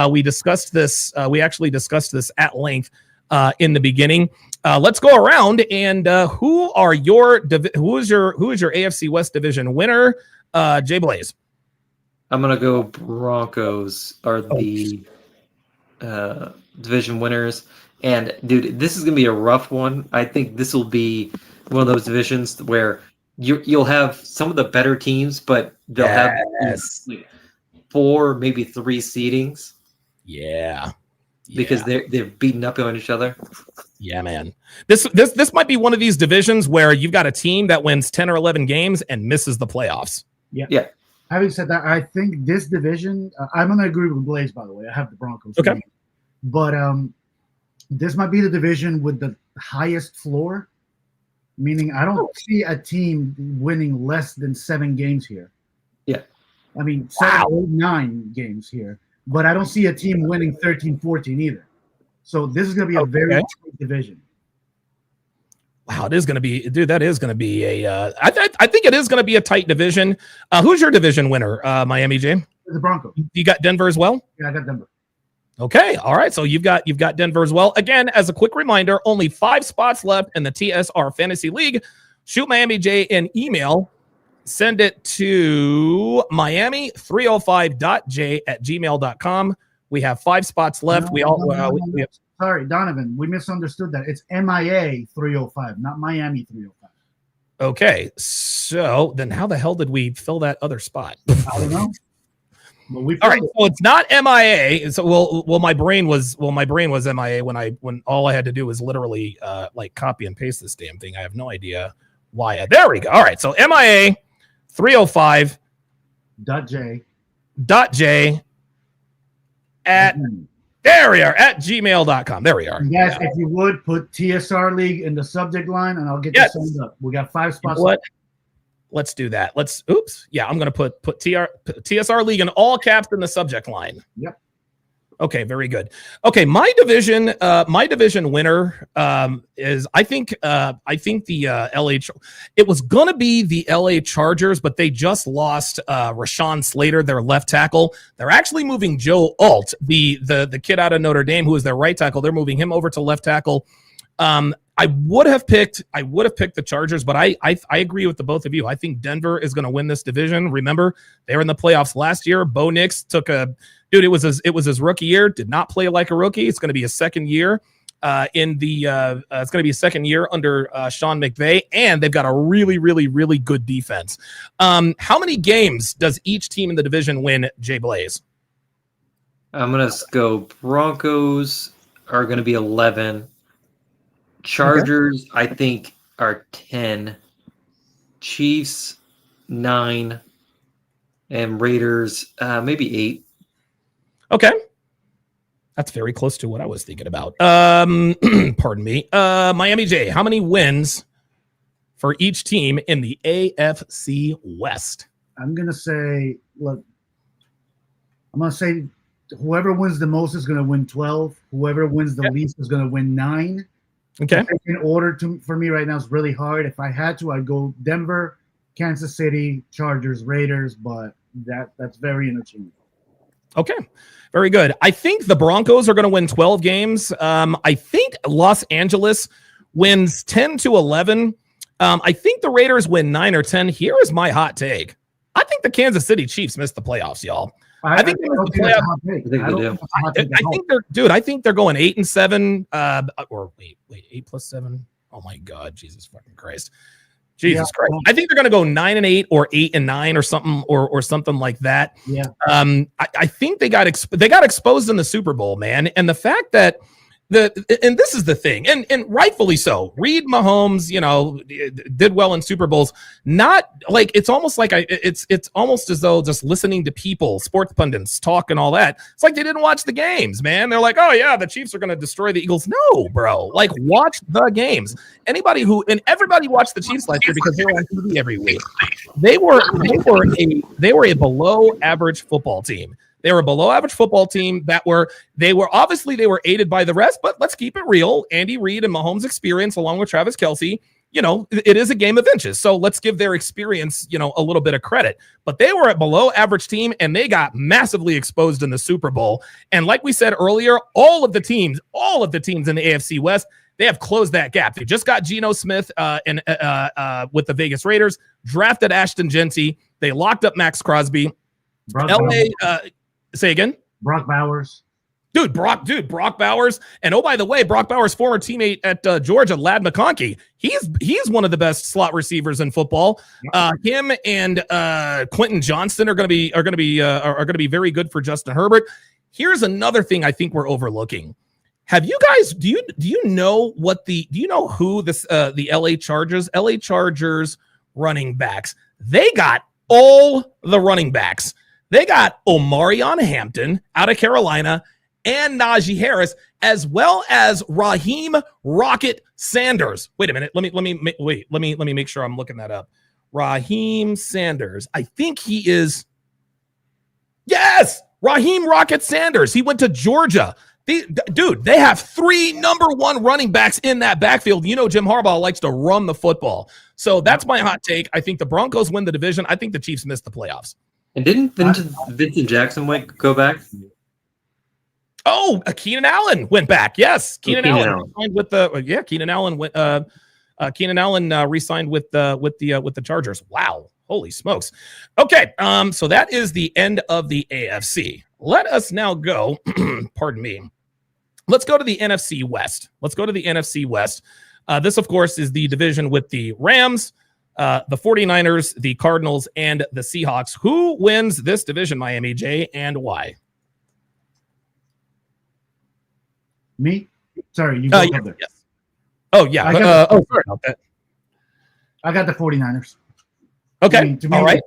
We discussed this. We actually discussed this at length in the beginning. Let's go around and who is your AFC West division winner? JBlaze. I'm gonna go Broncos are the division winners, and dude, this is gonna be a rough one. I think this will be one of those divisions where you'll have some of the better teams, but they'll have like 4, maybe 3 seedings. Yeah. Because they're beating up on each other. Yeah, man. This might be one of these divisions where you've got a team that wins 10 or 11 games and misses the playoffs. Yeah. Having said that, I think this division, I'm going to agree with Blaze, by the way. I have the Broncos. Okay. But this might be the division with the highest floor, meaning I don't see a team winning less than 7 games here. Yeah. I mean, 7, 8, 9 games here. But I don't see a team winning 13, 14 either. So this is going to be a very tight division. Wow, it is going to be, dude. That is going to be a. I think it is going to be a tight division. Who's your division winner, Miami J? The Broncos. You got Denver as well? Yeah, I got Denver. Okay, all right. So you've got Denver as well. Again, as a quick reminder, only 5 spots left in the TSR Fantasy League. Shoot Miami J an email. Send it to miami305.j@gmail.com. We have 5 spots left. Sorry, Donovan, we misunderstood that. It's MIA 305, not Miami 305. Okay, so then how the hell did we fill that other spot? I don't know. All right, so it's not MIA. So my brain was MIA when all I had to do was literally like copy and paste this damn thing. I have no idea why. There we go. All right, so MIA 305.j at there we are at gmail.com. There we are. And guys, if you would put TSR League in the subject line and I'll get this signed up. We got 5 spots. What? Let's do that. I'm going to put TSR League in all caps in the subject line. Yep. Okay, very good. Okay, my division winner is I think the LA. It was gonna be the LA Chargers, but they just lost Rashawn Slater, their left tackle. They're actually moving Joe Alt, the kid out of Notre Dame, who is their right tackle. They're moving him over to left tackle. I would have picked the Chargers, but I agree with the both of you. I think Denver is going to win this division. Remember, they were in the playoffs last year. Bo Nix it was his rookie year. Did not play like a rookie. It's going to be a second year it's going to be a second year under Sean McVay, and they've got a really, really, really good defense. How many games does each team in the division win, JBlaze? I'm going to go Broncos are going to be 11. Chargers, okay, I think, are 10. Chiefs, 9. And Raiders, maybe 8. Okay. That's very close to what I was thinking about. Pardon me. Miami J, how many wins for each team in the AFC West? I'm going to say whoever wins the most is going to win 12. Whoever wins the least is going to win 9. Okay. In order for me right now is really hard. If I had to, I'd go Denver, Kansas City, Chargers, Raiders, but that's very interchangeable. Okay. Very good. I think the Broncos are going to win 12 games. I think Los Angeles wins 10 to 11. I think the Raiders win 9 or 10. Here is my hot take. I think the Kansas City Chiefs missed the playoffs, y'all. I think they're going 8-7. Or wait, 8 plus 7. Oh my God, Jesus fucking Christ. Jesus Christ. I think they're going to go 9-8 or 8-9 or something or something like that. Yeah. I think they got exposed in the Super Bowl, man. And the fact that and this is the thing, and rightfully so. Reed Mahomes, did well in Super Bowls. Not like it's almost like it's almost as though just listening to people, sports pundits talk and all that. It's like they didn't watch the games, man. They're like, oh yeah, the Chiefs are going to destroy the Eagles. No, bro. Like watch the games. Everybody watched the Chiefs last year because they were on TV every week. They were a below average football team. They were a below average football team they were aided by the rest, but let's keep it real. Andy Reid and Mahomes' experience along with Travis Kelce, it is a game of inches. So let's give their experience, a little bit of credit, but they were a below average team and they got massively exposed in the Super Bowl. And like we said earlier, all of the teams in the AFC West, they have closed that gap. They just got Geno Smith with the Vegas Raiders, drafted Ashton Genty. They locked up Max Crosby. Say again? Brock Bowers. Brock Bowers. And oh, by the way, Brock Bowers' former teammate at Georgia, Ladd McConkey, he's one of the best slot receivers in football. Him and Quentin Johnston are going to be very good for Justin Herbert. Here's another thing I think we're overlooking. Have you guys? Do you know who the LA Chargers running backs? They got all the running backs. They got Omarion Hampton out of Carolina and Najee Harris, as well as Raheem Rocket Sanders. Wait a minute. Let me make sure I'm looking that up. Raheem Sanders. I think he is. Yes, Raheem Rocket Sanders. He went to Georgia. They have 3 number 1 running backs in that backfield. Jim Harbaugh likes to run the football. So that's my hot take. I think the Broncos win the division. I think the Chiefs miss the playoffs. And didn't Vincent Jackson go back? Oh, Keenan Allen went back. Yes, Keenan Allen signed with the Keenan Allen went. Keenan Allen re-signed with the Chargers. Wow, holy smokes! Okay, so that is the end of the AFC. Let us now go. Pardon me. Let's go to the NFC West. This, of course, is the division with the Rams, the 49ers, the Cardinals, and the Seahawks. Who wins this division, Miami J, and why? Me? Sorry, you both there. Yes. Oh, yeah. Sorry about that. I got the 49ers. Okay. To me, all right.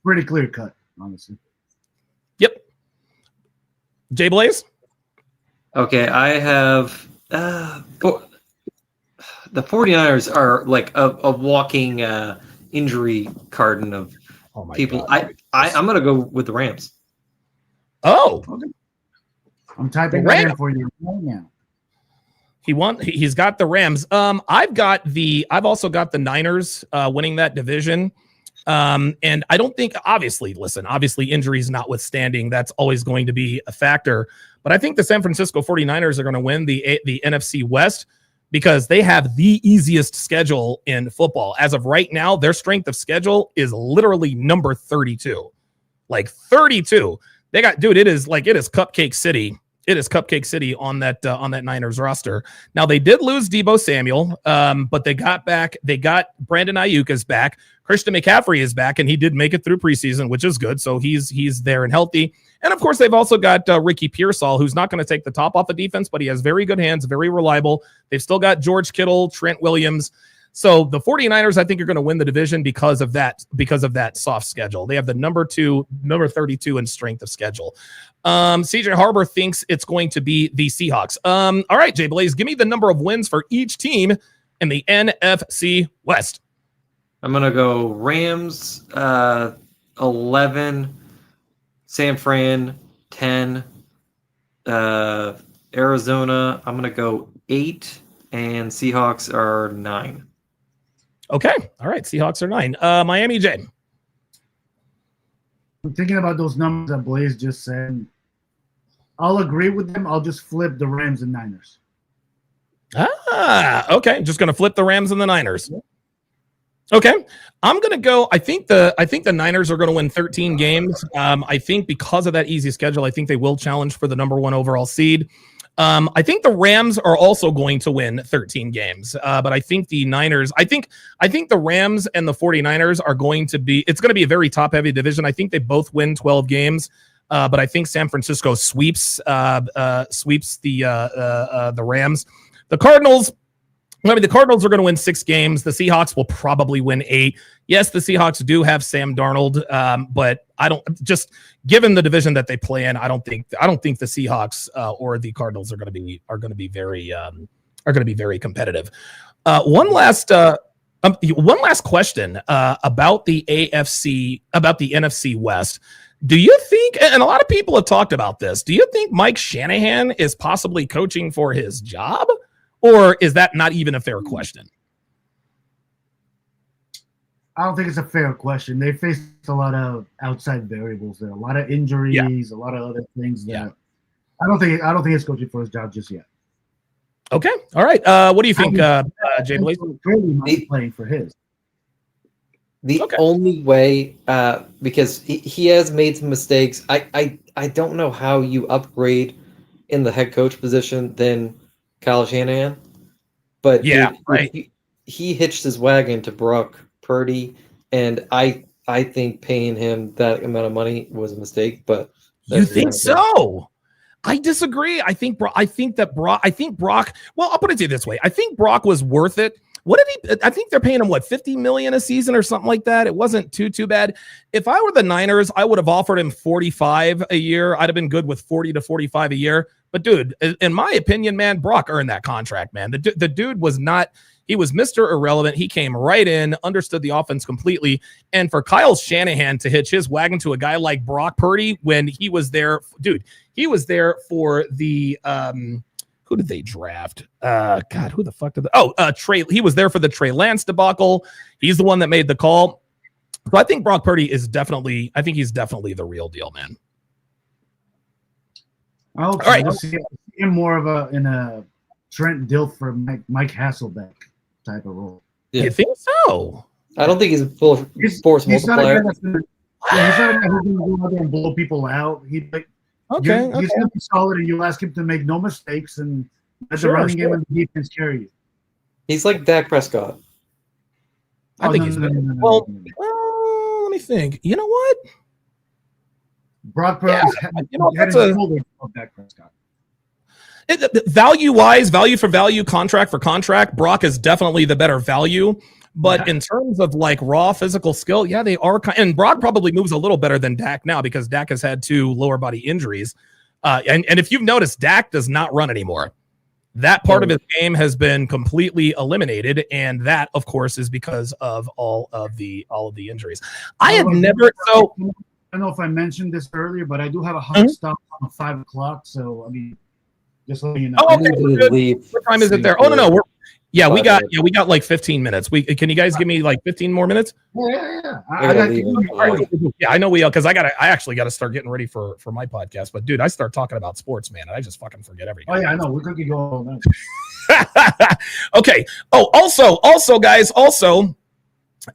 Pretty clear cut, honestly. Yep. JBlaze? Okay, I have the 49ers are like a walking injury carton of people. God. I'm going to go with the Rams. Oh. Okay. I'm typing that in for you right now. He's got the Rams. I've also got the Niners winning that division. And I don't think, obviously injuries notwithstanding, that's always going to be a factor. But I think the San Francisco 49ers are going to win the NFC West because they have the easiest schedule in football. As of right now, their strength of schedule is literally number 32. Like 32. It is Cupcake City. It is Cupcake City on that Niners roster. Now they did lose Deebo Samuel, but they got back. They got Brandon Ayuk is back. Christian McCaffrey is back, and he did make it through preseason, which is good. So he's there and healthy. And of course, they've also got Ricky Pearsall, who's not going to take the top off the defense, but he has very good hands, very reliable. They've still got George Kittle, Trent Williams. So the 49ers, I think, are going to win the division because of that soft schedule. They have the number 32 in strength of schedule. CJ Harbor thinks it's going to be the Seahawks. All right, JBlaze, give me the number of wins for each team in the NFC West. I'm going to go Rams 11, San Fran 10, Arizona, I'm going to go 8, and Seahawks are 9. Okay. All right. Seahawks are 9. Miami J. I'm thinking about those numbers that Blaze just said. I'll agree with them. I'll just flip the Rams and Niners. Okay. Just going to flip the Rams and the Niners. Okay. I'm going to go. I think the Niners are going to win 13 games. I think because of that easy schedule, I think they will challenge for the number 1 overall seed. I think the Rams are also going to win 13 games, but I think the Niners, I think the Rams and the 49ers are going to be, it's going to be a very top heavy division. I think they both win 12 games. but I think San Francisco sweeps the Rams. The Cardinals. I mean, the Cardinals are going to win 6 games. The Seahawks will probably win 8. Yes, the Seahawks do have Sam Darnold, but I don't. Just given the division that they play in, I don't think the Seahawks or the Cardinals are going to be very competitive. One last question about the NFC West. Do you think, and a lot of people have talked about this, do you think Mike Shanahan is possibly coaching for his job? Or is that not even a fair question? I don't think it's a fair question. They faced a lot of outside variables there, a lot of injuries, a lot of other things that I don't think it's coaching for his job just yet. Okay. All right. What do you think, JBlaze? Playing for his. The only way, because he has made some mistakes. I don't know how you upgrade in the head coach position than Kyle Shanahan, but he hitched his wagon to Brock Purdy, and I think paying him that amount of money was a mistake. But you think so? I disagree. I think Brock. Well, I'll put it to you this way: I think Brock was worth it. What did he? I think they're paying him $50 million a season or something like that. It wasn't too bad. If I were the Niners, I would have offered him 45 a year. I'd have been good with 40 to 45 a year. But dude, in my opinion, man, Brock earned that contract, man. The dude was not. He was Mr. Irrelevant. He came right in, understood the offense completely. And for Kyle Shanahan to hitch his wagon to a guy like Brock Purdy when he was there, dude, he was there for the who did they draft? God, who the fuck did Trey? He was there for the Trey Lance debacle. He's the one that made the call. So I think Brock Purdy is definitely the real deal, man. All right, we'll see him more of a Trent Dilfer, Mike Hasselbeck type of role. Yeah. You think so? I don't think he's a full force multiplier. He's not a guy who's going to go out there and blow people out. He's going to be solid, and you'll ask him to make no mistakes, and let the running game and the defense carry you. He's like Dak Prescott. I think he's well, let me think. You know what? Brock Purdy that's Dak Prescott. Value-wise, value for value, contract for contract, Brock is definitely the better value. But in terms of like raw physical skill, they are. And Brock probably moves a little better than Dak now because Dak has had 2 lower body injuries. And if you've noticed, Dak does not run anymore. That part of his game has been completely eliminated, and that, of course, is because of all of the injuries. I don't know if I mentioned this earlier, but I do have a hard stop on 5 o'clock. So I mean, just letting you know. Oh, okay. What time is it there? Oh no. We got like 15 minutes. Can you guys give me like 15 more minutes? Yeah. I know because I actually got to start getting ready for my podcast. But dude, I start talking about sports, man, and I just fucking forget everything. Oh yeah, I know. We could go all night. Okay. Oh, also, guys,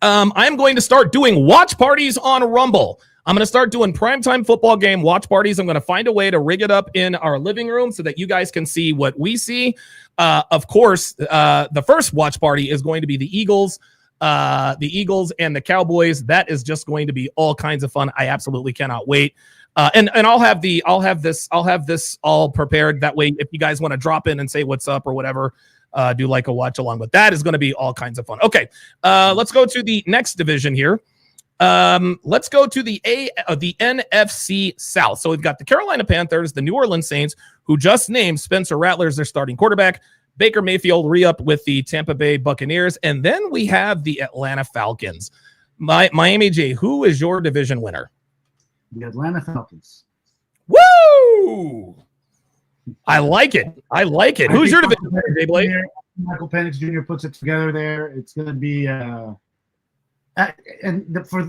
I'm going to start doing watch parties on Rumble. I'm going to start doing primetime football game watch parties. I'm going to find a way to rig it up in our living room so that you guys can see what we see. Of course, the first watch party is going to be the Eagles and the Cowboys. That is just going to be all kinds of fun. I absolutely cannot wait. And I'll have this all prepared. That way, if you guys want to drop in and say what's up or whatever, do like a watch along. But that is going to be all kinds of fun. Okay, let's go to the next division here. Let's go to the NFC South. So we've got the Carolina Panthers, the New Orleans Saints, who just named Spencer Rattler as their starting quarterback. Baker Mayfield re-up with the Tampa Bay Buccaneers. And then we have the Atlanta Falcons. Miami J, who is your division winner? The Atlanta Falcons. Woo! I like it. Who's your division winner, JBlaze? Michael Penix Jr. puts it together there. It's going to be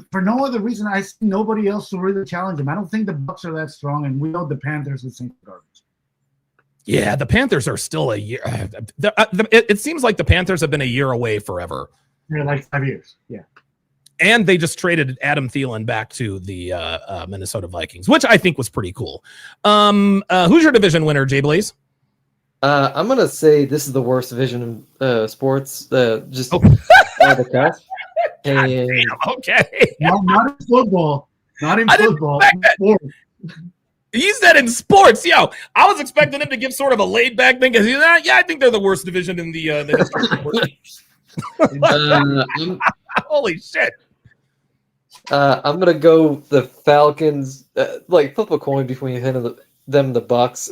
for no other reason, I see nobody else to really challenge him. I don't think the Bucs are that strong, and we know the Panthers are the same garbage. Yeah, the Panthers are still a year. It seems like the Panthers have been a year away forever. They're like 5 years. Yeah. And they just traded Adam Thielen back to the Minnesota Vikings, which I think was pretty cool. Who's your division winner, JBlaze? I'm going to say this is the worst division in sports. The cast. God damn, okay. No, not in football. Not in football. He said in sports. Yo, I was expecting him to give sort of a laid back thing because he's like, yeah, I think they're the worst division in the history of sports. Holy shit. I'm gonna go the Falcons. Like flip a coin between them and the Bucks.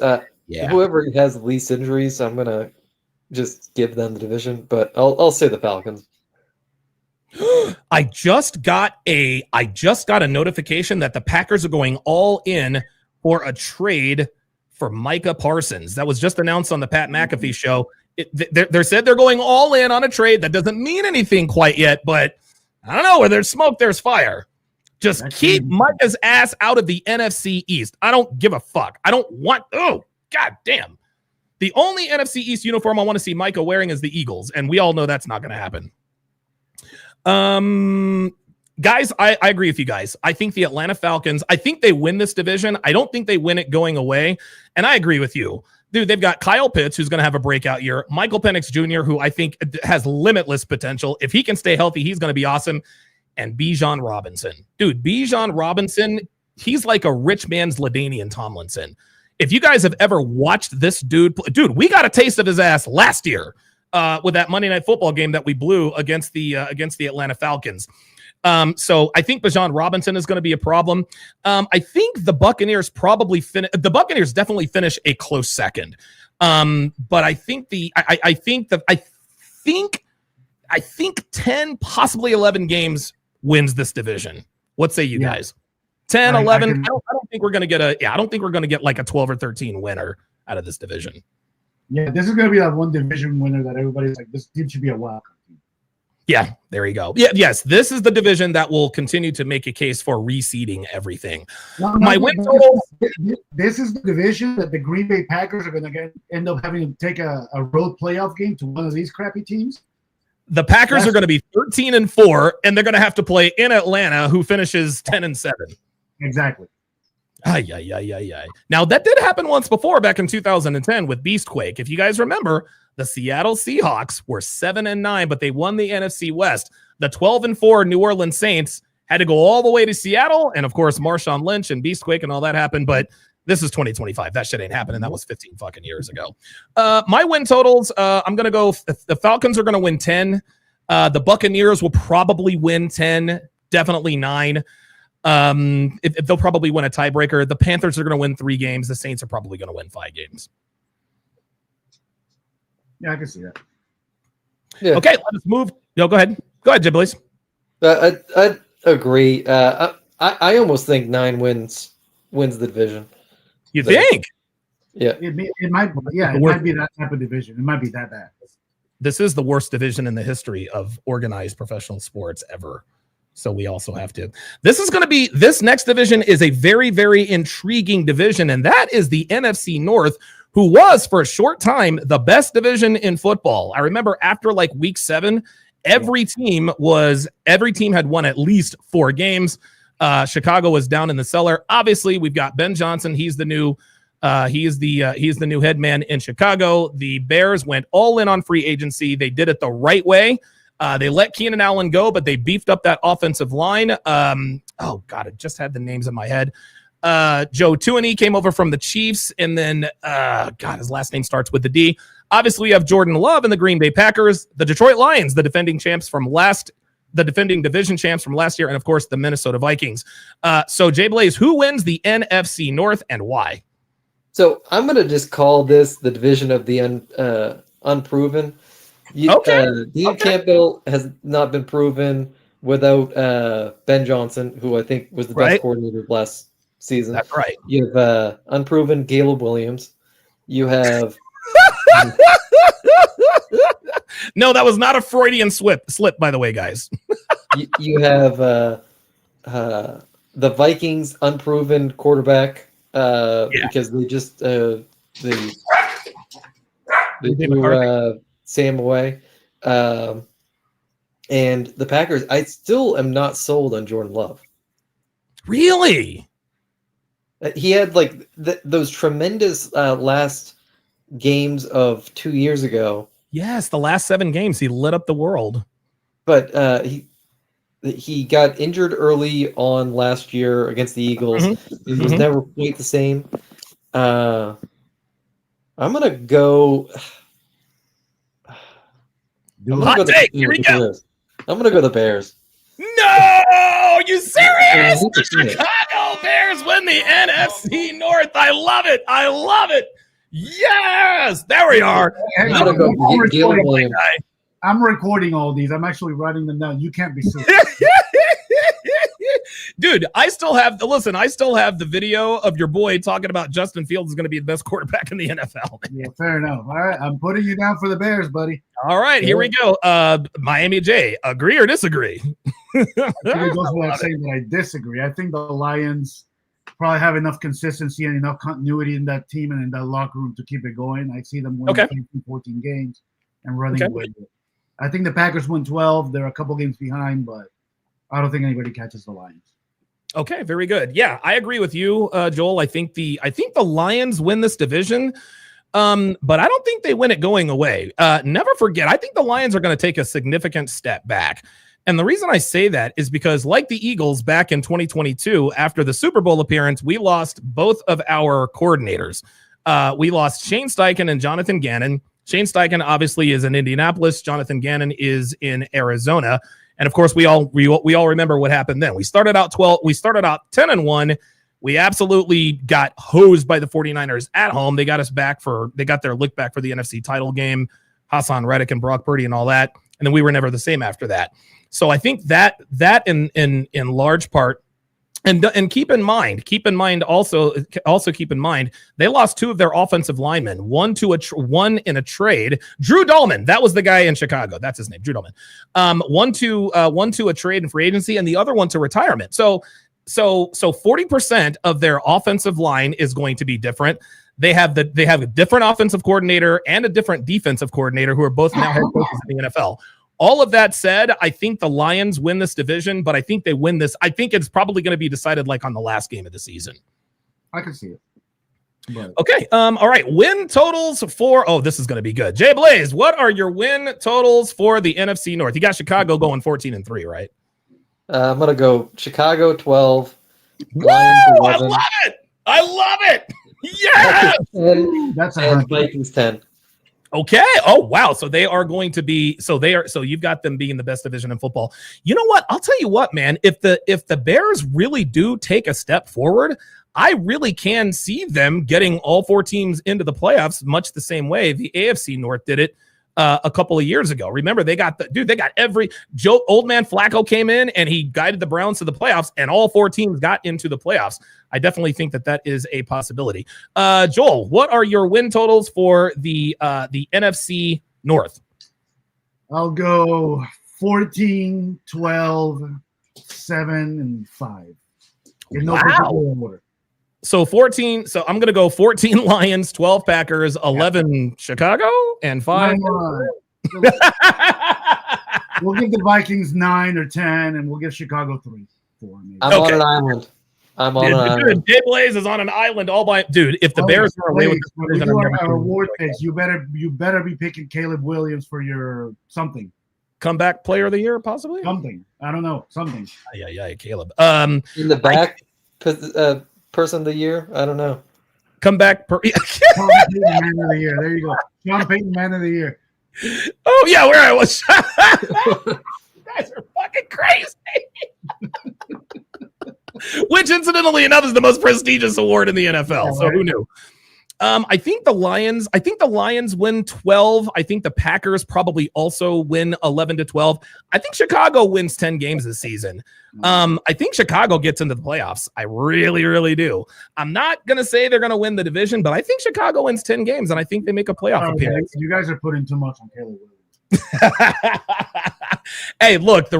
Whoever has the least injuries, I'm gonna just give them the division. But I'll say the Falcons. I just got a notification that the Packers are going all in for a trade for Micah Parsons. That was just announced on the Pat McAfee show. They said they're going all in on a trade. That doesn't mean anything quite yet, but I don't know. Where there's smoke, there's fire. Just keep Micah's ass out of the NFC East. I don't give a fuck. I don't want. Oh, god damn. The only NFC East uniform I want to see Micah wearing is the Eagles, and we all know that's not going to happen. Guys, I agree with you guys. I think the Atlanta Falcons, I think they win this division. I don't think they win it going away. And I agree with you. Dude, they've got Kyle Pitts, who's going to have a breakout year. Michael Penix Jr., who I think has limitless potential. If he can stay healthy, he's going to be awesome. And Bijan Robinson. Dude, Bijan Robinson, he's like a rich man's LaDainian Tomlinson. If you guys have ever watched this dude, we got a taste of his ass last year. With that Monday Night Football game that we blew against the Atlanta Falcons. So I think Bijan Robinson is going to be a problem. I think the Buccaneers the Buccaneers definitely finish a close second. But I think I think 10, possibly 11 games wins this division. What say you guys? 10, 11. I don't think we're going to get I don't think we're going to get like a 12 or 13 winner out of this division. Yeah, this is going to be that one division winner that everybody's like, this team should be a wild card team. Yeah, there you go. Yeah, yes, this is the division that will continue to make a case for reseeding everything. My win total. This is the division that the Green Bay Packers are going to end up having to take a road playoff game to one of these crappy teams. The Packers are going to be 13-4, and they're going to have to play in Atlanta, who finishes 10-7. Exactly. Now, that did happen once before back in 2010 with Beastquake. If you guys remember, the Seattle Seahawks were 7-9, but they won the NFC West. The 12-4 New Orleans Saints had to go all the way to Seattle. And, of course, Marshawn Lynch and Beastquake and all that happened. But this is 2025. That shit ain't happening. That was 15 fucking years ago. My win totals, I'm going to go. The Falcons are going to win 10. The Buccaneers will probably win 10, definitely 9. If they'll probably win a tiebreaker. The Panthers are going to win 3 games. The Saints are probably going to win 5 games. Yeah, I can see that. Yeah. Okay, let us move. No, go ahead. Go ahead, JBlaze. I agree. I almost think 9 wins the division. You think? Yeah. It might be that type of division. It might be that bad. This is the worst division in the history of organized professional sports ever. So we also have to. This next division is a very, very intriguing division, and that is the NFC North, who was for a short time the best division in football. I remember after like week 7, every team had won at least 4 games. Chicago was down in the cellar. Obviously, we've got Ben Johnson. He's the new head man in Chicago. The Bears went all in on free agency. They did it the right way. They let Keenan Allen go, but they beefed up that offensive line. Oh God, I just had the names in my head. Joe Tuaney came over from the Chiefs, and then his last name starts with the D. Obviously, we have Jordan Love and the Green Bay Packers, the Detroit Lions, the defending division champs from last year, and of course the Minnesota Vikings. So JBlaze, who wins the NFC North and why? So I'm gonna just call this the division of the unproven. Dean Campbell has not been proven without Ben Johnson, who I think was the best coordinator last season. That's right. You have unproven Caleb Williams. You have no, that was not a Freudian slip, by the way, guys. you have the Vikings unproven quarterback because they just they threw Sam away. And the Packers, I still am not sold on Jordan Love. Really? He had like those tremendous last games of 2 years ago. Yes, the last 7 games, he lit up the world. But he got injured early on last year against the Eagles. He was never quite the same. I'm gonna go. Hot take. Here we go. I'm gonna go the Bears. No, you serious? The Chicago Bears win the NFC North. I love it. I love it. Yes, there we are. I'm recording all these. I'm actually writing them down. You can't be serious. Dude, I still have the video of your boy talking about Justin Fields is going to be the best quarterback in the NFL. Yeah, fair enough. All right, I'm putting you down for the Bears, buddy. All right, here we go. Miami J, agree or disagree? I think it goes without saying that I disagree. I think the Lions probably have enough consistency and enough continuity in that team and in that locker room to keep it going. I see them winning 14 games and running away with it. I think the Packers win 12. They're a couple games behind, but I don't think anybody catches the Lions. Okay, very good. Yeah, I agree with you, Joel. I think the Lions win this division, but I don't think they win it going away. Never forget, I think the Lions are going to take a significant step back. And the reason I say that is because, like the Eagles back in 2022, after the Super Bowl appearance, we lost both of our coordinators. We lost Shane Steichen and Jonathan Gannon. Shane Steichen obviously is in Indianapolis. Jonathan Gannon is in Arizona. And of course, we all remember what happened then. We started out 10-1. We absolutely got hosed by the 49ers at home. They got their lick back for the NFC title game, Hassan Reddick and Brock Purdy and all that. And then we were never the same after that. So I think that in large part, and keep in mind also keep in mind they lost two of their offensive linemen, one in a trade. Drew Dahlman, that was the guy in Chicago. That's his name, Drew Dahlman. One to a trade and free agency, and the other one to retirement. So 40% of their offensive line is going to be different. They have a different offensive coordinator and a different defensive coordinator who are both now head coaches in the NFL. All of that said, I think the Lions win this division, but I think they win this. I think it's probably going to be decided like on the last game of the season. I can see it. But. Okay. All right. Win totals for, this is going to be good. JBlaze, what are your win totals for the NFC North? You got Chicago going 14-3, right? I'm going to go Chicago 12. Woo! I love it. I love it. Yes. That's a Vikings 10. Okay. Oh, wow. So they are going to be, so you've got them being the best division in football. You know what? I'll tell you what, man, if the Bears really do take a step forward, I really can see them getting all four teams into the playoffs much the same way the AFC North did it a couple of years ago. Remember, they got old man Flacco came in and he guided the Browns to the playoffs and all four teams got into the playoffs. I definitely think that is a possibility. Joel, what are your win totals for the NFC North? I'll go 14, 12, 7, and 5. Wow. So 14. So I'm going to go 14 Lions, 12 Packers, 11 Chicago, and 5. We'll give the Vikings 9 or 10, and we'll give Chicago 3, 4. Maybe. I'm on an island. JBlaze is on an island all by if the Bears are away with our reward picks, you better be picking Caleb Williams for your something. Comeback player of the year, possibly? Something. I don't know. Something. Yeah, Caleb. In the back, person of the year? I don't know. Comeback Sean Payton, man of the year. There you go. Sean Payton, man of the year. Oh, yeah, where I was. You guys are fucking crazy. Which, incidentally enough, is the most prestigious award in the NFL. So who knew? I think the Lions win 12. I think the Packers probably also win 11-12. I think Chicago wins 10 games this season. I think Chicago gets into the playoffs. I really, really do. I'm not going to say they're going to win the division, but I think Chicago wins 10 games, and I think they make a playoff appearance. You guys are putting too much on Caleb Williams. Hey, look,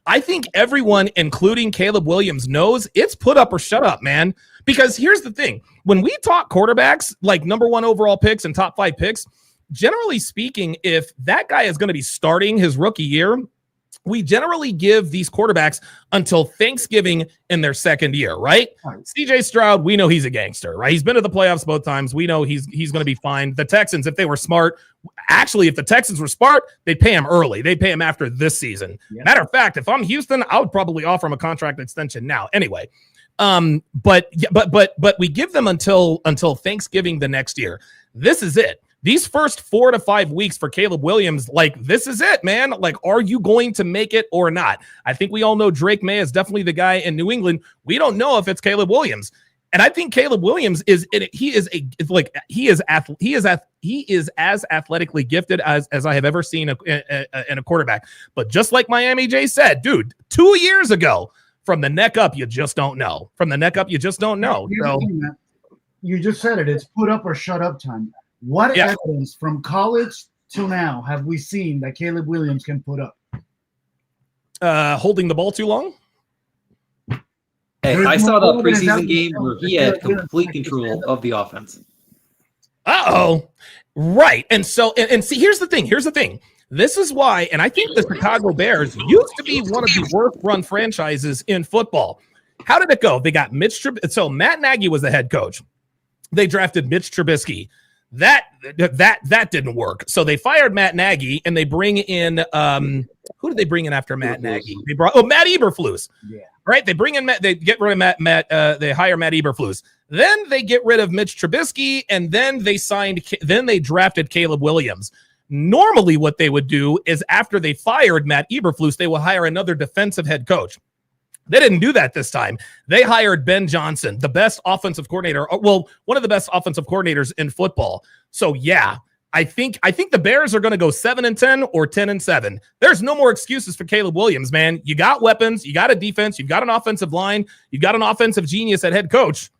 I think everyone, including Caleb Williams, knows it's put up or shut up, man. Because here's the thing. When we talk quarterbacks, like number 1 overall picks and top 5 picks, generally speaking, if that guy is going to be starting his rookie year, we generally give these quarterbacks until Thanksgiving in their second year, right? CJ Stroud, we know he's a gangster, right? He's been to the playoffs both times. We know he's going to be fine. The Texans, if they were smart, actually, if the Texans were smart, they'd pay him early. They'd pay him after this season. Yeah. Matter of fact, if I'm Houston, I would probably offer him a contract extension now. Anyway, but we give them until Thanksgiving the next year. This is it. These first 4 to 5 weeks for Caleb Williams, like, this is it, man. Like, are you going to make it or not? I think we all know Drake May is definitely the guy in New England. We don't know if it's Caleb Williams. And I think Caleb Williams is as athletically gifted as I have ever seen in a quarterback. But just like Miami J said, dude, 2 years ago, from the neck up, you just don't know. From the neck up, you just don't know. So, you just said it. It's put up or shut up time. What evidence from college till now have we seen that Caleb Williams can put up? Holding the ball too long? Hey, I saw the preseason game where he had complete control of the offense. Uh-oh. Right. And so, and see, here's the thing. This is why, and I think the Chicago Bears used to be one of the worst run franchises in football. How did it go? They got so Matt Nagy was the head coach. They drafted Mitch Trubisky. That didn't work. So they fired Matt Nagy and they bring in who did they bring in after Matt Nagy? They brought Matt Eberflus. Yeah. Right? They bring in they get rid of Matt they hire Matt Eberflus. Then they get rid of Mitch Trubisky and then they drafted Caleb Williams. Normally what they would do is after they fired Matt Eberflus, they would hire another defensive head coach. They didn't do that this time. They hired Ben Johnson, the best offensive coordinator. Well, one of the best offensive coordinators in football. So yeah, I think the Bears are going to go 7-10 or 10-7. There's no more excuses for Caleb Williams, man. You got weapons, you got a defense, you've got an offensive line, you've got an offensive genius at head coach.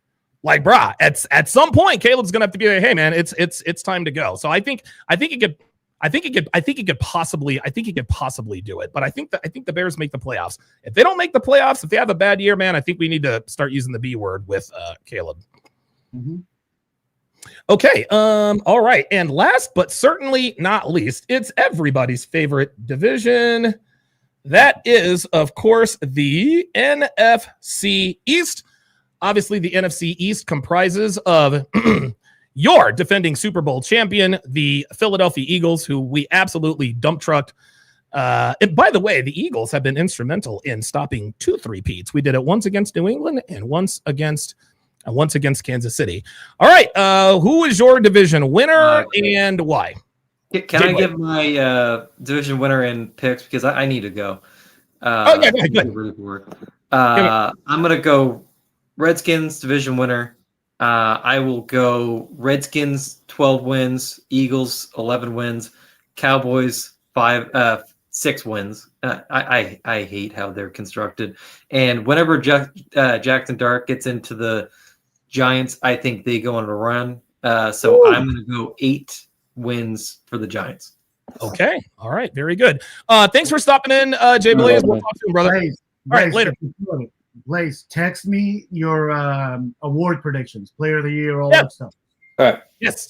Like, brah, at some point, Caleb's going to have to be like, hey, man, it's time to go. So I think he could possibly do it, but I think the Bears make the playoffs. If they don't make the playoffs, if they have a bad year, man, I think we need to start using the B word with Caleb. Mm-hmm. Okay. All right. And last but certainly not least, it's everybody's favorite division. That is, of course, the NFC East. Obviously, the NFC East comprises of your defending Super Bowl champion, the Philadelphia Eagles, who we absolutely dump trucked. And by the way, the Eagles have been instrumental in stopping 2 3-peats. We did it once against New England and once against Kansas City. All right, who is your division winner and why? Can I give my division winner and picks because I need to go? Good. I'm gonna go Redskins division winner. I will go Redskins 12 wins, Eagles 11 wins, Cowboys 6 wins. I hate how they're constructed. And whenever Jackson Dart gets into the Giants, I think they go on a run. So I'm going to go 8 wins for the Giants. Okay. All right. Very good. Thanks for stopping in, JBlaze. We'll talk to you, brother. Blaze, all right, later. Blaze, text me your award predictions, player of the year, all that stuff. All right. Yes.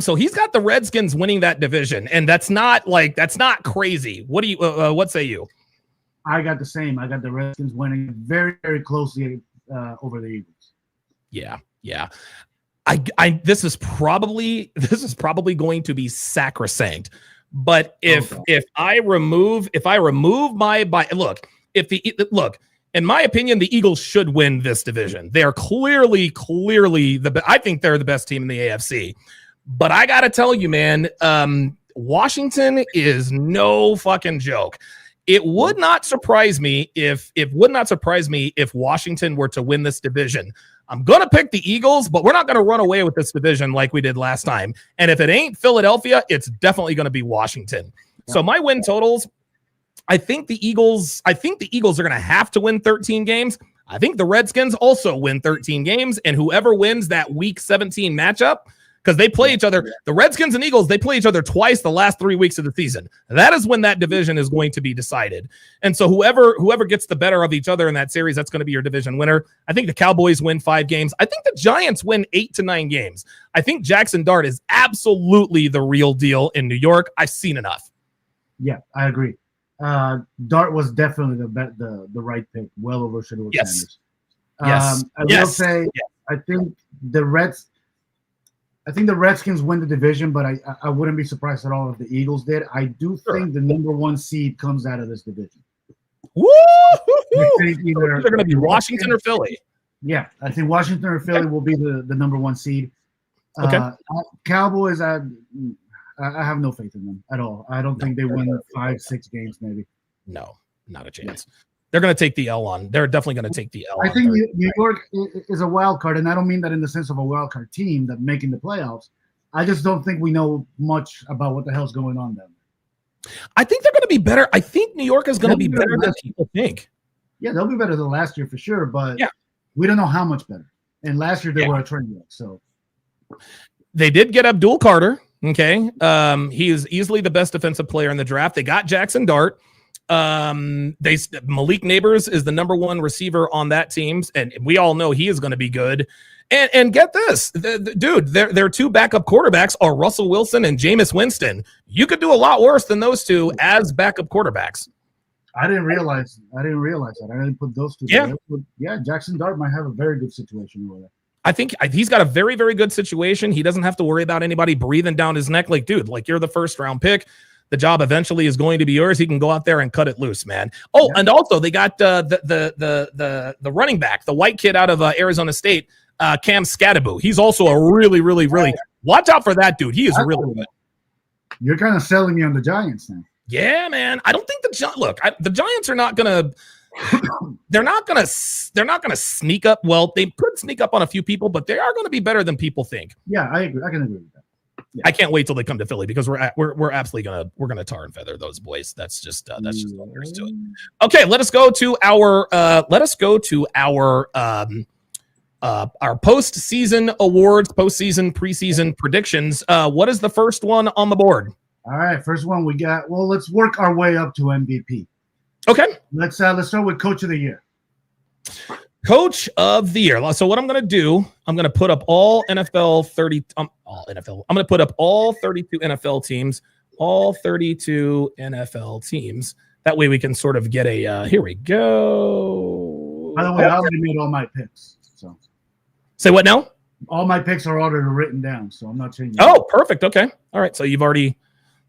So he's got the Redskins winning that division, and that's not crazy. What do you? What say you? I got the same. I got the Redskins winning very, very closely over the Eagles. Yeah. This is probably going to be sacrosanct. But if I remove in my opinion, the Eagles should win this division. They are clearly I think they're the best team in the AFC. But I got to tell you, man, Washington is no fucking joke. It would not surprise me if Washington were to win this division. I'm going to pick the Eagles, but we're not going to run away with this division like we did last time. And if it ain't Philadelphia, it's definitely going to be Washington. Yeah. So my win totals, I think the Eagles are going to have to win 13 games. I think the Redskins also win 13 games, and whoever wins that week 17 matchup, because they play each other, the Redskins and Eagles, they play each other twice the last 3 weeks of the season. That is when that division is going to be decided. And so whoever gets the better of each other in that series, that's going to be your division winner. I think the Cowboys win 5 games. I think the Giants win 8 to 9 games. I think Jackson Dart is absolutely the real deal in New York. I've seen enough. Yeah, I agree. Dart was definitely the right pick, well over Shedeur Sanders. Yes. I will say, I think the Redskins win the division, but I wouldn't be surprised at all if the Eagles did. I do think the number 1 seed comes out of this division. Woo! They're going to be Washington or Philly. Yeah, I think Washington or Philly will be the number 1 seed. Cowboys, I have no faith in them at all. I don't think they win 5-6 games, maybe. No, not a chance. They're going to take the L on. They're definitely going to take the L. I think New York is a wild card, and I don't mean that in the sense of a wild card team that making the playoffs. I just don't think we know much about what the hell's going on down there. I think they're going to be better. I think New York is going to be better than people think. Yeah, they'll be better than last year for sure, but we don't know how much better. And last year they were a train wreck. So they did get Abdul Carter. Okay, he is easily the best defensive player in the draft. They got Jackson Dart. Malik Neighbors is the number 1 receiver on that team, and we all know he is going to be good. And get this, dude, their 2 backup quarterbacks are Russell Wilson and Jameis Winston. You could do a lot worse than those 2 as backup quarterbacks. I didn't realize that. I didn't put those 2 together. Yeah, Jackson Dart might have a very good situation over there. I think he's got a very, very good situation. He doesn't have to worry about anybody breathing down his neck. Like, dude, like you're the first round pick. The job eventually is going to be yours. He can go out there and cut it loose, man. Oh, and also they got the running back, the white kid out of Arizona State, Cam Scatterbo. He's also a really, really, really watch out for that dude. He is really good. You're kind of selling me on the Giants now. Yeah, man. I don't think the Giants are not gonna. They're not gonna sneak up. Well, they could sneak up on a few people, but they are going to be better than people think. Yeah, I agree. I can agree with that. Yeah. I can't wait till they come to Philly because we're absolutely gonna tar and feather those boys. That's just all there is to it. Okay, let us go to our postseason awards, postseason preseason predictions. What is the first one on the board? All right, first one we got. Well, let's work our way up to MVP. Okay, let's start with Coach of the Year. Coach of the Year. So what I'm going to do, I'm going to put up all NFL 30. All NFL. I'm going to put up all 32 NFL teams. All 32 NFL teams. That way we can sort of get a. Here we go. By the way, I already made all my picks. So say what now? All my picks are already written down, so I'm not changing. Oh, perfect. Okay. All right. So you've already.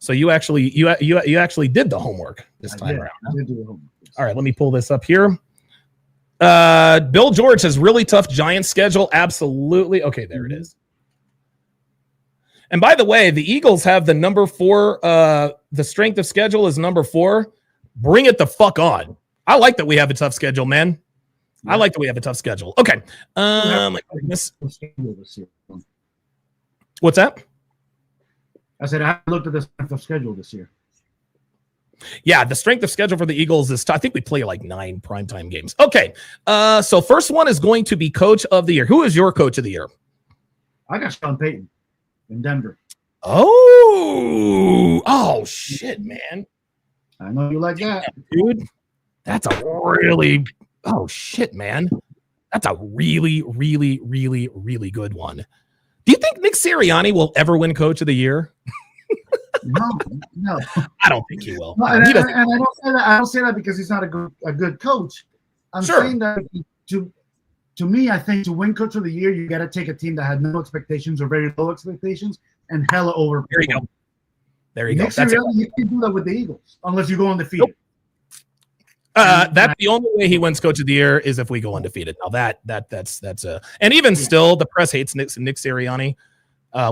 So you actually did the homework this time around. I did do the homework. All right. Let me pull this up here. Bill George has really tough Giants schedule. Absolutely. Okay, there it is. And by the way, the Eagles have the number 4. The strength of schedule is number 4. Bring it the fuck on. I like that we have a tough schedule, man. Yeah. I like that we have a tough schedule. Okay. What's that? I said I haven't looked at the strength of schedule this year. Yeah, the strength of schedule for the Eagles is I think we play like 9 primetime games. Okay. So first one is going to be Coach of the Year. Who is your Coach of the Year? I got Sean Payton in Denver. Oh shit, man. I know you like that. Dude. That's a really shit, man. That's a really, really, really, really good one. Do you think Nick Sirianni will ever win Coach of the Year? No. I don't think he will. No, and I don't say that because he's not a good coach. I'm saying that to me, I think to win Coach of the Year, you got to take a team that had no expectations or very low expectations and hella over. There you go. Nick Sirianni, you can't do that with the Eagles unless you go undefeated. That's the only way he wins Coach of the Year is if we go undefeated. Now that's and even still, the press hates Nick Sirianni,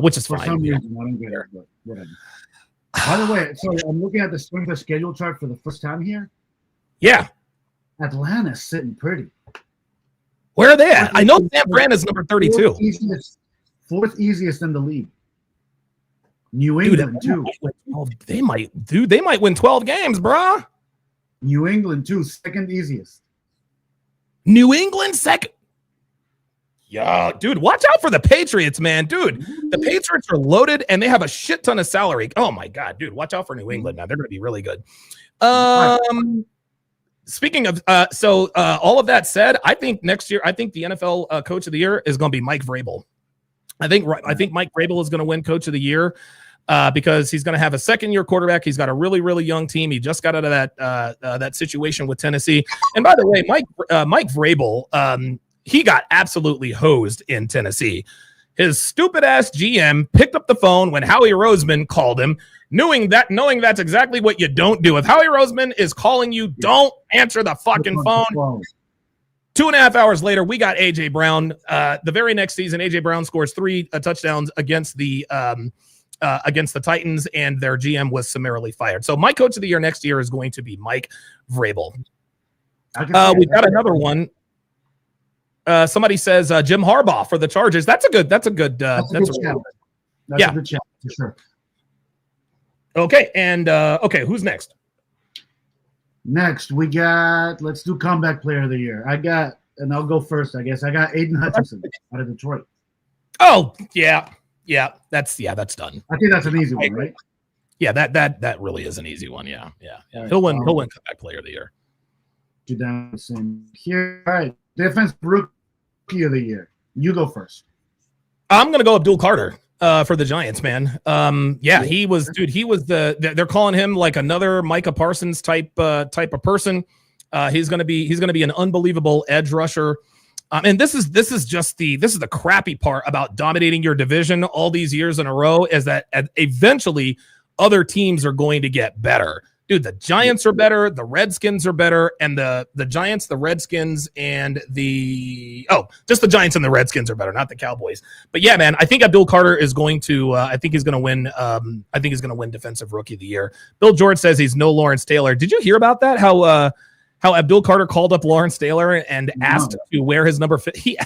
which is fine. For some reason, I don't get it, but whatever. By the way, so I'm looking at the strength of schedule chart for the first time here. Yeah, Atlanta's sitting pretty. Where are they at? I know San Fran is number 32. Fourth easiest in the league. New England too. They might win 12 games, brah. New England too, second easiest. New England second. Yeah, dude, watch out for the Patriots, man. Dude, the Patriots are loaded and they have a shit ton of salary. Oh my God, dude, watch out for New England, man. They're going to be really good. Speaking of, all of that said, I think next year, the NFL Coach of the Year is going to be Mike Vrabel. I think Mike Vrabel is going to win Coach of the Year. because he's going to have a second-year quarterback. He's got a really, really young team. He just got out of that situation with Tennessee. And by the way, Mike Vrabel, he got absolutely hosed in Tennessee. His stupid-ass GM picked up the phone when Howie Roseman called him, knowing that's exactly what you don't do. If Howie Roseman is calling you, don't answer the fucking phone. 2.5 hours later, we got A.J. Brown. The very next season, A.J. Brown scores 3 touchdowns against the Titans, and their GM was summarily fired. So my coach of the year next year is going to be Mike Vrabel. We've got another one. Somebody says Jim Harbaugh for the Chargers. That's a good shout. That's a good shout for sure. Okay, and who's next? Next, we got, let's do comeback player of the year. I'll go first, I guess. I got Aiden Hutchinson out of Detroit. Oh, yeah, that's done. I think that's an easy one, right? Yeah, that really is an easy one. Yeah. Right. He'll win comeback player of the year. Do that same here. All right, defensive rookie of the year. You go first. I'm gonna go Abdul Carter for the Giants, man. He was they're calling him like another Micah Parsons type of person. He's gonna be an unbelievable edge rusher. And this is the crappy part about dominating your division all these years in a row, is that eventually other teams are going to get better. Dude, the Giants are better, the Redskins are better, and the Giants, the Redskins, and just the Giants and the Redskins are better, not the Cowboys. But yeah, man, I think Abdul Carter is going to he's going to win. I think he's going to win Defensive Rookie of the Year. Bill George says he's no Lawrence Taylor. Did you hear about that? How Abdul Carter called up Lawrence Taylor and asked to wear his number. He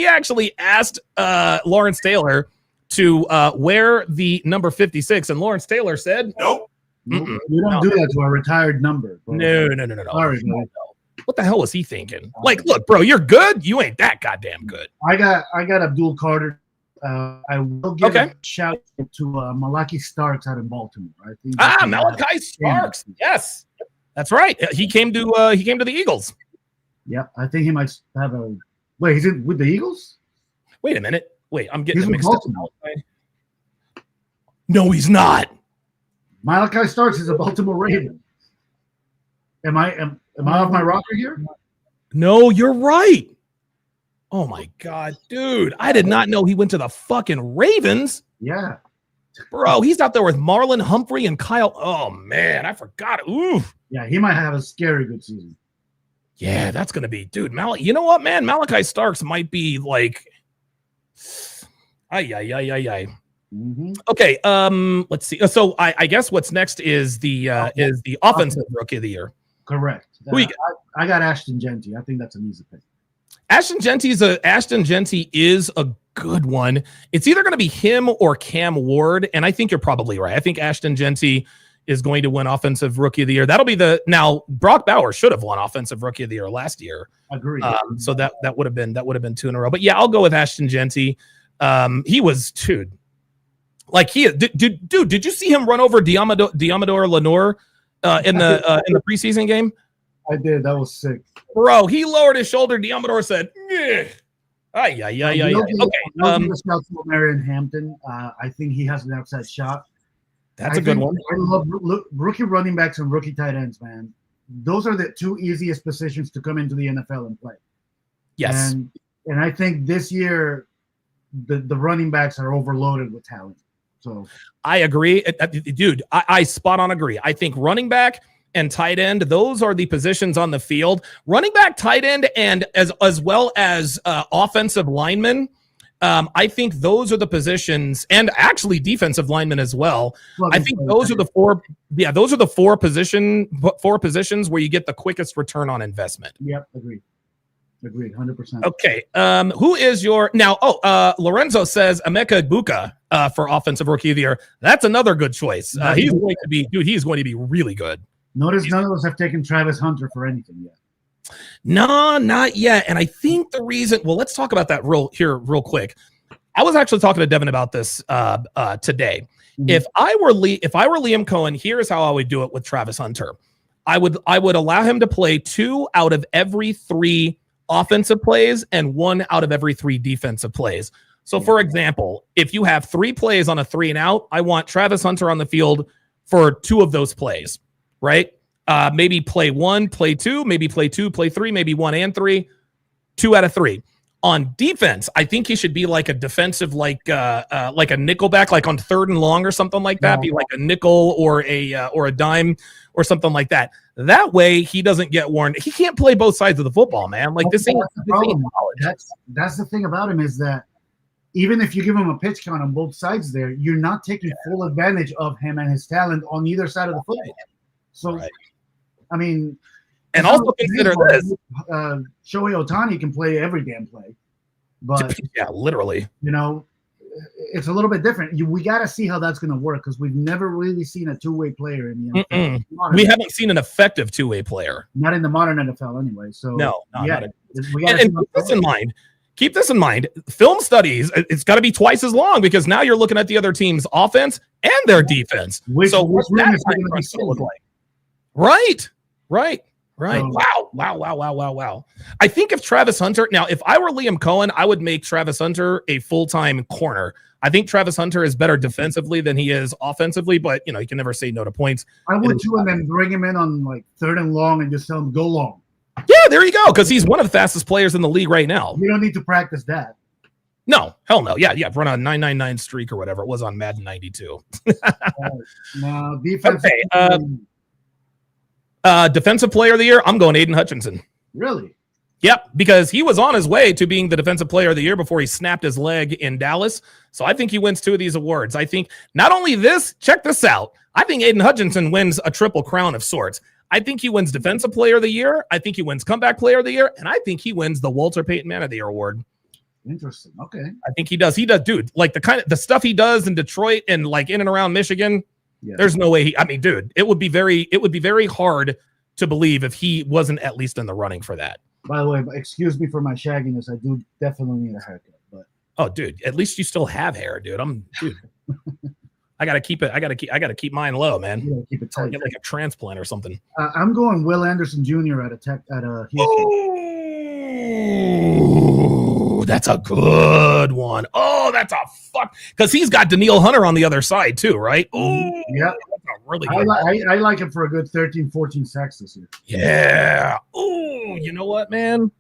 actually asked Lawrence Taylor to wear the number 56, and Lawrence Taylor said, "Nope. You don't do that to a retired number." Bro. No. Sorry, no. What the hell was he thinking? Like, look, bro, you're good. You ain't that goddamn good. I got Abdul Carter. I will give a shout to Malachi Starks out in Baltimore. I think Malachi Starks. Yes, that's right. He came to the Eagles. Yep, I think he might have a. Wait, he's with the Eagles? Wait a minute. Wait, I'm getting mixed up. No, he's not. Malachi Starks is a Baltimore Raven. Am I off my rocker here? No, you're right. Oh my God, dude. I did not know he went to the fucking Ravens. Yeah. Bro, he's out there with Marlon Humphrey and Kyle. Oh man, I forgot. Oof. Yeah, he might have a scary good season. Yeah, that's gonna be, dude. You know what, man? Malachi Starks might be like Mm-hmm. Okay, let's see. So I guess what's next is the offensive rookie of the year. Correct. I got Ashton Genty. I think that's an easy pick. Ashton Genty is a good one. It's either going to be him or Cam Ward, and I think you're probably right. I think Ashton Genty is going to win offensive rookie of the year. That'll be now Brock Bowers should have won offensive rookie of the year last year. Agreed. So that would have been 2 in a row. But yeah, I'll go with Ashton Genty. He was, dude. Like did you see him run over Diamador Lenore in the preseason game? I did. That was sick, bro. He lowered his shoulder. Diamador said, "Yeah, Okay. Marion Hampton. I think he has an outside shot. That's a good one. I love rookie running backs and rookie tight ends, man. Those are the 2 easiest positions to come into the NFL and play. Yes, and I think this year the running backs are overloaded with talent. So I agree, dude. I spot on agree. I think running back and tight end, those are the positions on the field. Running back, tight end, and as well as offensive linemen. I think those are the positions, and actually defensive linemen as well. I think those are the 4. Yeah, those are the 4 positions where you get the quickest return on investment. Yep, agreed, 100%. Okay, who is your now? Lorenzo says Emeka Egbuka for offensive rookie of the year. That's another good choice. He's going to be really good. Notice none of us have taken Travis Hunter for anything yet. No, not yet. And I think the reason, well, let's talk about that real quick. I was actually talking to Devin about this today. Mm-hmm. If I were Liam Cohen, here's how I would do it with Travis Hunter. I would allow him to play 2 out of every 3 offensive plays and 1 out of every 3 defensive plays. So, for example, if you have 3 plays on a 3 and out, I want Travis Hunter on the field for 2 of those plays, right? Maybe play 1, play 2, maybe play 2, play 3, maybe 1 and 3, 2 out of 3. On defense, I think he should be like a defensive, like a nickelback, like on 3rd and long or something like that. Be like a nickel or a dime or something like that. That way, he doesn't get worn. He can't play both sides of the football, man. Like this ain't the problem. That's the thing about him is that even if you give him a pitch count on both sides there, you're not taking full advantage of him and his talent on either side of the football. So, I mean, and also consider this: Shohei Ohtani can play every damn play, but yeah, literally, it's a little bit different. We got to see how that's going to work because we've never really seen a two-way player in the NFL. We haven't seen an effective two-way player, not in the modern NFL anyway. So no, yeah, and keep this in mind. Keep this in mind. Film studies, it's got to be twice as long because now you're looking at the other team's offense and their defense. So what's that look like? Right. Wow. I think if Travis Hunter, now, if I were Liam Cohen, I would make Travis Hunter a full-time corner. I think Travis Hunter is better defensively than he is offensively, but, you can never say no to points. I would too, and then bring him in on like 3rd and long and just tell him go long. Yeah, there you go, because he's one of the fastest players in the league right now. We don't need to practice that. No, hell no. Yeah, run a 999 streak or whatever it was on Madden 92. No, defense. Okay, defensive player of the year, I'm going Aiden Hutchinson. Really? Yep, because he was on his way to being the defensive player of the year before he snapped his leg in Dallas. So I think he wins 2 of these awards. I think not only this, check this out. I think Aiden Hutchinson wins a triple crown of sorts. I think he wins defensive player of the year. I think he wins comeback player of the year. And I think he wins the Walter Payton Man of the Year award. Interesting. Okay. I think he does. He does, dude. Like the stuff he does in Detroit and like in and around Michigan. Yeah. There's no way dude, it would be very hard to believe if he wasn't at least in the running for that. By the way, excuse me for my shagginess. I do definitely need a haircut, but oh, dude, at least you still have hair, dude. I gotta keep keep mine low, man. You gotta keep it tight. Get like a transplant or something. I'm going Will Anderson Jr. at Houston. Oh, that's a good one. Oh, that's a fuck because he's got Daniil Hunter on the other side too, right? Oh, yeah, that's a really good. I like him for a good 13, 14 sacks this year. Yeah. Oh, you know what, man?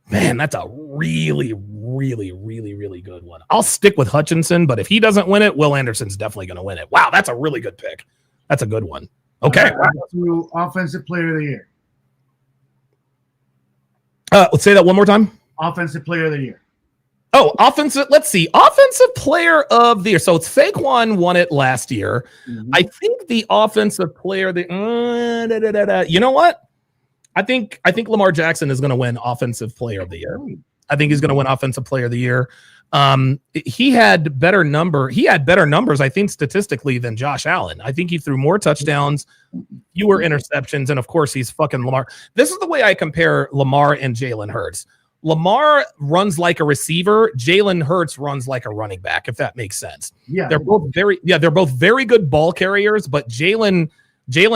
Man, that's a really, really, really, really good one. I'll stick with Hutchinson, but if he doesn't win it, Will Anderson's definitely going to win it. Wow, that's a really good pick. That's a good one. Okay. To offensive player of the year. Let's say that one more time. Offensive player of the year. Oh, offensive. Let's see. Offensive player of the year. So Saquon won it last year. Mm-hmm. I think the offensive player. You know what? I think Lamar Jackson is going to win Offensive Player of the Year. I think he's going to win Offensive Player of the Year. He had better numbers, I think, statistically than Josh Allen. I think he threw more touchdowns, fewer interceptions, and of course, he's fucking Lamar. This is the way I compare Lamar and Jalen Hurts. Lamar runs like a receiver. Jalen Hurts runs like a running back, if that makes sense. Yeah, they're both very good ball carriers, but Jalen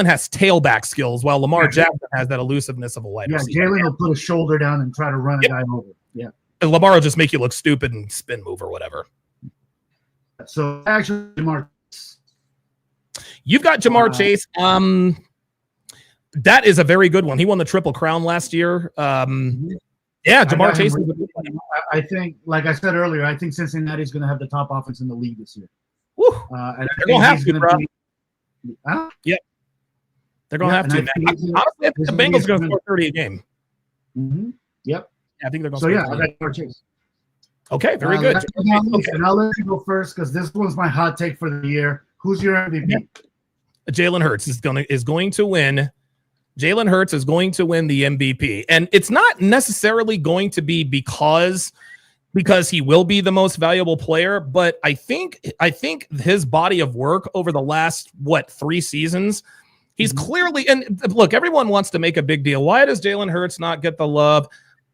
has tailback skills, while Lamar Jackson has that elusiveness of a wide receiver. Jalen will put a shoulder down and try to run a guy over. Yeah. And Lamar will just make you look stupid and spin move or whatever. So actually, Jamar. You've got Jamar Chase. That is a very good one. He won the Triple Crown last year. Yeah, Jamar Chase. I think, like I said earlier, I think Cincinnati's going to have the top offense in the league this year. Woo. And they're going to have to, bro. Yep. They're going to have to. Honestly, I think the Bengals are going to score 30 a game. Mm-hmm. Yep. I think they're going to. So yeah, I got Jamar Chase. Okay, very good. And I'll let you go first because this one's my hot take for the year. Who's your MVP? Jalen Hurts is going to win. Jalen Hurts is going to win the MVP, and it's not necessarily going to be because he will be the most valuable player, but I think his body of work over the last 3 seasons, he's clearly, and look, everyone wants to make a big deal. Why does Jalen Hurts not get the love?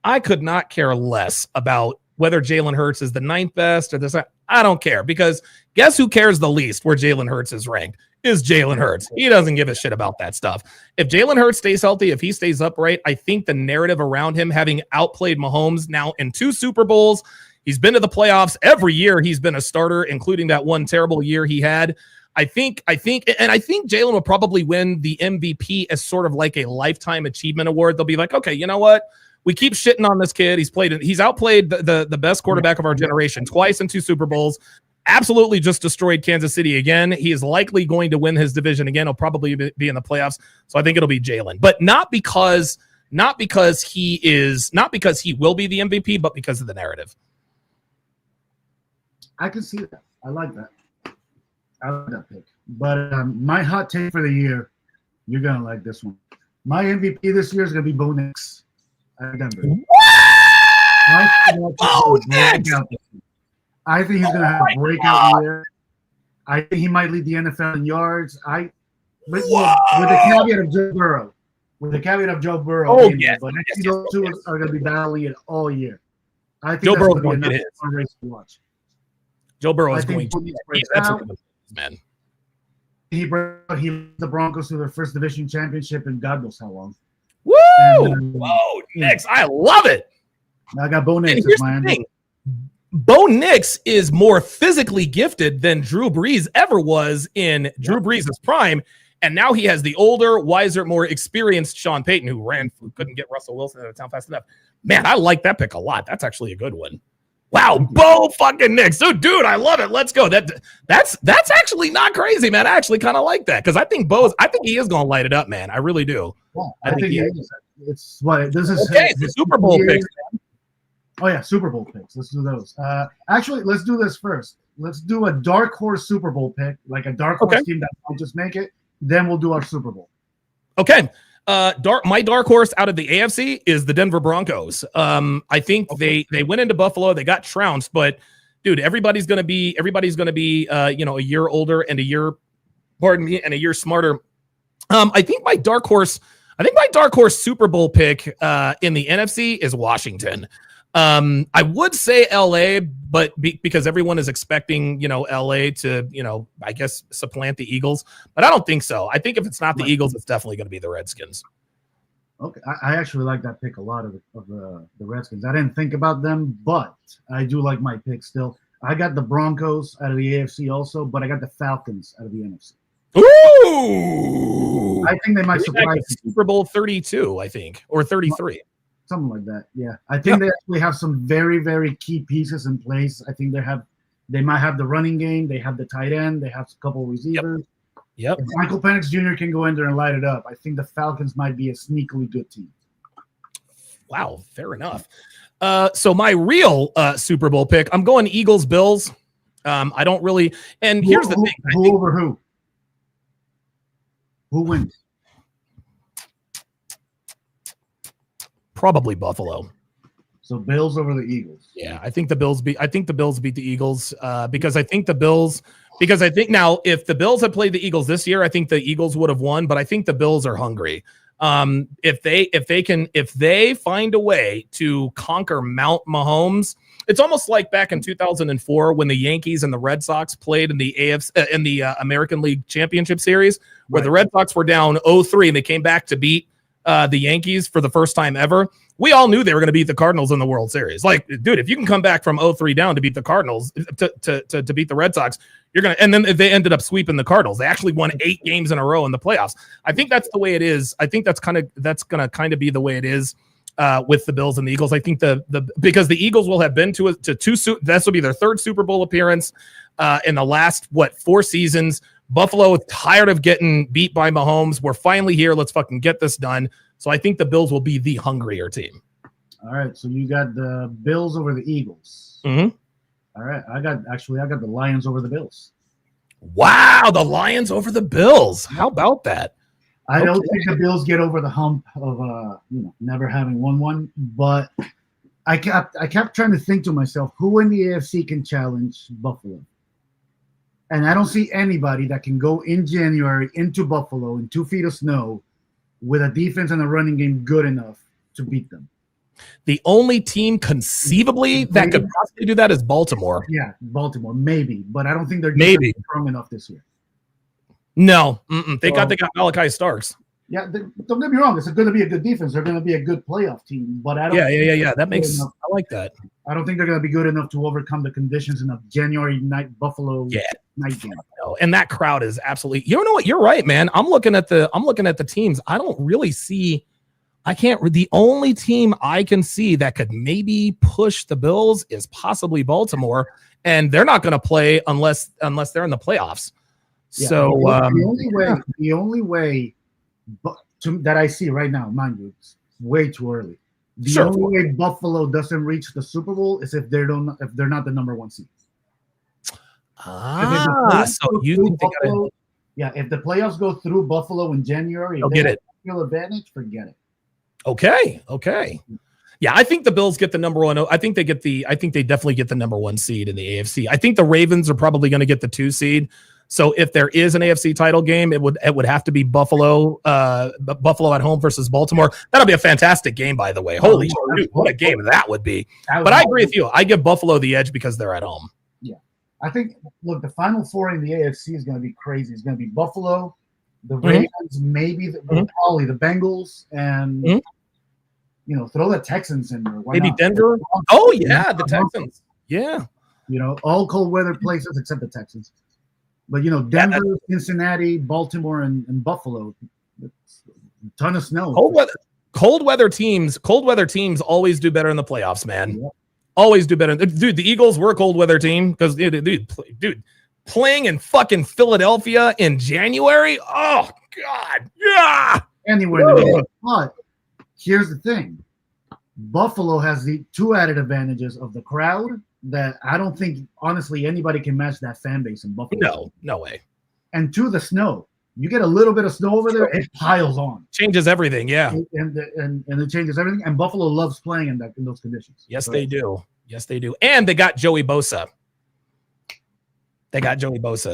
I could not care less about whether Jalen Hurts is the 9th best or this. I don't care, because guess who cares the least where Jalen Hurts is ranked? is Jalen Hurts. He doesn't give a shit about that stuff. If Jalen Hurts stays healthy, if he stays upright, I think the narrative around him having outplayed Mahomes now in 2 Super Bowls, he's been to the playoffs every year. He's been a starter, including that one terrible year he had. I think Jalen will probably win the MVP as sort of like a lifetime achievement award. They'll be like, okay, you know what? We keep shitting on this kid. He's outplayed the best quarterback of our generation twice in 2 Super Bowls. Absolutely just destroyed Kansas City again. He is likely going to win his division again. He'll probably be in the playoffs. So I think it'll be Jalen, but not because he will be the MVP, but because of the narrative. I can see that. I like that. I like that pick. But my hot take for the year, you're gonna like this one. My MVP this year is gonna be Bo Nix. I think he's gonna have a breakout year. I think he might lead the NFL in yards. With the caveat of Joe Burrow. Oh yes. But next those two are gonna be battling it all year. I think Joe Burrow's going to to get fun race to watch. Joe Burrow is going to. Man. He brought the Broncos to their first division championship in God knows how long. Woo! Whoa, Nix. I love it. I got Bo Nix as my MVP. Bo Nix is more physically gifted than Drew Brees ever was in Drew Brees' prime. And now he has the older, wiser, more experienced Sean Payton who couldn't get Russell Wilson out of town fast enough. Man, I like that pick a lot. That's actually a good one. Wow, Bo fucking Nix. Dude, I love it. Let's go. That's actually not crazy, man. I actually kind of like that because I think he is going to light it up, man. I really do. Well, I think he is. It's what this is. Okay, the Super Bowl picks. Oh yeah, Super Bowl picks. Let's do those. Actually, let's do this first. Let's do a dark horse Super Bowl pick, like a dark horse team that will just make it. Then we'll do our Super Bowl. Okay. My dark horse out of the AFC is the Denver Broncos. I think they went into Buffalo, they got trounced, but dude, everybody's gonna be a year older and a year smarter. I think my dark horse Super Bowl pick in the NFC is Washington. I would say LA, but because everyone is expecting, LA to, I guess supplant the Eagles, but I don't think so. I think if it's not the Eagles, it's definitely going to be the Redskins. Okay. I actually like that pick a lot of the Redskins. I didn't think about them, but I do like my pick still. I got the Broncos out of the AFC also, but I got the Falcons out of the NFC. Ooh! I think they might surprise Super Bowl 32, I think, or 33. Something like that, yeah. I think they actually have some very, very key pieces in place. I think they might have the running game, they have the tight end, they have a couple of receivers. Yep. If Michael Penix Jr. can go in there and light it up, I think the Falcons might be a sneakily good team. Wow, fair enough. So my real Super Bowl pick, I'm going Eagles Bills. I don't really, and here's the thing. Who over who? Who wins? Probably Buffalo. So Bills over the Eagles. Yeah, I think the Bills beat the Eagles because I think now if the Bills had played the Eagles this year, I think the Eagles would have won, but I think the Bills are hungry. If they find a way to conquer Mount Mahomes, it's almost like back in 2004 when the Yankees and the Red Sox played in the American League Championship Series, where the Red Sox were down 0-3 and they came back to beat the Yankees for the first time ever. We all knew they were going to beat the Cardinals in the World Series. Like, dude, if you can come back from 0-3 down to beat the Cardinals, to beat the Red Sox, you're going to, and then they ended up sweeping the Cardinals. They actually won 8 games in a row in the playoffs. I think that's the way it is. I think that's going to kind of be the way it is with the Bills and the Eagles. I think because the Eagles will have been to two, this will be their 3rd Super Bowl appearance in the last, 4 seasons. Buffalo is tired of getting beat by Mahomes. We're finally here. Let's fucking get this done. So I think the Bills will be the hungrier team. All right. So you got the Bills over the Eagles. Mm-hmm. All right. I got the Lions over the Bills. Wow. The Lions over the Bills. How about that? I don't think the Bills get over the hump of never having won one, but I kept trying to think to myself, who in the AFC can challenge Buffalo? And I don't see anybody that can go in January into Buffalo in 2 feet of snow with a defense and a running game good enough to beat them. The only team conceivably that could possibly do that is Baltimore. Yeah, Baltimore, maybe. But I don't think they're strong enough this year. No, they got Malachi Starks. Yeah, don't get me wrong. It's going to be a good defense. They're going to be a good playoff team, but I don't. Yeah. That makes I like that. I don't think they're going to be good enough to overcome the conditions in a January night Buffalo night game. And that crowd is absolutely. You know what? You're right, man. I'm looking at the teams. I don't really see. I can't. The only team I can see that could maybe push the Bills is possibly Baltimore, and they're not going to play unless they're in the playoffs. Yeah, So the only way that I see right now, mind you, it's way too early. The only way Buffalo doesn't reach the Super Bowl is if they're not the number 1 seed. So you think Buffalo, if the playoffs go through Buffalo in January, they'll get it. Real advantage, forget it. Okay. Yeah, I think the Bills get the number 1. I think they definitely get the number 1 seed in the AFC. I think the Ravens are probably going to get the 2 seed. So if there is an AFC title game, it would have to be Buffalo at home versus Baltimore. That'll be a fantastic game, by the way. Holy shit, what a game that would be. But I agree with you. I give Buffalo the edge because they're at home. Yeah. I think, look, the Final Four in the AFC is going to be crazy. It's going to be Buffalo, the Ravens, maybe probably the Bengals, and throw the Texans in there. Maybe Denver. Oh, yeah, the Texans. Yeah. All cold weather places except the Texans. But Denver, Cincinnati, Baltimore, and Buffalo, a ton of snow. Cold weather teams always do better in the playoffs, man. Yeah. Always do better. Dude, the Eagles were a cold weather team because dude, playing in fucking Philadelphia in January. Oh God, yeah. Anyway, but here's the thing: Buffalo has the 2 added advantages of the crowd. That I don't think, honestly, anybody can match that fan base in Buffalo. No way. And 2, the snow. You get a little bit of snow over there, it piles on. Changes everything, yeah. And it changes everything. And Buffalo loves playing in those conditions. Yes, they do. And they got Joey Bosa.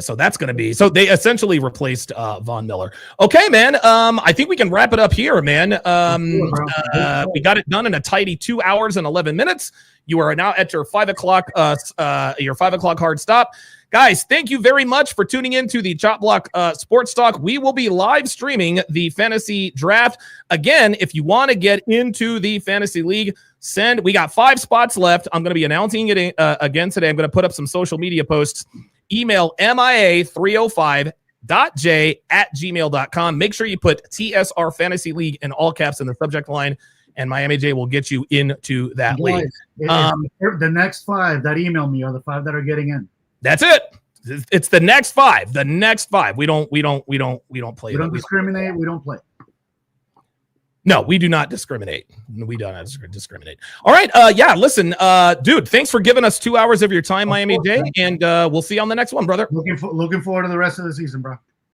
So that's going to be. So they essentially replaced Von Miller. Okay, man. I think we can wrap it up here, man. We got it done in a tidy 2 hours and 11 minutes. You are now at your 5 o'clock hard stop. Guys, thank you very much for tuning in to the Chop Block Sports Talk. We will be live streaming the fantasy draft. Again, if you want to get into the fantasy league, we got 5 spots left. I'm going to be announcing it again today. I'm going to put up some social media posts. Email mia305.j@gmail.com. Make sure you put TSR Fantasy League in all caps in the subject line, and Miami J will get you into that league. The next 5 that email me are the 5 that are getting in. That's it. It's the next 5. The next 5. We don't play. We don't discriminate. We don't play. No, we do not discriminate. We don't discriminate. All right. Listen, dude, thanks for giving us 2 hours of your time, Miami J, and we'll see you on the next one, brother. Looking forward to the rest of the season, bro.